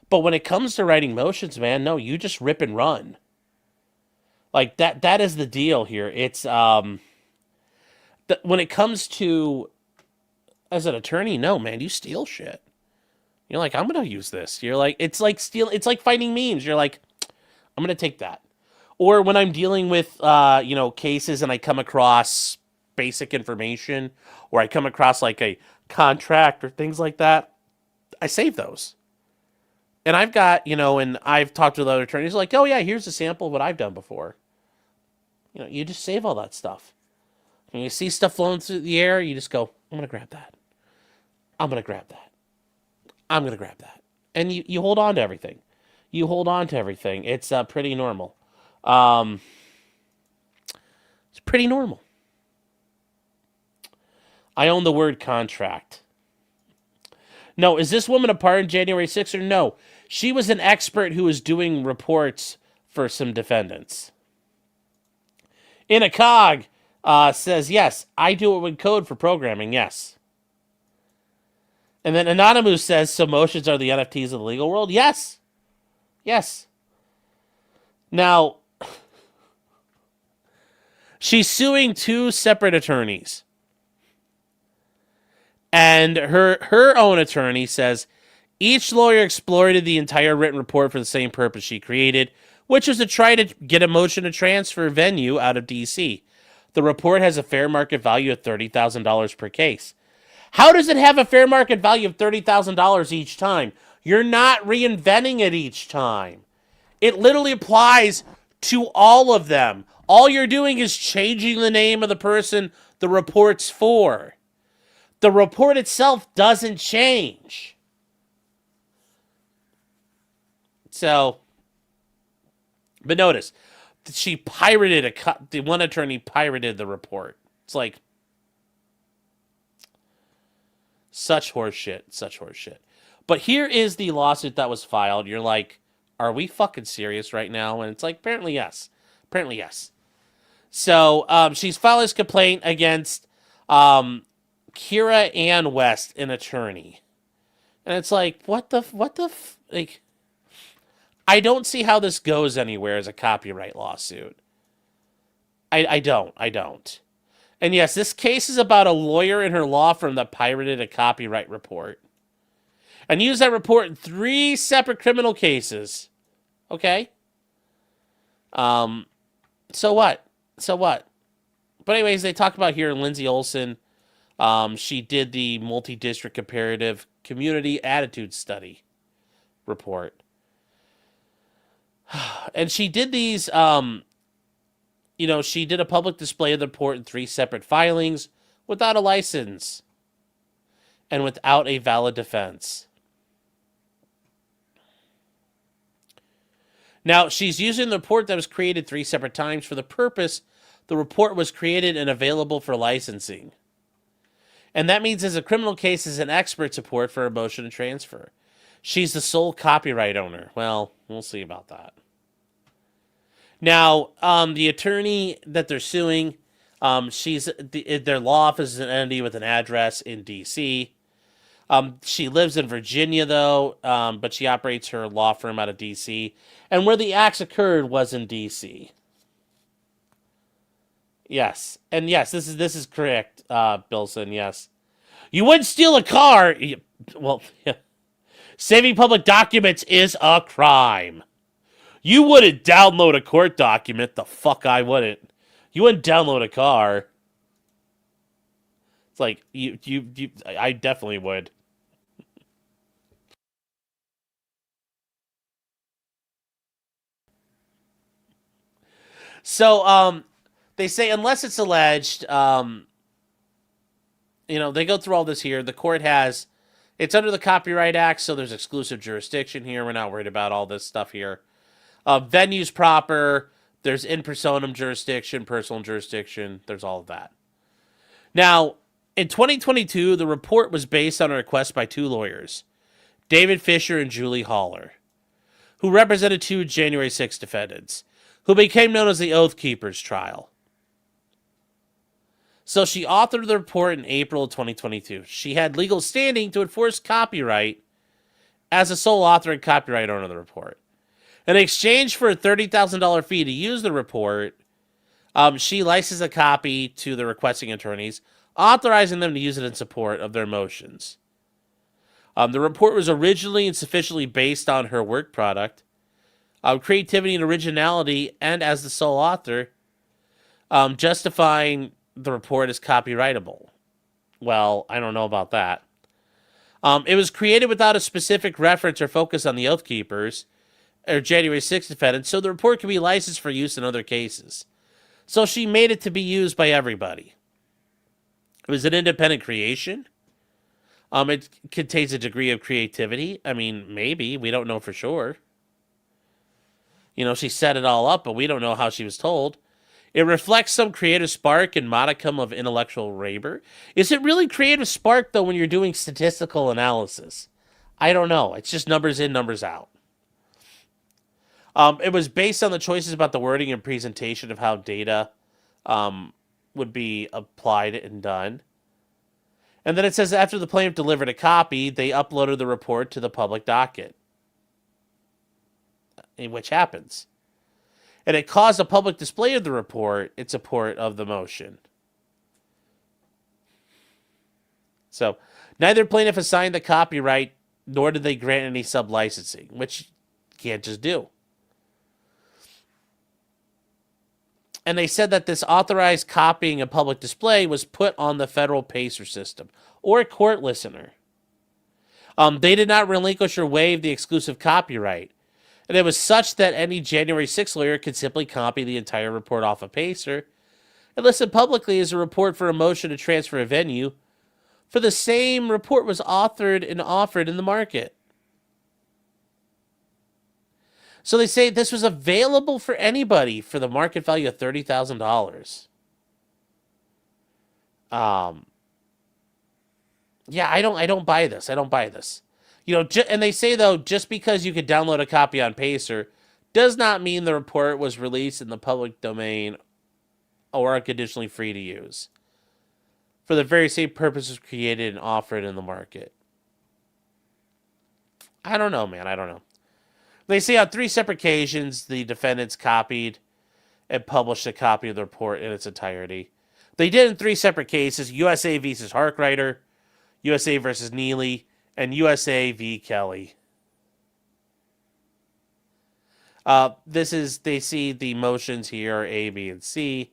But when it comes to writing motions, man, no, you just rip and run. Like, that is the deal here. It's, when it comes to, as an attorney, no, man, you steal shit. You're like, I'm going to use this. You're like, it's like finding memes. You're like, I'm going to take that. Or when I'm dealing with, cases and I come across basic information, or I come across like a contract or things like that, I save those. And I've got, and I've talked with other attorneys like, oh yeah, here's a sample of what I've done before. You just save all that stuff. When you see stuff flowing through the air, you just go, I'm going to grab that. I'm going to grab that. I'm going to grab that. And you hold on to everything. You hold on to everything. It's pretty normal. It's pretty normal. I own the word contract. No, is this woman a part in January 6th or no? She was an expert who was doing reports for some defendants. Inacog says, yes, I do it with code for programming, yes. And then Anonymous says, so motions are the NFTs of the legal world? Yes. Yes. Now, she's suing two separate attorneys. And her own attorney says, each lawyer exploited the entire written report for the same purpose she created, which was to try to get a motion to transfer venue out of D.C. The report has a fair market value of $30,000 per case. How does it have a fair market value of $30,000 each time? You're not reinventing it each time. It literally applies to all of them. All you're doing is changing the name of the person the report's for. The report itself doesn't change. So, but notice, she pirated the one attorney pirated the report. It's like, such horseshit, such horseshit. But here is the lawsuit that was filed. You're like, are we fucking serious right now? And it's like, apparently yes. Apparently yes. So, she's filed this complaint against Kira Ann West, an attorney. And it's like, like, I don't see how this goes anywhere as a copyright lawsuit. I don't. And yes, this case is about a lawyer and her law firm that pirated a copyright report. And used that report in 3 separate criminal cases. Okay? So what? But anyways, they talk about here Lindsay Olson. She did the multi-district comparative community attitude study report. And she did these, she did a public display of the report in 3 separate filings without a license and without a valid defense. Now, she's using the report that was created 3 separate times for the purpose the report was created and available for licensing. And that means as a criminal case is an expert support for a motion to transfer. She's the sole copyright owner. Well, we'll see about that. Now, the attorney that they're suing, their law office is an entity with an address in D.C. She lives in Virginia, though, but she operates her law firm out of D.C. And where the acts occurred was in D.C. Yes, and yes, this is correct, Bilson. Yes, you wouldn't steal a car. Well, yeah. Saving public documents is a crime. You wouldn't download a court document. The fuck I wouldn't. You wouldn't download a car. It's like I definitely would. So, they say unless it's alleged, they go through all this here. The court it's under the Copyright Act, so there's exclusive jurisdiction here. We're not worried about all this stuff here. Venues proper, there's in personam jurisdiction, personal jurisdiction, there's all of that. Now, in 2022, the report was based on a request by 2 lawyers, David Fisher and Julie Haller, who represented 2 January 6 defendants, who became known as the Oath Keepers trial. So she authored the report in April of 2022. She had legal standing to enforce copyright as a sole author and copyright owner of the report. In exchange for a $30,000 fee to use the report, she licensed a copy to the requesting attorneys, authorizing them to use it in support of their motions. The report was originally and sufficiently based on her work product, creativity and originality, and as the sole author, justifying the report as copyrightable. Well, I don't know about that. It was created without a specific reference or focus on the Oath Keepers or January 6th defendants, so the report can be licensed for use in other cases. So she made it to be used by everybody. It was an independent creation. It contains a degree of creativity. I mean, maybe. We don't know for sure. She set it all up, but we don't know how she was told. It reflects some creative spark and modicum of intellectual labor. Is it really creative spark, though, when you're doing statistical analysis? I don't know. It's just numbers in, numbers out. It was based on the choices about the wording and presentation of how data would be applied and done. And then it says after the plaintiff delivered a copy, they uploaded the report to the public docket, which happens. And it caused a public display of the report in support of the motion. So, neither plaintiff assigned the copyright, nor did they grant any sub-licensing, which you can't just do. And they said that this authorized copying and public display was put on the federal PACER system, or a court listener. They did not relinquish or waive the exclusive copyright. And it was such that any January 6th lawyer could simply copy the entire report off of PACER and listen publicly as a report for a motion to transfer a venue, for the same report was authored and offered in the market. So they say this was available for anybody for the market value of $30,000. Yeah, I don't buy this. I don't buy this. And they say, though, just because you could download a copy on PACER does not mean the report was released in the public domain or unconditionally free to use for the very same purposes created and offered in the market. I don't know, man. I don't know. They say on 3 separate occasions the defendants copied and published a copy of the report in its entirety. They did in 3 separate cases: USA versus Harkrider, USA versus Neely, and USA v. Kelly. They see the motions here, A, B, and C.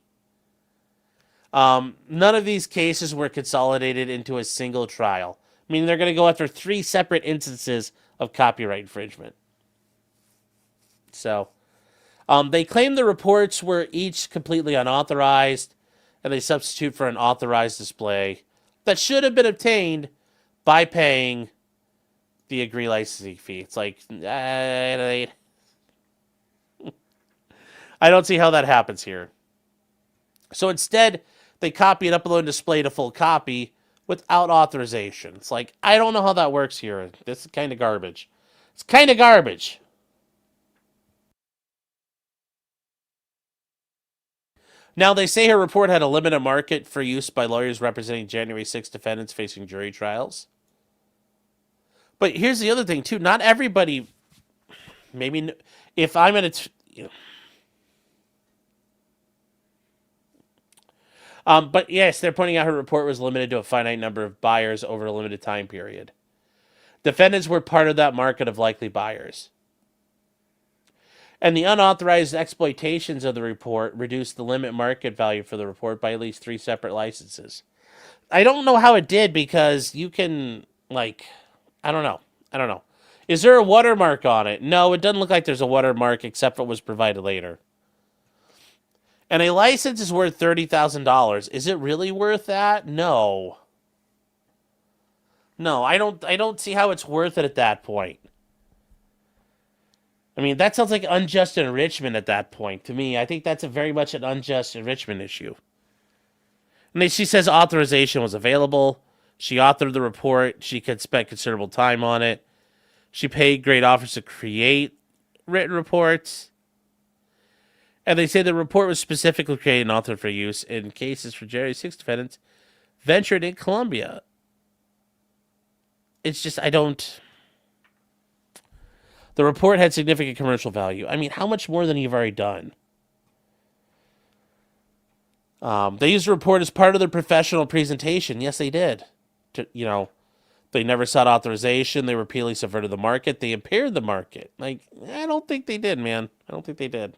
None of these cases were consolidated into a single trial, meaning they're going to go after 3 separate instances of copyright infringement. So, they claim the reports were each completely unauthorized, and they substitute for an authorized display that should have been obtained by paying the agree licensing fee. It's like, I don't see how that happens here. So instead, they copy and upload and displayed a full copy without authorization. It's like, I don't know how that works here. This is kind of garbage. It's kind of garbage. Now, they say her report had a limited market for use by lawyers representing January 6 defendants facing jury trials. But here's the other thing, too. Not everybody, maybe, if I'm in but yes, they're pointing out her report was limited to a finite number of buyers over a limited time period. Defendants were part of that market of likely buyers. And the unauthorized exploitations of the report reduced the limit market value for the report by at least 3 separate licenses. I don't know how it did because you can, like, I don't know. Is there a watermark on it? No, it doesn't look like there's a watermark except for what was provided later. And a license is worth $30,000. Is it really worth that? No. No, I don't see how it's worth it at that point. I mean, that sounds like unjust enrichment at that point to me. I think that's very much an unjust enrichment issue. And then she says authorization was available. She authored the report. She could spend considerable time on it. She paid great offers to create written reports. And they say the report was specifically created and authored for use in cases for January 6 defendants ventured in Colombia. It's just, I don't... The report had significant commercial value. I mean, how much more than you've already done? They used the report as part of their professional presentation. Yes, they did. They never sought authorization. They repeatedly subverted the market. They impaired the market. Like, I don't think they did, man. I don't think they did.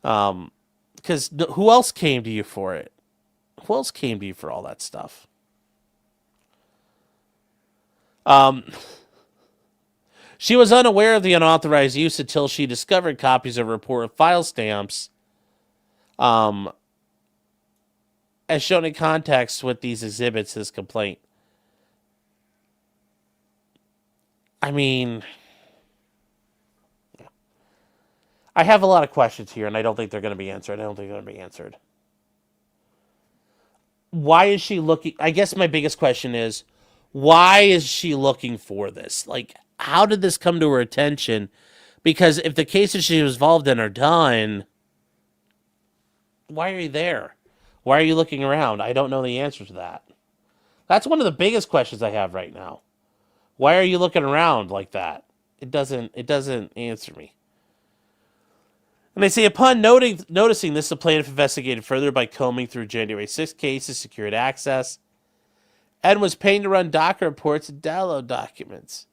Because who else came to you for it? Who else came to you for all that stuff? She was unaware of the unauthorized use until she discovered copies of her report with file stamps, as shown in context with these exhibits, this complaint. I mean, I have a lot of questions here, and I don't think they're going to be answered. Why is she looking? I guess my biggest question is, why is she looking for this? Like, how did this come to her attention? Because if the cases she was involved in are done, why are you there? Why are you looking around? I don't know the answer to that. That's one of the biggest questions I have right now. Why are you looking around like that? It doesn't answer me. And they say, upon noticing this, the plaintiff investigated further by combing through January 6 cases, secured access, and was paying to run docket reports and download documents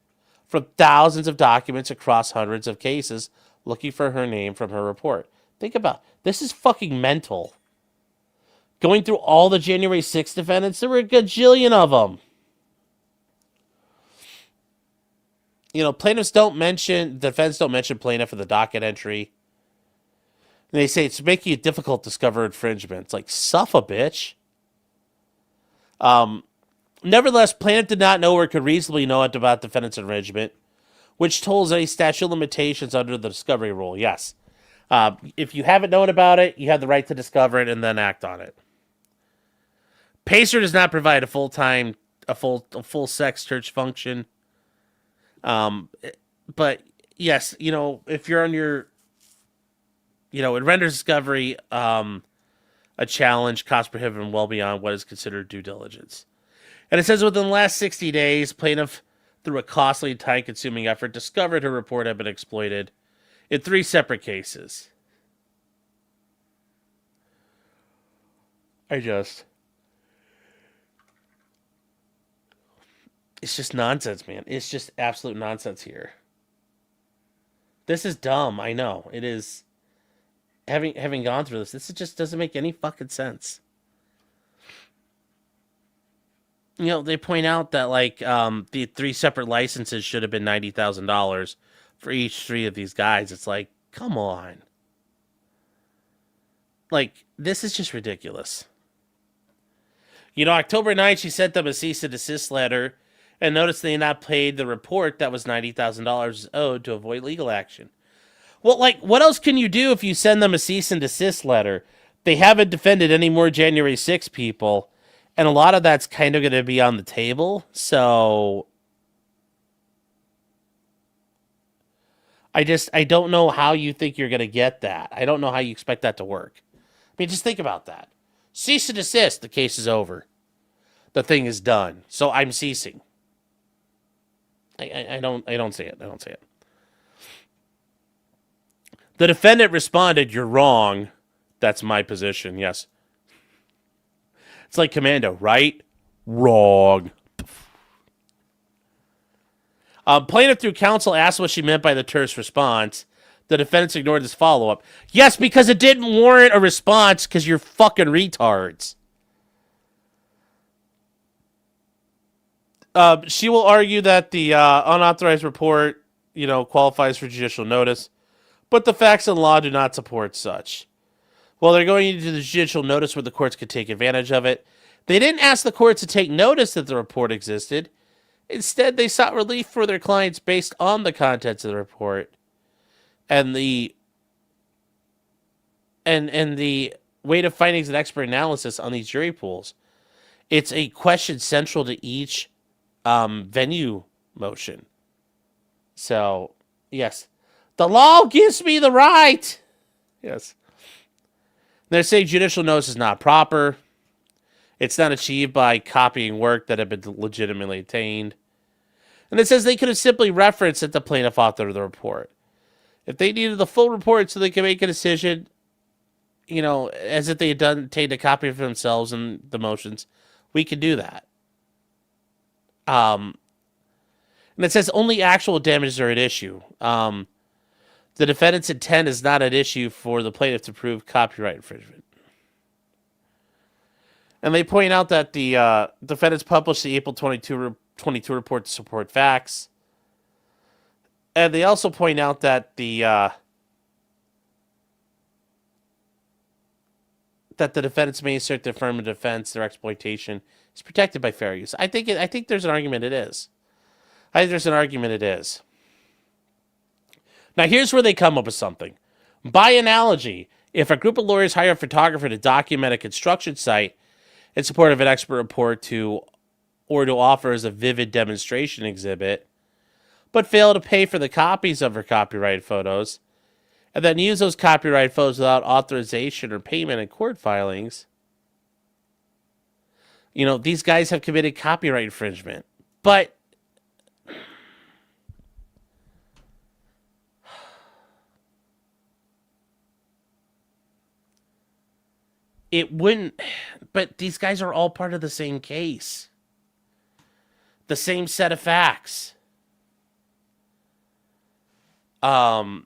from thousands of documents across hundreds of cases, looking for her name from her report. Think about this is fucking mental. Going through all the January 6 defendants, there were a gajillion of them. Defense don't mention plaintiff in the docket entry. And they say it's making it difficult to discover infringement. It's like, suffer, bitch. Nevertheless, plaintiff did not know or could reasonably know about defendant's infringement, which tolls any statute of limitations under the discovery rule. Yes. If you haven't known about it, you have the right to discover it and then act on it. Pacer does not provide a full sex church function. But yes, if you're on your, it renders discovery a challenge, cost prohibitive, and well beyond what is considered due diligence. And it says within the last 60 days, plaintiff, through a costly, time-consuming effort, discovered her report had been exploited in 3 separate cases. It's just nonsense, man. It's just absolute nonsense here. This is dumb. I know. It is. having gone through this just doesn't make any fucking sense. They point out that like the 3 separate licenses should have been $90,000 for each 3 of these guys. It's like, come on. Like, this is just ridiculous. October 9th, she sent them a cease and desist letter and noticed they had not paid the report that was $90,000 owed to avoid legal action. Well, like, what else can you do if you send them a cease and desist letter? They haven't defended any more January 6 people, and a lot of that's kind of going to be on the table. So I don't know how you think you're going to get that. I don't know how you expect that to work. I mean, just think about that. Cease and desist, the case is over. The thing is done. So I'm ceasing. I don't see it. I don't see it. The defendant responded, "You're wrong. That's my position." Yes. It's like Commando, right? Wrong. Plaintiff through counsel asked what she meant by the terse response. The defendants ignored this follow-up. Yes, because it didn't warrant a response because you're fucking retards. She will argue that the unauthorized report, qualifies for judicial notice, but the facts and law do not support such. Well, they're going into the judicial notice where the courts could take advantage of it. They didn't ask the courts to take notice that the report existed. Instead, they sought relief for their clients based on the contents of the report and the weight of findings and expert analysis on these jury pools. It's a question central to each venue motion. So, yes. The law gives me the right. Yes. They're saying judicial notice is not proper. It's not achieved by copying work that had been legitimately obtained. And it says they could have simply referenced that the plaintiff authored the report. If they needed the full report so they could make a decision, as if they had obtained a copy for themselves and the motions, we could do that. And it says only actual damages are at issue. The defendant's intent is not at issue for the plaintiff to prove copyright infringement. And they point out that the defendants published the April 22 report to support facts. And they also point out that the defendants may assert the affirmative defense, their exploitation is protected by fair use. I think there's an argument it is. Now, here's where they come up with something. By analogy, if a group of lawyers hire a photographer to document a construction site in support of an expert report to offer as a vivid demonstration exhibit, but fail to pay for the copies of her copyrighted photos, and then use those copyrighted photos without authorization or payment in court filings, these guys have committed copyright infringement. But it wouldn't. But these guys are all part of the same case. The same set of facts. But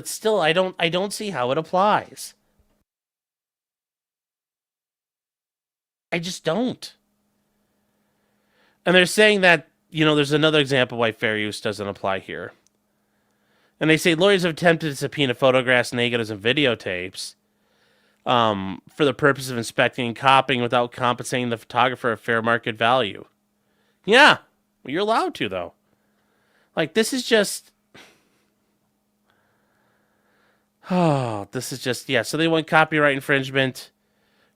still, I don't see how it applies. I just don't. And they're saying that, there's another example why fair use doesn't apply here. And they say lawyers have attempted to subpoena photographs, negatives, and videotapes for the purpose of inspecting and copying without compensating the photographer a fair market value. Yeah, well, you're allowed to, though. Like, this is just... Oh, this is just... Yeah, so they want copyright infringement.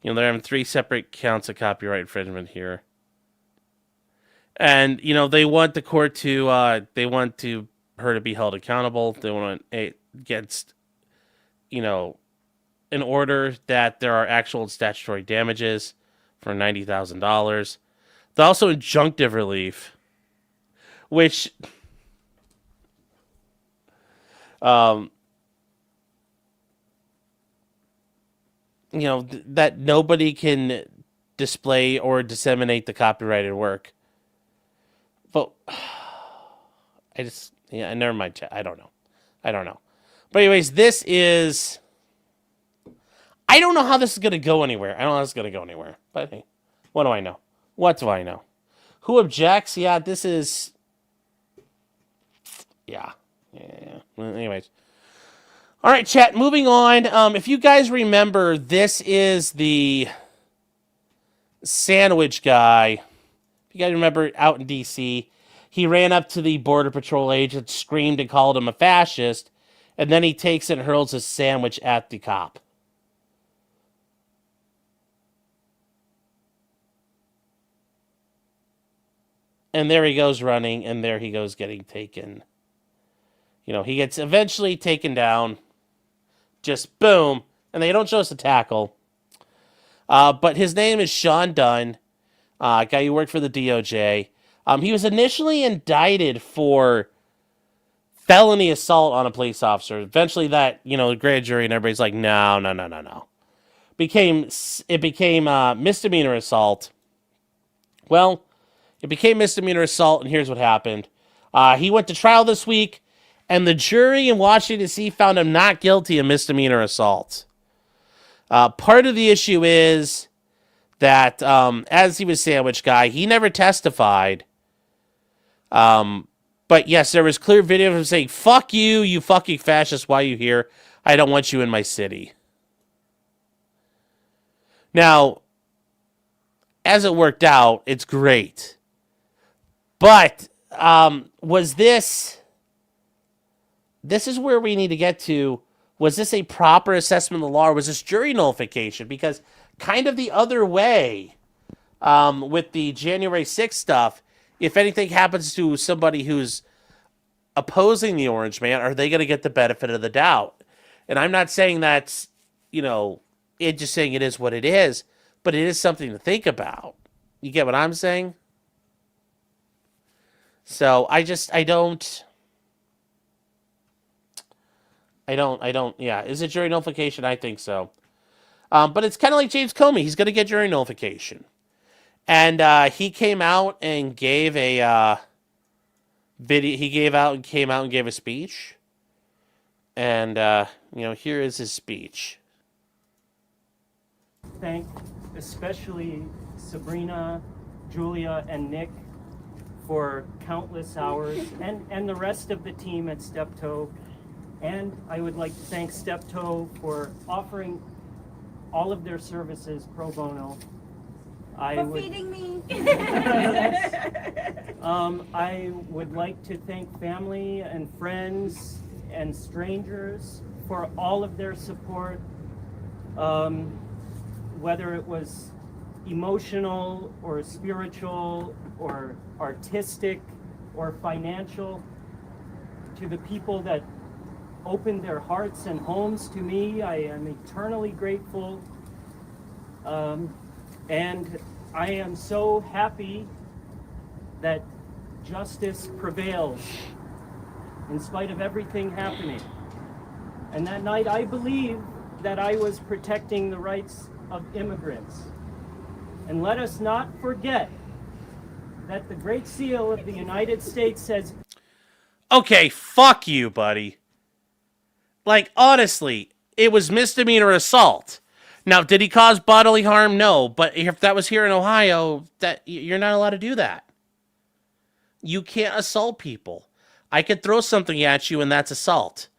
They're having 3 separate counts of copyright infringement here. And, they want the court to... they want her to be held accountable. They want it against... an order that there are actual statutory damages for $90,000. There's also injunctive relief, which... that nobody can display or disseminate the copyrighted work. But never mind. I don't know. But anyways, this is... I don't know how this is going to go anywhere. I don't know how this is going to go anywhere. But hey, what do I know? What do I know? Who objects? Yeah, this is... Yeah. Well, anyways. All right, chat, moving on. If you guys remember, this is the sandwich guy. If you guys remember, out in D.C., he ran up to the Border Patrol agent, screamed and called him a fascist, and then he takes and hurls a sandwich at the cop. And there he goes running, and there he goes getting taken. You know, he gets eventually taken down. Just boom. And they don't show us a tackle. But his name is Sean Dunn, guy who worked for the DOJ. He was initially indicted for felony assault on a police officer. Eventually that, the grand jury and everybody's like, no. It became misdemeanor assault. Well, it became misdemeanor assault, and here's what happened. He went to trial this week, and the jury in Washington, D.C. found him not guilty of misdemeanor assault. Part of the issue is that, as he was sandwich guy, he never testified. But yes, there was clear video of him saying, fuck you, you fucking fascist, why are you here? I don't want you in my city. Now, as it worked out, it's great. But was this... This is where we need to get to. Was this a proper assessment of the law, or was this jury nullification? Because kind of the other way with the January 6th stuff, if anything happens to somebody who's opposing the Orange Man, are they going to get the benefit of the doubt? And I'm not saying that's, just saying it is what it is, but it is something to think about. You get what I'm saying? So I don't, yeah. Is it jury nullification? I think so. But it's kind of like James Comey. He's going to get jury nullification. And he came out and gave a video. He came out and gave a speech. And, here is his speech. Thank especially Sabrina, Julia, and Nick for countless hours, and the rest of the team at Steptoe. And I would like to thank Steptoe for offering all of their services pro bono. Feeding me. I would like to thank family and friends and strangers for all of their support, whether it was emotional or spiritual or artistic or financial. To the people that opened their hearts and homes to me, I am eternally grateful. And I am so happy that justice prevails in spite of everything happening. And that night I believe that I was protecting the rights of immigrants. And let us not forget that the Great Seal of the United States says... Okay, fuck you, buddy. Like, honestly, it was misdemeanor assault. Now, did he cause bodily harm? No, but if that was here in Ohio, that you're not allowed to do that. You can't assault people. I could throw something at you, and that's assault.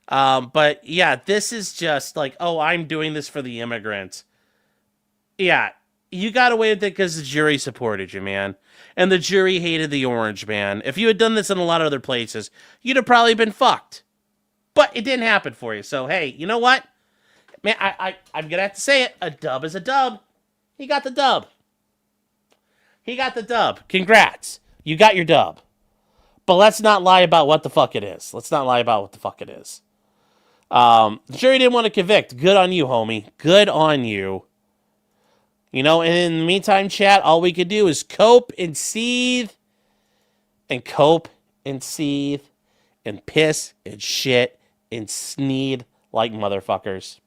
But yeah, this is just like, oh, I'm doing this for the immigrants. Yeah, you got away with it because the jury supported you, man. And the jury hated the Orange Man. If you had done this in a lot of other places, you'd have probably been fucked. But it didn't happen for you. So, hey, you know what? Man, I'm going to have to say it. A dub is a dub. He got the dub. He got the dub. Congrats. You got your dub. But let's not lie about what the fuck it is. Let's not lie about what the fuck it is. The jury didn't want to convict. Good on you, homie. Good on you. You know, and in the meantime, chat, all we could do is cope and seethe. And cope and seethe. And piss and shit and sneed like motherfuckers.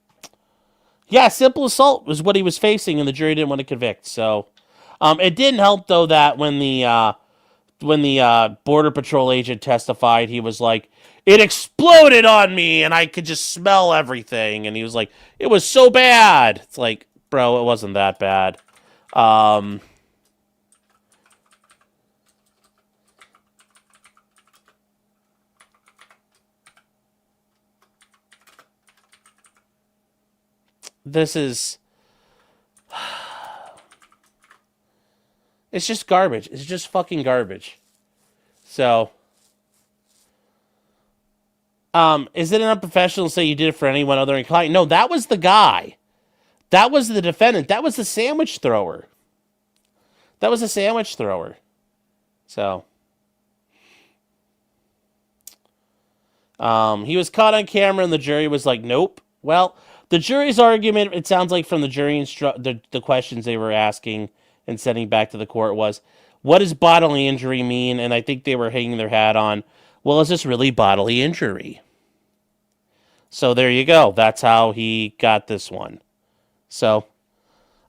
Yeah, simple assault was what he was facing, and the jury didn't want to convict. So, it didn't help though that when the Border Patrol agent testified, he was like, it exploded on me and I could just smell everything. And he was like, it was so bad. It's like, bro, it wasn't that bad. This is... It's just garbage. It's just fucking garbage. So... is it unprofessional to say you did it for anyone other than client? No, that was the guy. That was the defendant. That was the sandwich thrower. That was a sandwich thrower. So... he was caught on camera and the jury was like, nope. Well, the jury's argument, it sounds like from the jury the questions they were asking and sending back to the court was, what does bodily injury mean? And I think they were hanging their hat on, well, is this really bodily injury? So there you go. That's how he got this one. So,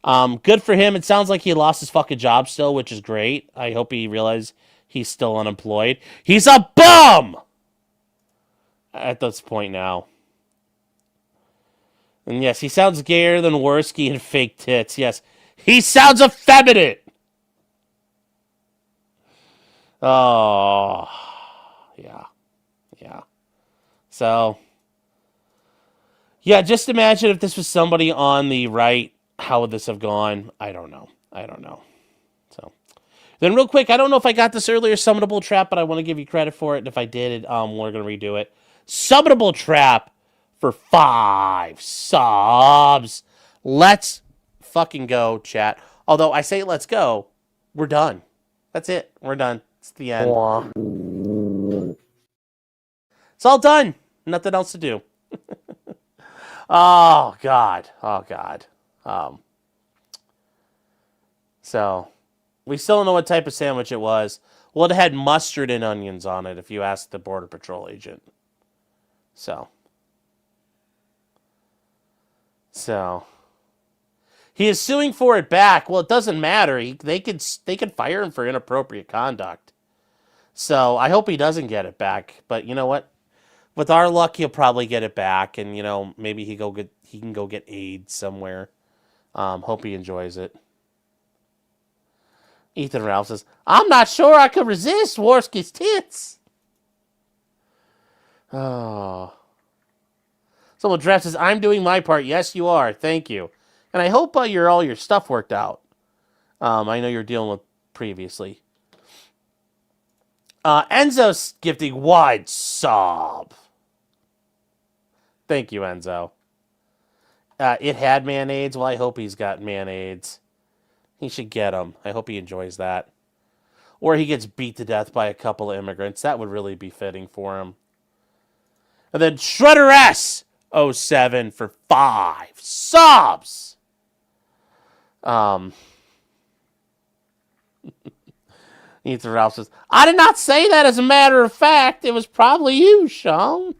good for him. It sounds like he lost his fucking job still, which is great. I hope he realized he's still unemployed. He's a bum! At this point now. And yes, he sounds gayer than Worski and fake tits. Yes, he sounds effeminate! Oh, yeah. Yeah. So, yeah, just imagine if this was somebody on the right, how would this have gone? I don't know. So, then real quick, I don't know if I got this earlier, Summonable Trap, but I want to give you credit for it. And if I did, we're going to redo it. Summonable Trap for 5 subs. Let's fucking go, chat. Although I say let's go, we're done. That's it. We're done. It's the end. It's all done. Nothing else to do. Oh, God. So, we still don't know what type of sandwich it was. Well, it had mustard and onions on it, if you ask the Border Patrol agent. So, he is suing for it back. Well, it doesn't matter. They could fire him for inappropriate conduct. So I hope he doesn't get it back. But you know what? With our luck, he'll probably get it back, and maybe he can go get aid somewhere. Hope he enjoys it. Ethan Ralph says, "I'm not sure I could resist Worski's tits." Oh. Someone drafts says, "I'm doing my part." Yes, you are. Thank you. And I hope all your stuff worked out. I know you're dealing with previously. Enzo's gifting wide sub. Thank you, Enzo. It had man-aids. Well, I hope he's got man-aids. He should get them. I hope he enjoys that. Or he gets beat to death by a couple of immigrants. That would really be fitting for him. And then Shredder S 07 for 5 subs. Ethan Ralph says, "I did not say that as a matter of fact. It was probably you, Sean.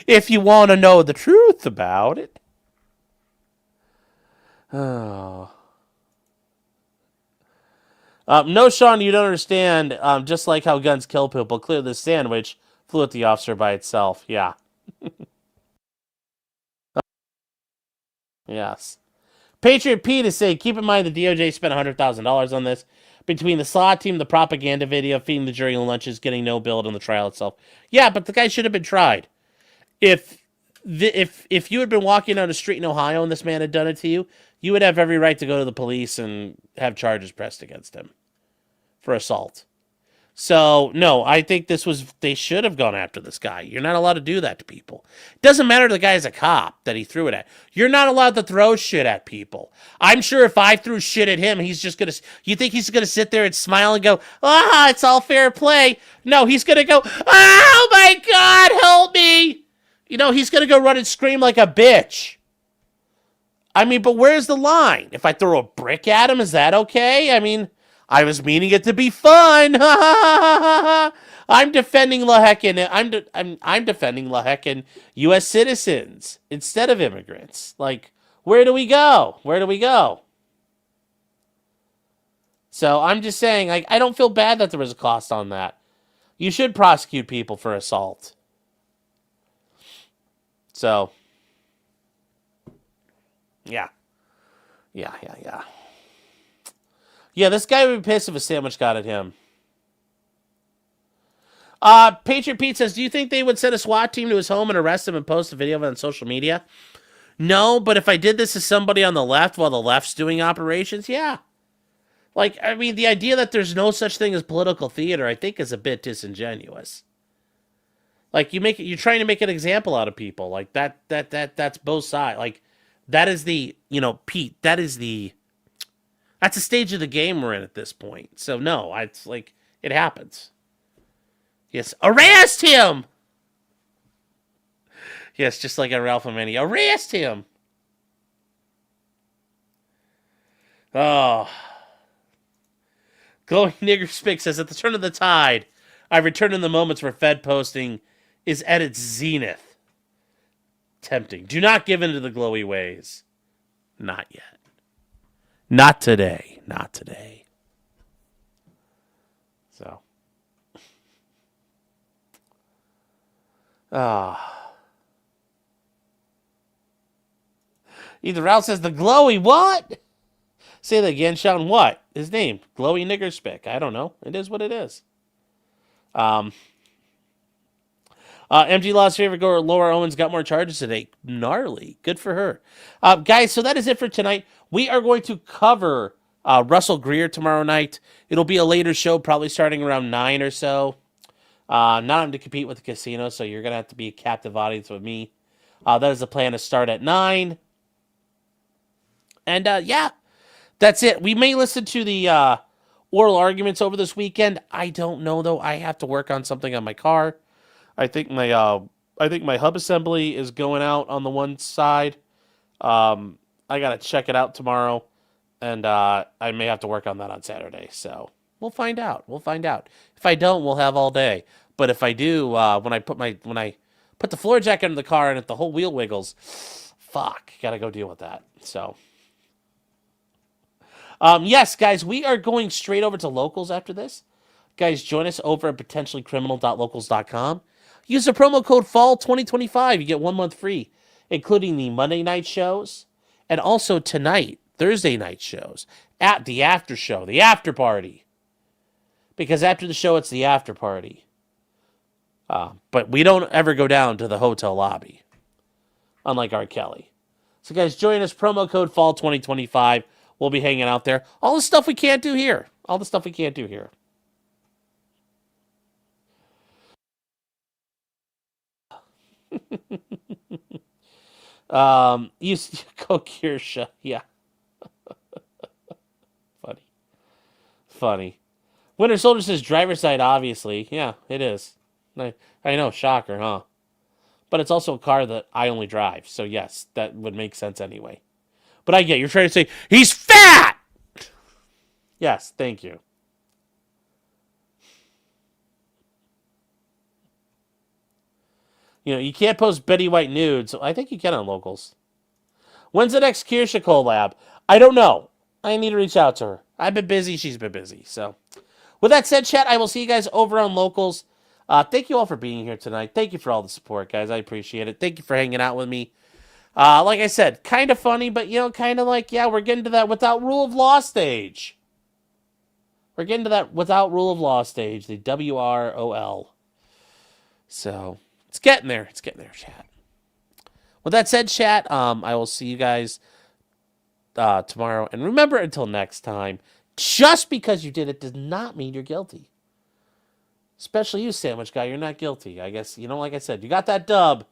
If you want to know the truth about it." Oh. No, Sean, you don't understand. Just like how guns kill people, clearly the sandwich flew at the officer by itself. Yeah. Yes. Patriot Pete is saying, keep in mind the DOJ spent $100,000 on this. Between the SWAT team, the propaganda video, feeding the jury lunches, getting no bill on the trial itself. Yeah, but the guy should have been tried. If you had been walking down the street in Ohio and this man had done it to you, you would have every right to go to the police and have charges pressed against him for assault. So, no, I think they should have gone after this guy. You're not allowed to do that to people. It doesn't matter the guy's a cop that he threw it at. You're not allowed to throw shit at people. I'm sure if I threw shit at him, you think he's going to sit there and smile and go, it's all fair play? No, he's going to go, oh my God, help me. He's going to go run and scream like a bitch. I mean, but where's the line? If I throw a brick at him, is that okay? I mean, I was meaning it to be fun. I'm defending I'm defending Laheckin U.S. citizens instead of immigrants. Like, where do we go? So I'm just saying, like, I don't feel bad that there was a cost on that. You should prosecute people for assault. So, yeah. Yeah, this guy would be pissed if a sandwich got at him. Patriot Pete says, do you think they would send a SWAT team to his home and arrest him and post a video of it on social media? No, but if I did this to somebody on the left while the left's doing operations, yeah. Like, I mean, the idea that there's no such thing as political theater, I think, is a bit disingenuous. Like, you're trying to make an example out of people. Like, that's both sides. Like, that is the, Pete, that's the stage of the game we're in at this point. So, no, it's like, it happens. Yes, arrest him! Yes, just like a Ralph and Manny. Arrest him! Oh. Glowing Nigger Spick says, at the turn of the tide, I return in the moments where Fed posting is at its zenith. Tempting. Do not give in to the glowy ways. Not yet. Not today. Not today. So. Either Ralph says the glowy what? Say that again, Sean. What? His name? Glowy Nigger Spick. I don't know. It is what it is. MG Law's favorite girl, Laura Owens, got more charges today. Gnarly. Good for her. Guys, so that is it for tonight. We are going to cover Russell Greer tomorrow night. It'll be a later show, probably starting around 9 or so. Not having to compete with the casino, so you're going to have to be a captive audience with me. That is the plan to start at 9. And, yeah, that's it. We may listen to the oral arguments over this weekend. I don't know, though. I have to work on something on my car. I think my hub assembly is going out on the one side. I got to check it out tomorrow, and I may have to work on that on Saturday. So we'll find out. If I don't, we'll have all day. But if I do, when I put the floor jacket in the car and if the whole wheel wiggles, fuck, got to go deal with that. So. Yes, guys, we are going straight over to locals after this. Guys, join us over at potentiallycriminal.locals.com. Use the promo code FALL2025. You get 1 month free, including the Monday night shows and also tonight, Thursday night shows, at the after show, the after party. Because after the show, it's the after party. But we don't ever go down to the hotel lobby, unlike R. Kelly. So, guys, join us. Promo code FALL2025. We'll be hanging out there. All the stuff we can't do here. You go Kirsha. Yeah. Funny. Winter Soldier says driver's side, obviously. Yeah, it is. I know, shocker, huh? But it's also a car that I only drive. So, yes, that would make sense anyway. But I get you're trying to say, he's fat! Yes, thank you. You can't post Betty White nudes. I think you can on locals. When's the next Kirsha collab? I don't know. I need to reach out to her. I've been busy. She's been busy. So, with that said, chat, I will see you guys over on locals. Thank you all for being here tonight. Thank you for all the support, guys. I appreciate it. Thank you for hanging out with me. Like I said, kind of funny, but, kind of like, yeah, we're getting to that without rule of law stage. The WROL. So, it's getting there. Chat. With that said, chat, I will see you guys tomorrow. And remember, until next time, just because you did it does not mean you're guilty. Especially you, sandwich guy. You're not guilty. I guess, like I said, you got that dub.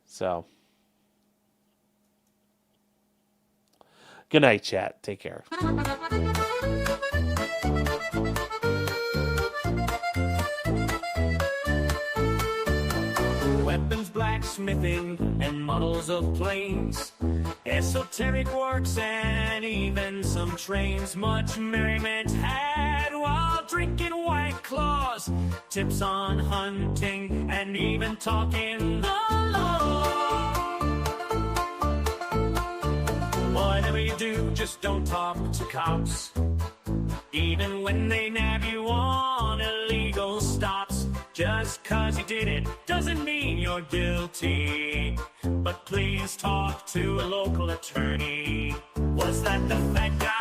So, good night, chat. Take care. Weapons, blacksmithing, and models of planes, esoteric works, and even some trains. Much merriment had while drinking White Claws, tips on hunting, and even talking the law. Whatever you do, just don't talk to cops. Even when they nab you on illegal stops, just 'cause you did it doesn't mean you're guilty. But please talk to a local attorney. Was that the fat guy